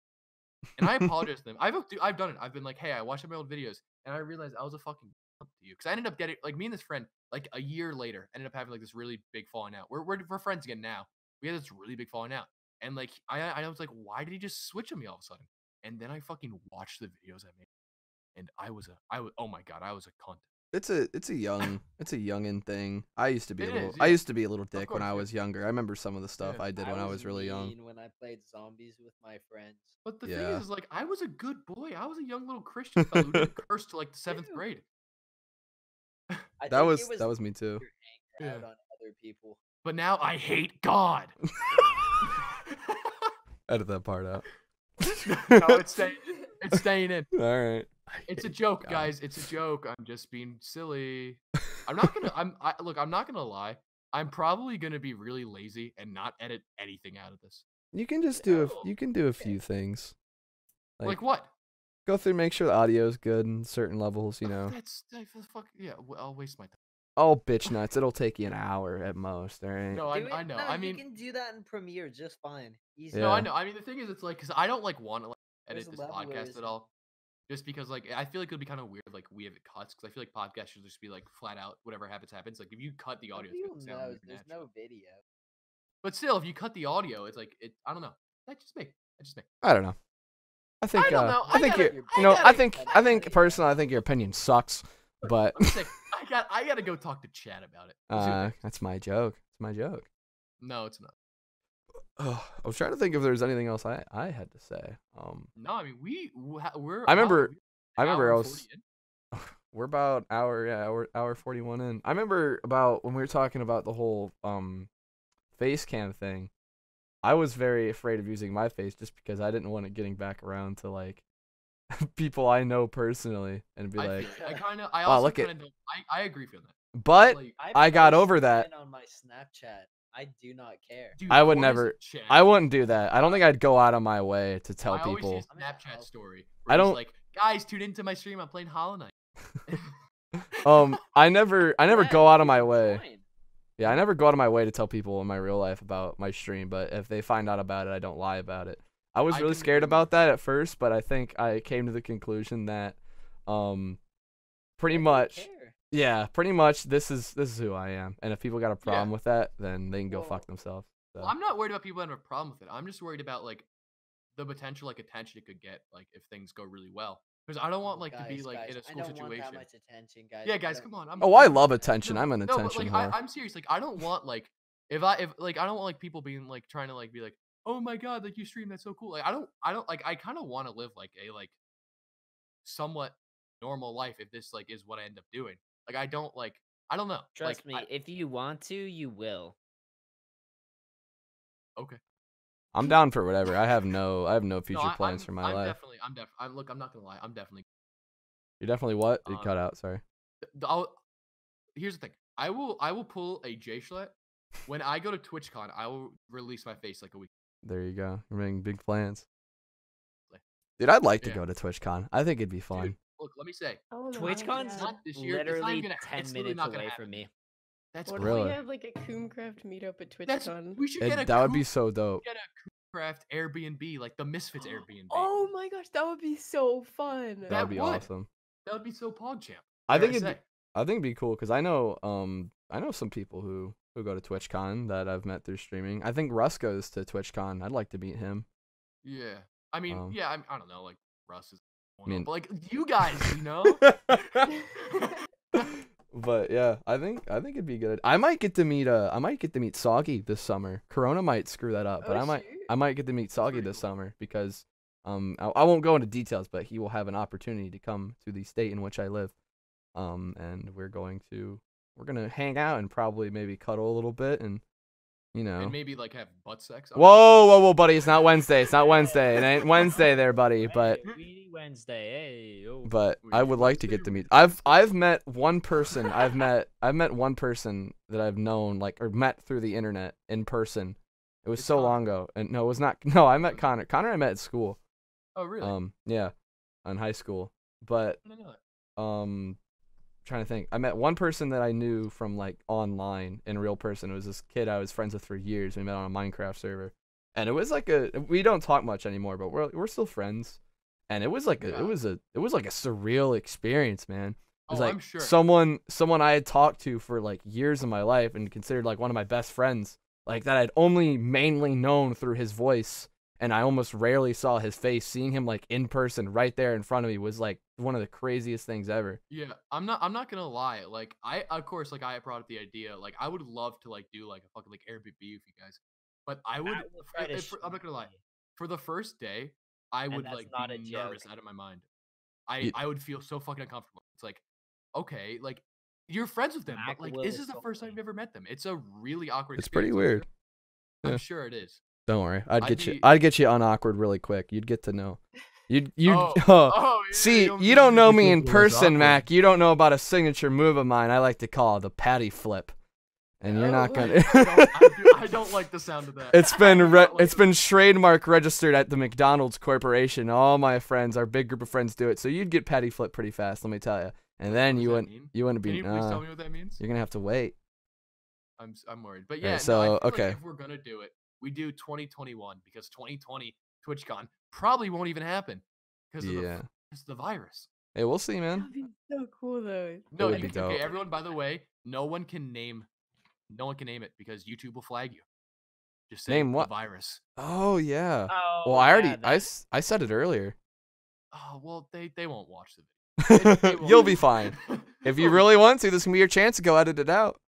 And I apologize to them. I've done it. I've been like, hey, I watched my old videos, and I realized I was a fucking to you because I ended up getting like me and this friend like a year later ended up having like this really big falling out. We're friends again now. We had this really big falling out, and like I was like, why did he just switch on me all of a sudden? And then I fucking watched the videos I made, and I was oh my god, I was a cunt. It's a youngin thing. I used to be It a little is, I yeah. used to be a little dick when course, I yeah. was younger. I remember some of the stuff Yeah. I did when I was really young. When I played zombies with my friends. But the Yeah. thing is like I was a good boy. I was a young little Christian fellow who didn't curse to like the 7th Ew. grade. I That think was that was me too. your anger Yeah. out on other people. But now I hate God. Edit that part out. No, it's staying in. All right. It's a joke, God. guys. It's a joke. I'm just being silly. I'm not gonna. I'm not gonna lie. I'm probably gonna be really lazy and not edit anything out of this. You can just do No. you can do a few things. Like what? Go through, make sure the audio is good in certain levels. That's fuck. Yeah, I'll waste my time. Oh, bitch nuts! It'll take you an hour at most. All right. No, Do it- I know. No, I mean, you can do that in Premiere just fine. Easy. no, I Yeah. know. I mean, the thing is, it's like because I don't like want to like edit There's this a level where podcast it's- at all. Just because, like, I feel like it'll be kind of weird, like, we have it cuts, because I feel like podcasts should just be, like, flat out, whatever happens. Like, if you cut the audio, it's People gonna sound knows weird there's natural. no video. But still, if you cut the audio, it's like, I don't know. That's just me. I don't know. I think. don't know. I think gotta- you. I You know. gotta- I think personally, I think your opinion sucks. But I'm sick. I gotta go talk to Chad about it. We'll see what they- that's my joke. It's my joke. No, it's not. I was trying to think if there's anything else I had to say. No, I mean, we're. I remember an I hour and was. 40 in. We're about hour 41 in. I remember about when we were talking about the whole face cam thing. I was very afraid of using my face just because I didn't want it getting back around to like people I know personally and be like, I wow, also look at- kind of. I agree with that. but Like, I got post over that. mine on my Snapchat. I do not care. dude, I would what is never- it, Chad? I wouldn't do that. I don't think I'd go out of my way to tell I always people. see a Snapchat I'll- story. I Where he's don't- like, guys, tune into my stream. I'm playing Hollow Knight. I never Yeah, go out of you my can way. join. Yeah, I never go out of my way to tell people in my real life about my stream, but if they find out about it, I don't lie about it. I was I really can scared agree about with that at first, but I think I came to the conclusion that pretty I don't much care. yeah, pretty much this is who I am. And if people got a problem Yeah. with that, then they can go Well, fuck themselves. So. Well, I'm not worried about people having a problem with it. I'm just worried about like the potential like attention it could get like if things go really well. Because I don't want like to be Guys, like in a guys, school I don't situation. want that much attention, guys. Yeah, I guys, don't come on. need Oh, I that. love attention. No, I'm an no, but attention like whore. I'm serious. Like I don't want like if I don't want like people being like trying to like be like, oh my god, like you stream, that's so cool. Like I don't like I kind of want to live like a like somewhat normal life if this like is what I end up doing. Like I don't know. Trust like, me, if you want to, you will. Okay. I'm down for whatever. I have no No, future plans for my I'm life. Definitely, look, I'm not gonna lie. I'm definitely. You're definitely what? It Uh, cut out. Sorry. Here's the thing. I will pull a J Schlet. When I go to TwitchCon, I will release my face like a week. There you go. You're making big plans. Like, Dude, I'd like to yeah. go to TwitchCon. I think it'd be fun. Dude, look, let me say, Oh my TwitchCon's God. not this year. It's not literally even gonna, 10 it's literally minutes not gonna away happen. from me. That's What cool. if Really? we have like a CuumCraft meetup at That's TwitchCon? we should get a That would be Coom- so dope. get a Craft Airbnb, like the Misfits Airbnb. Oh my gosh, that would be so fun. That That would be would. awesome. That would be so PogChamp. I dare think it'd say. be, I think it'd be cool because I know some people who go to TwitchCon that I've met through streaming. I think Russ goes to TwitchCon. I'd like to meet him. Yeah. I mean, Um, yeah. I don't know. Like Russ is mean- but like you guys, you know. But yeah, I think it'd be good. I might get to meet Soggy this summer. Corona might screw that up, but Oh, I shoot. might get to meet Soggy pretty this cool. summer because I won't go into details, but he will have an opportunity to come to the state in which I live. And we're gonna hang out and probably maybe cuddle a little bit and And maybe like have butt sex. Whoa, buddy! It's not Wednesday. It's not Wednesday. It ain't Wednesday there, buddy. But Hey, Weedy Wednesday. Hey, yo. I would like to get to meet. I've met one person. I've met one person that I've known or met through the internet in person. It was It's so Connor. long ago, and no, it was not. No, I met Connor. Connor I met at school. Oh really? Yeah, in high school. But I didn't know that. trying to think. I met one person that I knew from online in real person. It was this kid I was friends with for years. We met on a Minecraft server, and it was we don't talk much anymore, but we're still friends. And it was like Yeah. it was a surreal experience, man. It was Oh, like I'm sure. someone I had talked to for years of my life and considered one of my best friends, that I'd only mainly known through his voice, and I almost rarely saw his face. Seeing him in person right there in front of me was one of the craziest things ever. Yeah, I'm not gonna lie. I of course I brought up the idea. I would love to do a fucking Airbnb with you guys, but I would. will try to I'm not gonna lie. shoot me. For the first day, I would that's be not a nervous joke. out of my mind. Ye- I would feel so fucking uncomfortable. It's okay, you're friends with them, Mac but will this is the assault first time me. you've ever met them. It's a really awkward. It's pretty experience, weird. I'm Yeah. sure it is. Don't worry, I'd get you. be- I'd get you unawkward really quick. You'd get to know. You'd. Oh, oh. oh, yeah, See, don't you be- don't know be me in thinking it was person, awkward. Mac. You don't know about a signature move of mine I like to call the patty flip. And you're not Oh. gonna. I don't like the sound of that. It's been I do not like it's the- been trademark registered at the McDonald's Corporation. All my friends, our big group of friends, do it. So you'd get patty flip pretty fast, let me tell you. And then What you does that wouldn't mean? you wouldn't Can be. you please tell me what that means? You're gonna have to wait. I'm worried, but Alright, yeah. so, no, I feel okay. if we're gonna do it, we do 2021 because 2020 TwitchCon probably won't even happen because of Yeah. the virus. Hey, we'll see, man. That'd be so cool though. No, would be okay, dope. everyone. By the way, no one can name it because YouTube will flag you. Just say Name what? the virus. Oh yeah. Oh, Well, I already yeah, I said it earlier. Oh well, they won't watch the video. You'll be fine. If you Oh, really want to, this can be your chance to go edit it out.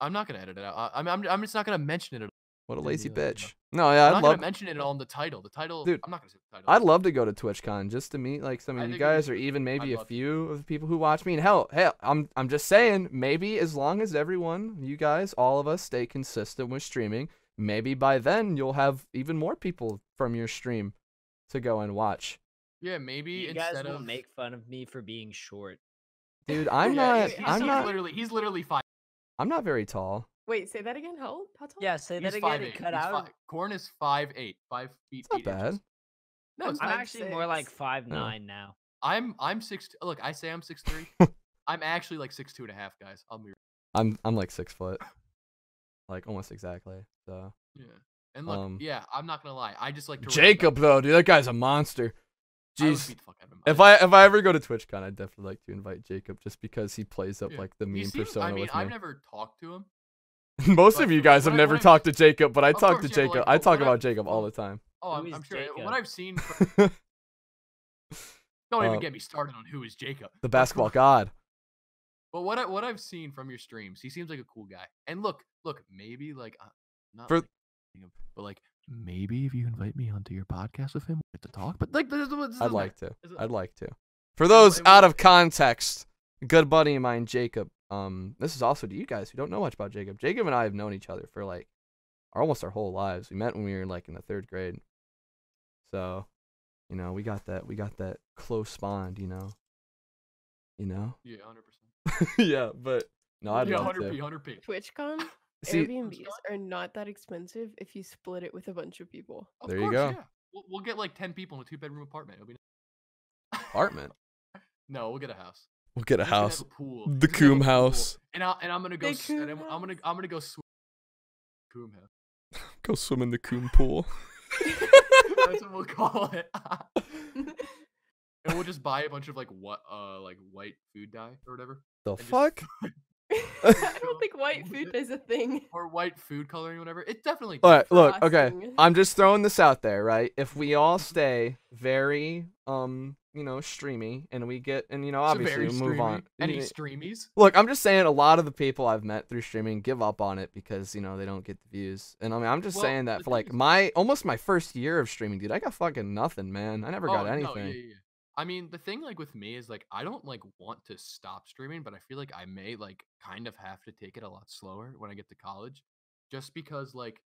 I'm not gonna edit it out. I'm just not gonna mention it. At all. What a Gonna lazy be bitch. No, yeah, I'm I'd not love. gonna mention it at all in the title. The title. Dude, I'm not gonna say the title. I'd love to go to TwitchCon just to meet some I of you think it'd be guys, or cool. even maybe I'd a love to. few of the people who watch me. And hell, I'm just saying, maybe as long as everyone, you guys, all of us, stay consistent with streaming, maybe by then you'll have even more people from your stream to go and watch. Yeah, maybe You guys instead will of make fun of me for being short. Dude, I'm Yeah, not. he's I'm not. He's literally 5. I'm not very tall. Wait, say that again. How tall? Yeah, say He's that again 5'8". and cut He's out. Corn is 5'8", 5 feet. It's not 8 bad. inches. No, it's I'm not. actually more like 5'9" Oh. now. I'm 6. Look, I say I'm 6'3". I'm actually 6'2 and a half, guys. I'll be. I'm 6 foot, almost exactly. So Yeah. And look, yeah, I'm not gonna lie. I just like to. run Jacob back. though, dude, that guy's a monster. I would Jeez. beat the fuck out of him. If I ever go to TwitchCon, I'd definitely like to invite Jacob just because he plays up Yeah. the He meme seems- persona I mean, with me. I've never talked to him. Most but of you from guys what have I- never what I've- talked to Jacob, but I Of talk course, to yeah, but, Jacob. like, I talk what about I've- Jacob all well, the time. Oh, Who I'm is sure. Jacob? What I've seen. Don't even get me started on who is Jacob. The basketball god. But what I've seen from your streams, he seems like a cool guy. And look, maybe not For- but maybe if you invite me onto your podcast with him, we get to talk. But I'd like to. Is it- I'd like to. For those it out would- of context, a good buddy of mine, Jacob. This is also to you guys who don't know much about Jacob. Jacob and I have known each other for almost our whole lives. We met when we were in the 3rd grade. So, we got that close bond, Yeah, 100%. Yeah, but no, I'd Yeah, love 100p, to. 100p. TwitchCon See, Airbnbs are not that expensive if you split it with a bunch of people. Of There you course, go. Yeah. We'll get 10 people in a 2-bedroom apartment. It'll be apartment. No, we'll get a house. We'll get a He's gonna have house. a pool. The He's gonna have Cuum a pool. house. And I'm gonna go. The And Cuum I'm gonna go swim. Coom house. Go swim in the Cuum pool. That's what we'll call it. And we'll just buy a bunch of white food dye or whatever, The just- fuck? I don't think white food is a thing. or white food coloring, or whatever. It's definitely. All right, look, okay. Frosting. I'm just throwing this out there, right? If we all stay very, streamy, and we get, and It's obviously very we move streamy. on. Any Yeah. streamies? Look, I'm just saying a lot of the people I've met through streaming give up on it because, they don't get the views. And I mean, I'm just Well, saying the that for thing like is- almost my first year of streaming, dude, I got fucking nothing, man. I never got No, anything. yeah. I mean, the thing like with me is like I don't like want to stop streaming, but I feel like I may like kind of have to take it a lot slower when I get to college, just because like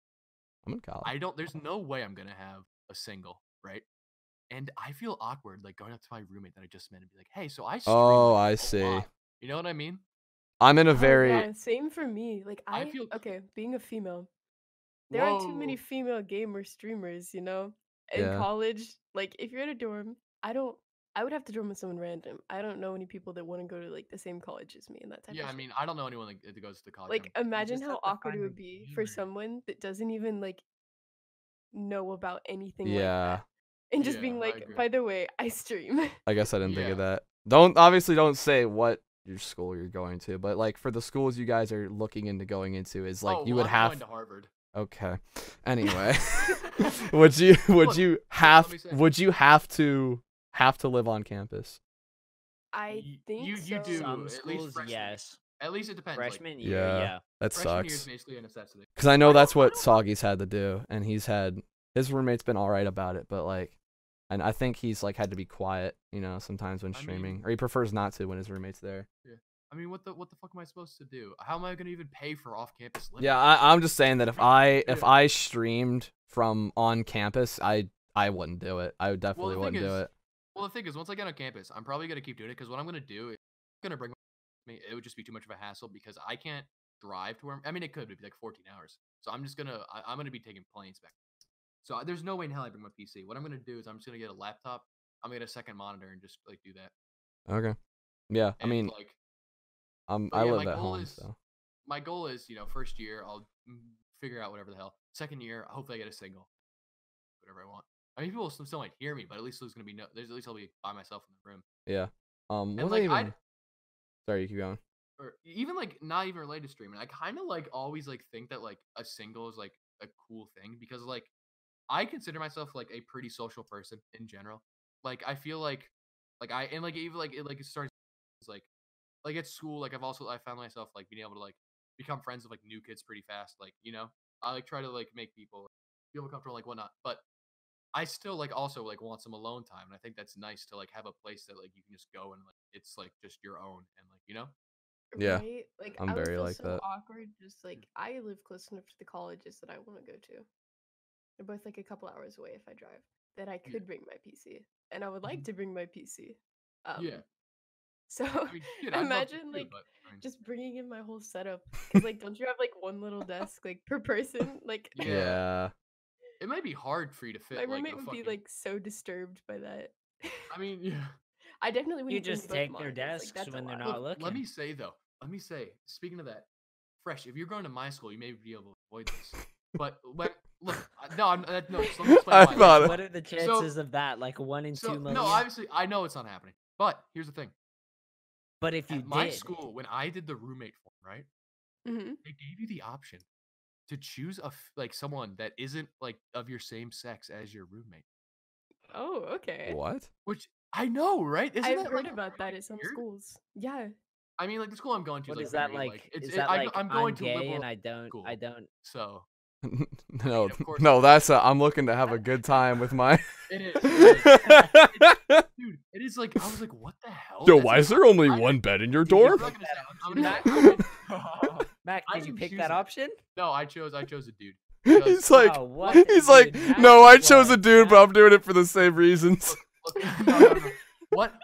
I'm in college. there's no way I'm gonna have a single, right? And I feel awkward like going up to my roommate that I just met and be like, hey, so I stream Oh, like, I a see. lot." You know what I mean? I'm in a Oh, very yeah, same for me. Like I feel- okay, being a female, there aren't too many Whoa. female gamer streamers, In Yeah. college, like if you're in a dorm, I would have to dorm with someone random. I don't know any people that want to go to like the same college as me and that type Yeah, of I shit. mean, I don't know anyone that goes to college. Like I'm- imagine just how have to awkward it find a would be for gamer. someone that doesn't even like know about anything like Yeah. that. And just Yeah, being I like, agree. by the way, I stream. I guess I didn't think of Yeah. that. Don't say what your school you're going to, but like for the schools you guys are looking into going into is like Oh, you well, would I'm have going to Harvard. Okay. Anyway, would you Look, let me say. have to live on campus? I Y- think you so. do. Some at least schools, freshman year. yes. At least it depends. Freshman year, Yeah. yeah. That Freshman year is sucks. basically a necessity. Cuz I know I that's don't- I what don't- Soggy's had to do, and his roommate's been all right about it, but like, and I think he's like had to be quiet, sometimes when I streaming, mean- or he prefers not to when his roommate's there. I mean, what the fuck am I supposed to do? How am I gonna even pay for off-campus living? Yeah, I'm just saying that if Yeah. I streamed from on campus, I wouldn't do it. I would definitely the thing wouldn't do is- it. Well, the thing is, once I get on campus, I'm probably gonna keep doing it because what I'm gonna do is I'm gonna bring me. It would just be too much of a hassle because I can't drive to where. I mean, it could be like 14 hours. So I'm just gonna. I'm gonna be taking planes back. So there's no way in hell I bring my PC. What I'm gonna do is I'm just gonna get a laptop. I'm gonna get a second monitor and just like do that. Okay. Yeah, I And, mean, like I yeah, live my at goal home, is- so. my goal is, first year I'll figure out whatever the hell. Second year, hopefully I get a single, whatever I want. I mean, people still might hear me, but at least there's gonna be at least I'll be by myself in the room. Yeah. What And was I like even? Sorry, you keep going. or even like not even related to streaming. I kind of like always like think that like a single is like a cool thing because like I consider myself like a pretty social person in general. Like I feel like I and like even like it starts like at school like I found myself like being able to like become friends with like new kids pretty fast. Like I like try to like make people feel comfortable like whatnot, but I still like also like want some alone time, and I think that's nice to like have a place that like you can just go and like it's like just your own and like Yeah, Right? Like I'm I would very feel like so that. awkward. Just like I live close enough to the colleges that I want to go to. They're both like a couple hours away if I drive. That I could bring my PC, and I would like to bring my PC. yeah. So I mean, shit, I'd love to imagine too, like but, I mean, just bringing in my whole setup. Cause like, don't you have like one little desk like per person? Like Yeah. Yeah. it might be hard for you to fit. my like, roommate a would fucking, be like so disturbed by that. I mean, yeah. I definitely You wouldn't bring just both take their monitors, like, desks that's a when they're lot. not Look, let looking. me say though. Let me say. Speaking of that, Fresh. If you're going to my school, you may be able to avoid this. But look, no, no. So let me explain I why. thought it- What are the chances of that? Like 1 in 2 million? No, obviously, I know it's not happening. But here's the thing. But if you At my did, school, when I did the roommate form, right, Mm-hmm. they gave you the option to choose like someone that isn't like of your same sex as your roommate. Oh, okay. What? Which I know, right? Isn't I've that, heard like, about that really at some weird? schools. Yeah. I mean, like the school I'm going to what is is like that very, like? it's, Is that like I'm going I'm to gay liberal and I don't school, so No, of course- no, I'm looking to have a good time with my. it is. Dude, it is like I was like, what the hell? Yo, That's why like- is there only I- one bed in your Did you dorm? pick I'm that not option, gonna- Mac? Mac, I did you didn't pick choose that it. option? No, I chose a dude. He's like, Wow, what he's like, dude, no, I Mac, chose a what? dude, but I'm doing it for the same reasons. Look, no.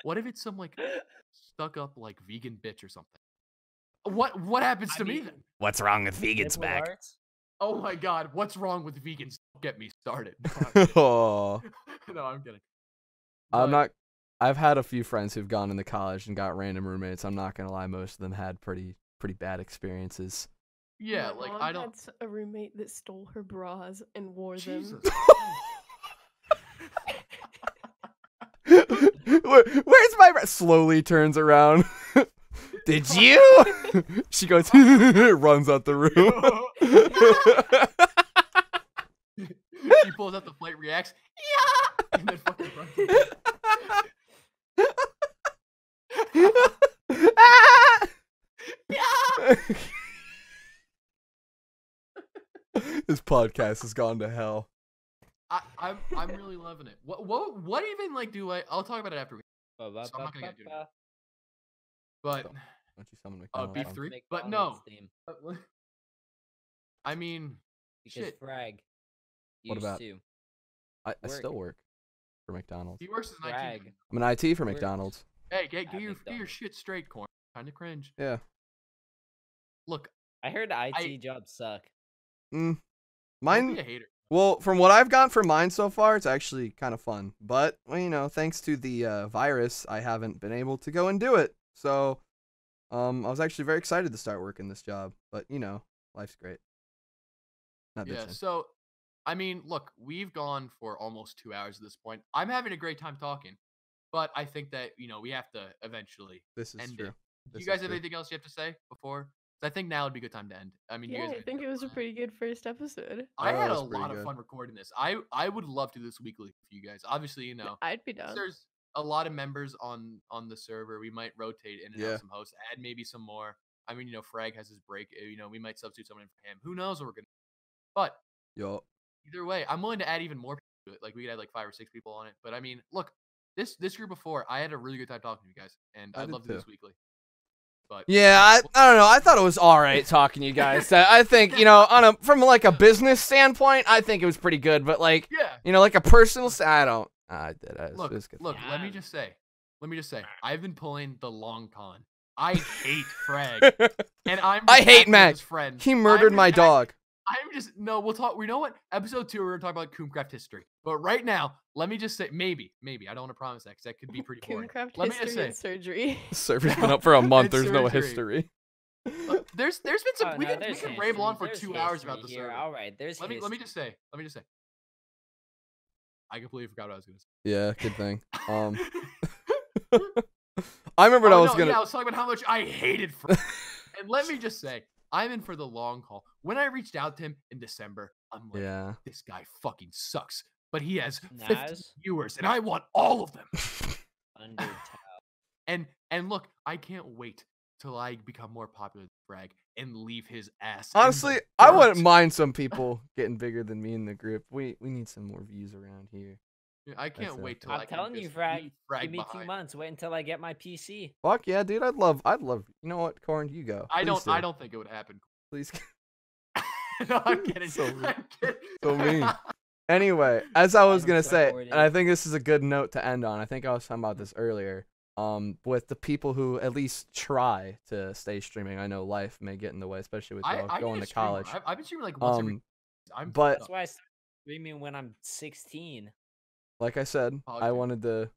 What if it's some like stuck up like vegan bitch or something? What happens I to me mean- then? What's wrong with vegans, Liberal Mac? arts? Oh my god, what's wrong with vegans? Don't get me started. Oh, No, I'm kidding. I'm But- not. I've had a few friends who've gone into college and got random roommates. I'm not gonna lie, most of them had pretty bad experiences. Yeah, My like mom I don't. had a roommate that stole her bras and wore Jesus. them. Where's my slowly turns around? Did you? She goes, runs out the room. She pulls out the plate, reacts, yeah, and then fucking runs. This podcast has gone to hell. I'm really loving it. What even like do I? I'll talk about it after. So I'm not gonna get into it. But Why don't you summon McDonald's? beef on? 3. But no. I mean, Because shit. Frag What used about- to. I Work. still work for McDonald's. He works as an IT. Frag. I'm an IT for Works. McDonald's. Hey, get At your McDonald's. shit straight, Corn. Kind of cringe. Yeah. Look, I heard IT jobs suck. don't be Mine. a hater. Well, from what I've gotten for mine so far, it's actually kind of fun. But well, you know, thanks to the virus, I haven't been able to go and do it. So, I was actually very excited to start working this job. But you know, life's great. Not Yeah. bitching. So, I mean, look, we've gone for almost 2 hours at this point. I'm having a great time talking, but I think that we have to eventually This is end true. it. Do This you guys is have true. anything else you have to say before? 'Cause I think now would be a good time to end. I mean, you Yeah, guys. I think it was a pretty good first episode. I had was a pretty lot of good. fun recording this. I would love to do this weekly for you guys. Obviously, I'd be down. there's a lot of members on the server. We might rotate in and Yeah. out some hosts, add maybe some more. I mean, Frag has his break. We might substitute someone in for him. Who knows what we're gonna do. But Yo. either way, I'm willing to add even more people to it. Like we could add like 5 or 6 people on it. But I mean, look, this group before, I had a really good time talking to you guys, and I I'd did love to do this too. weekly. But Yeah, I don't know. I thought it was all right talking to you guys. I think from like a business standpoint, I think it was pretty good. But like yeah. like a personal, I don't. I did. It Look, was good. let me Yeah. just say, I've been pulling the long con. I hate Frag, and I'm. I just hate acting as Mac. his friend. He murdered I'm my just dog. no. We'll talk. You know what? Episode 2, we're gonna talk about CuumCraft history. But right now, let me just say, maybe. I don't want to promise that because that could be pretty boring. CuumCraft Let me just history say, and surgery. The server's been up for a month. It's There's no surgery. history. there's been some. Oh, we no, can there's ramble on for history. 2 There's hours about the history here. server. All right, there's Let me history. just say. I completely forgot what I was gonna say. Yeah, good thing. I remember what I was gonna. Yeah, I was talking about how much I hated Frag. And let me just say, I'm in for the long haul. When I reached out to him in December, I'm like, Yeah. this guy fucking sucks. But he has 50 Naz? viewers, and I want all of them. Undertale. And look, I can't wait till I become more popular than Frag and leave his ass. Honestly, I wouldn't mind some people getting bigger than me in the group. We need some more views around here. I can't That's wait till I'm I can telling you, just Frag. leave Frag Give me 2 behind. months. Wait until I get my PC. Fuck yeah, dude! I'd love. You know what, Corn? You go. I Please don't think it would happen. Please. No, I'm kidding. So I'm kidding. So mean. Anyway, as I was I'm gonna say, supporting. and I think this is a good note to end on. I think I was talking about this earlier. With the people who at least try to stay streaming. I know life may get in the way, especially with y'all I going need to stream more. college. I've been streaming like once every. but- That's why I started streaming when I'm 16. Like I said, I Okay. wanted to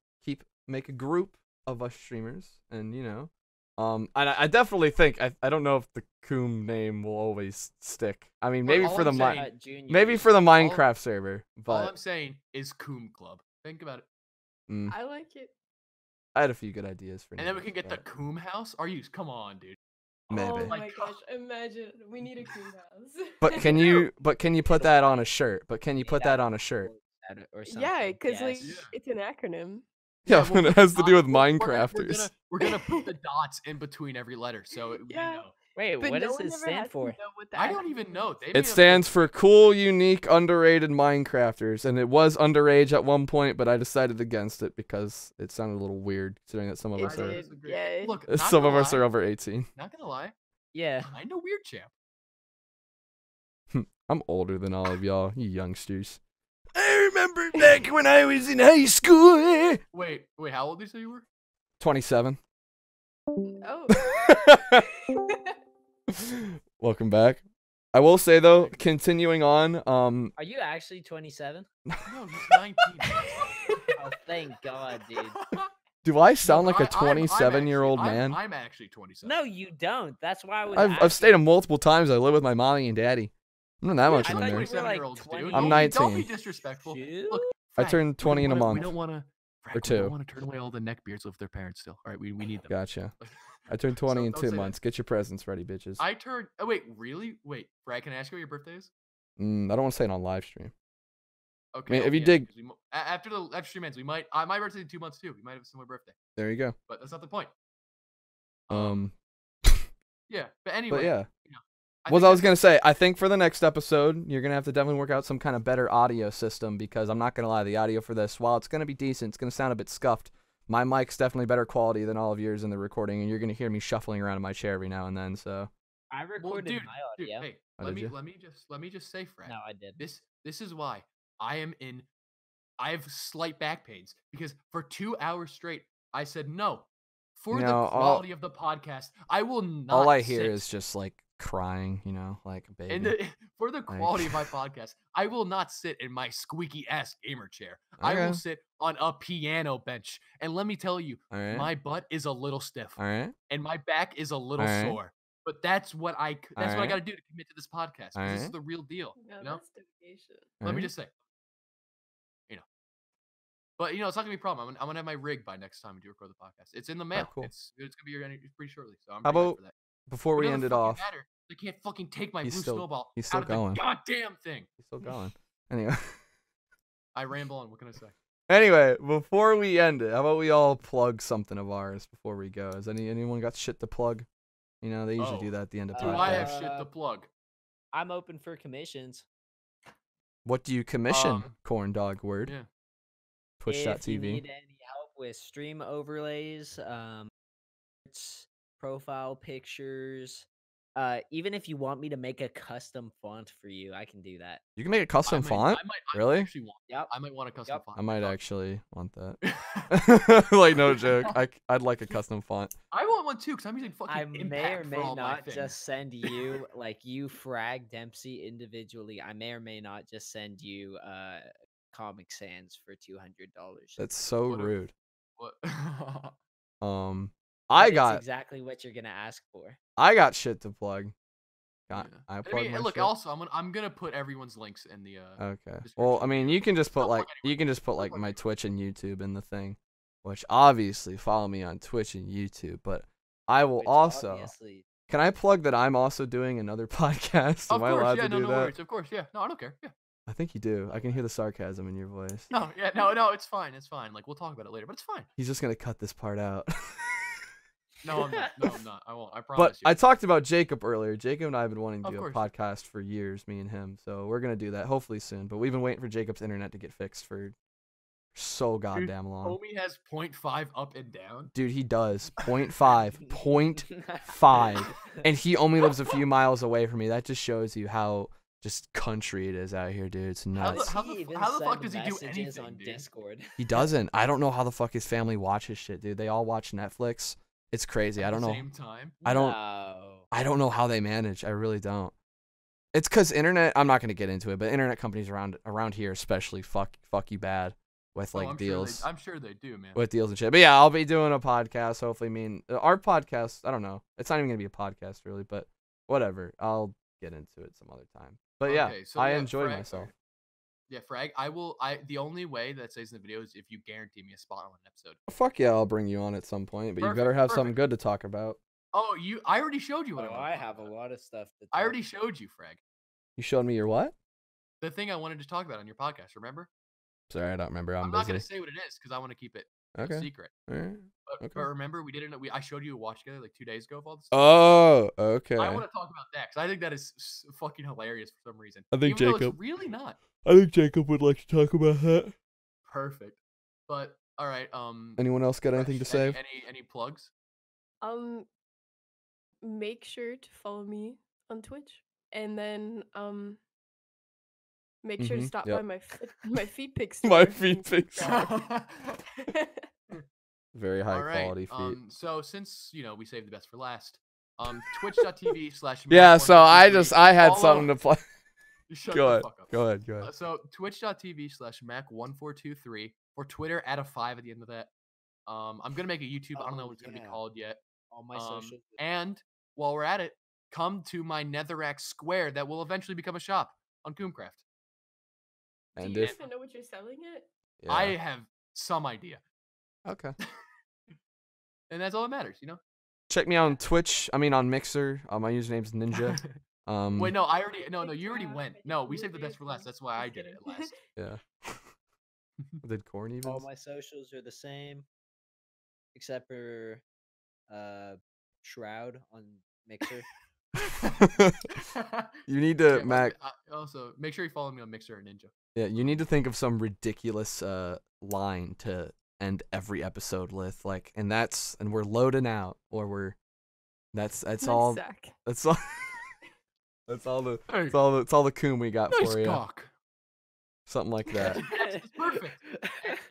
make a group of us streamers, and and I definitely think I don't know if the Coom name will always stick. I mean, But maybe all for the I'm saying- maybe for the Minecraft server, All but I'm saying is Coom Club. Think about it, I like it. I had a few good ideas for. and then we names, can get the but Coom House. Come on, dude. maybe. Oh my my God. gosh! Imagine we need a Coom house. But can you put that on a shirt? But can you put that on a shirt? Or something. Yeah, because like yes. it's an acronym. Yeah, we'll when it put has to do with dots- we're Minecrafters. We're gonna put the dots in between every letter, so we Yeah. know. Wait, But what no does one it ever stand has to for? know what the I don't acronym even know. They made It up stands this- for cool, unique, underrated Minecrafters, and it was underage at one point, but I decided against it because it sounded a little weird, considering that some of It us are did. Disagree. Yeah. Look, not some gonna of us lie, are over 18. Not gonna lie, Yeah. kind of weird, champ. I'm older than all of y'all, you youngsters. I remember back when I was in high school. Wait, how old did you say you were? 27. Oh. Welcome back. I will say though, continuing on, Are you actually 27? No, he's 19. Oh, thank God, dude. do I sound No, like a I'm 27-year-old actually- man? I'm actually 27. No, you don't. That's why I was. I've stayed in multiple times. I live with my mommy and daddy. I'm not that much I of a thought you nerd. were like 27-year-olds, dude. 20. I'm Don't be 19. disrespectful. Shoot. Look, I Frag, turned we 20 in a don't wanna- month. We don't want to. Or We two. don't want to turn away all the neckbeards with their parents still. All right, we need them. Gotcha. I turned 20 in don't 2 say that. months. Get your presents ready, bitches. I turned. Oh wait, really? Wait, Frag, can I ask you what your birthday is? I don't want to say it on live stream. Okay. if you yeah, dig- 'cause after the stream ends, we might. My birthday's in 2 months too. We might have a similar birthday, There you go. but that's not the point. Um, Yeah, but anyway, yeah. you know, What think I was that's gonna say, I think for the next episode, you're gonna have to definitely work out some kind of better audio system because I'm not gonna lie, the audio for this, while it's gonna be decent, it's gonna sound a bit scuffed. My mic's definitely better quality than all of yours in the recording, and you're gonna hear me shuffling around in my chair every now and then. So I recorded dude, my dude, audio. hey, Oh, let did me you? let me just say, Frag. No, I did. This is why I have slight back pains because for 2 hours straight, I said no. For the No, quality of the podcast, I will not. all I hear sit is just like crying, you know, like a baby. in the for the Like- quality of my podcast. I will not sit in my squeaky ass gamer chair. I Okay. will sit on a piano bench, and let me tell you, All right. my butt is a little stiff, All right. and my back is a little All right. sore. But that's what I All got to right. do to commit to this podcast. 'Cause All this is right. the real deal. No, You know. that's dedication. Let me just say, you know. But you know, it's not gonna be a problem. I'm gonna have my rig by next time we do record the podcast. It's in the mail. cool. It's gonna be here pretty shortly. So I'm How pretty hyped about for that. before It we doesn't end it fucking off? matter. They can't fucking take my He's blue still- snowball he's still out of going. the goddamn thing. He's still going. Anyway. I ramble on. What can I say? Anyway, before we end it, how about we all plug something of ours before we go? Has anyone got shit to plug? You know, they usually do that at the end of Do podcasts. I have shit to plug? I'm open for commissions. What do you commission? Corn dog word. Yeah. If you Twitch.tv. need any help with stream overlays, profile pictures, even if you want me to make a custom font for you, I can do that. You can make a custom font? I might Really? actually want. Yep. I might want a custom Yep. font. I might Dog. actually want that. Like, no joke. I'd like a custom font. I want one too, because I'm using fucking I may Impact or for may all my not things. just send you, like you Frag Dempsey individually. I may or may not just send you Comic Sans for $200. That's so What a- rude. What? I But got it's exactly what you're gonna ask for. shit to plug. Yeah. I I plug mean, my look. shit. Also, I'm gonna put everyone's links in the. Okay. Well, description I mean, below. you can just put I'll plug like anyway. my Twitch and YouTube in the thing, which obviously follow me on Twitch and YouTube. But I will Which also. obviously- Can I plug that I'm also doing another podcast? Of Am I course, allowed yeah, to no do that? worries. Of course, yeah. No, I don't care. Yeah. I think you do. I can hear the sarcasm in your voice. No, yeah, no, it's fine. It's fine. Like we'll talk about it later, but it's fine. He's just gonna cut this part out. No, I'm not. No, I'm not. I won't. I promise But you. I talked about Jacob earlier. Jacob and I have been wanting to Of do a course. podcast for years, me and him. So we're gonna do that hopefully soon. But we've been waiting for Jacob's internet to get fixed for so goddamn long. Homie has 0.5 up and down. Dude, he does 0.5, 0.5, and he only lives a few miles away from me. That just shows you how just country it is out here, dude. It's nuts. How Does he even the fuck send does he do messages anything, on dude? Discord? He doesn't. I don't know how the fuck his family watches shit, dude. They all watch Netflix. It's crazy. I At don't the know. Same time. I don't. No. I don't know how they manage. I really don't. It's because internet. I'm not gonna get into it, but internet companies around here especially fuck you bad with like I'm deals. Sure I'm sure they do, man. With deals and shit. But yeah, I'll be doing a podcast. Hopefully, our podcast. I don't know. It's not even gonna be a podcast really, but whatever. I'll get into it some other time. But yeah, Okay, so I yeah, enjoyed Frag- myself. Yeah, Frag. The only way that stays in the video is if you guarantee me a spot on an episode. Fuck yeah, I'll bring you on at some point. But you better Perfect, have something perfect. good to talk about. Oh, I already showed you what Oh, I want. I have a lot of stuff. To I talk already showed you, Frag. You showed me your what? The thing I wanted to talk about on your podcast. Remember? Sorry, I don't remember. I'm not gonna busy. say what it is because I want to keep it Okay. secret. All right. But Okay. remember, we didn't. I showed you a watch together like 2 days ago of all this. Oh, okay. I want to talk about that because I think that is fucking hilarious for some reason. I think Even though Jacob- it's really not. I think Jacob would like to talk about that. Perfect. But all right. Anyone else got anything to say? Any plugs? Make sure to follow me on Twitch, and then make sure to Mhm, stop yep. by my feet pics. My store feet and pics. subscribe. Very high All right. quality feet. So since we saved the best for last, twitch.tv/. Yeah, so I had follow- something to play. Shut Go the ahead. fuck up. Go ahead. Go ahead. So twitch.tv/Mac1423 for Twitter, add a 5 at the end of that. I'm gonna make a YouTube. I don't know Oh, what it's gonna be yeah. called yet. All my socials. And while we're at it, come to my Netherrack Square that will eventually become a shop on CuumCraft. Do And you if even know what you're selling it? yeah. I have some idea, Okay. and that's all that matters, you know. Check me out on Twitch. I mean on Mixer. My username's Ninja. Wait, no, I already no, you already Yeah, went. I No, think we you saved the did best for last. one. That's why I Just did it kidding. last. Yeah. Did Corn even? All my socials are the same, except for Shroud on Mixer. You need to, Yeah, Mac. also, make sure you follow me on Mixer or Ninja. Yeah, you need to think of some ridiculous line to end every episode with, like, and we're loading out, or that's Nice all. sack. That's all. That's all the. Hey, It's all the coom we got nice for you. cock. Something like that. That's perfect.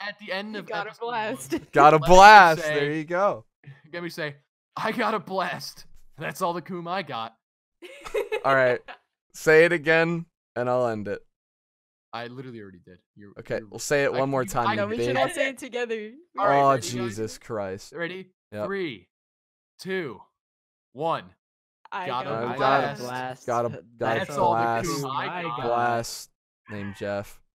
At the end You of got a episode blast. 1, Got a let me blast. say- There you go. Let me say, I got a blast. That's all the coom I got. All right. Say it again, and I'll end it. I literally already did. Okay, we'll say it one more time. I You No, we big. should all say it together. All right, Oh ready, guys? Jesus Christ! Ready? Yep. 3, 2, 1. I Got a got a I blast. got a blast. got a That's got a all the blast. coom I got. Blast named Jeff.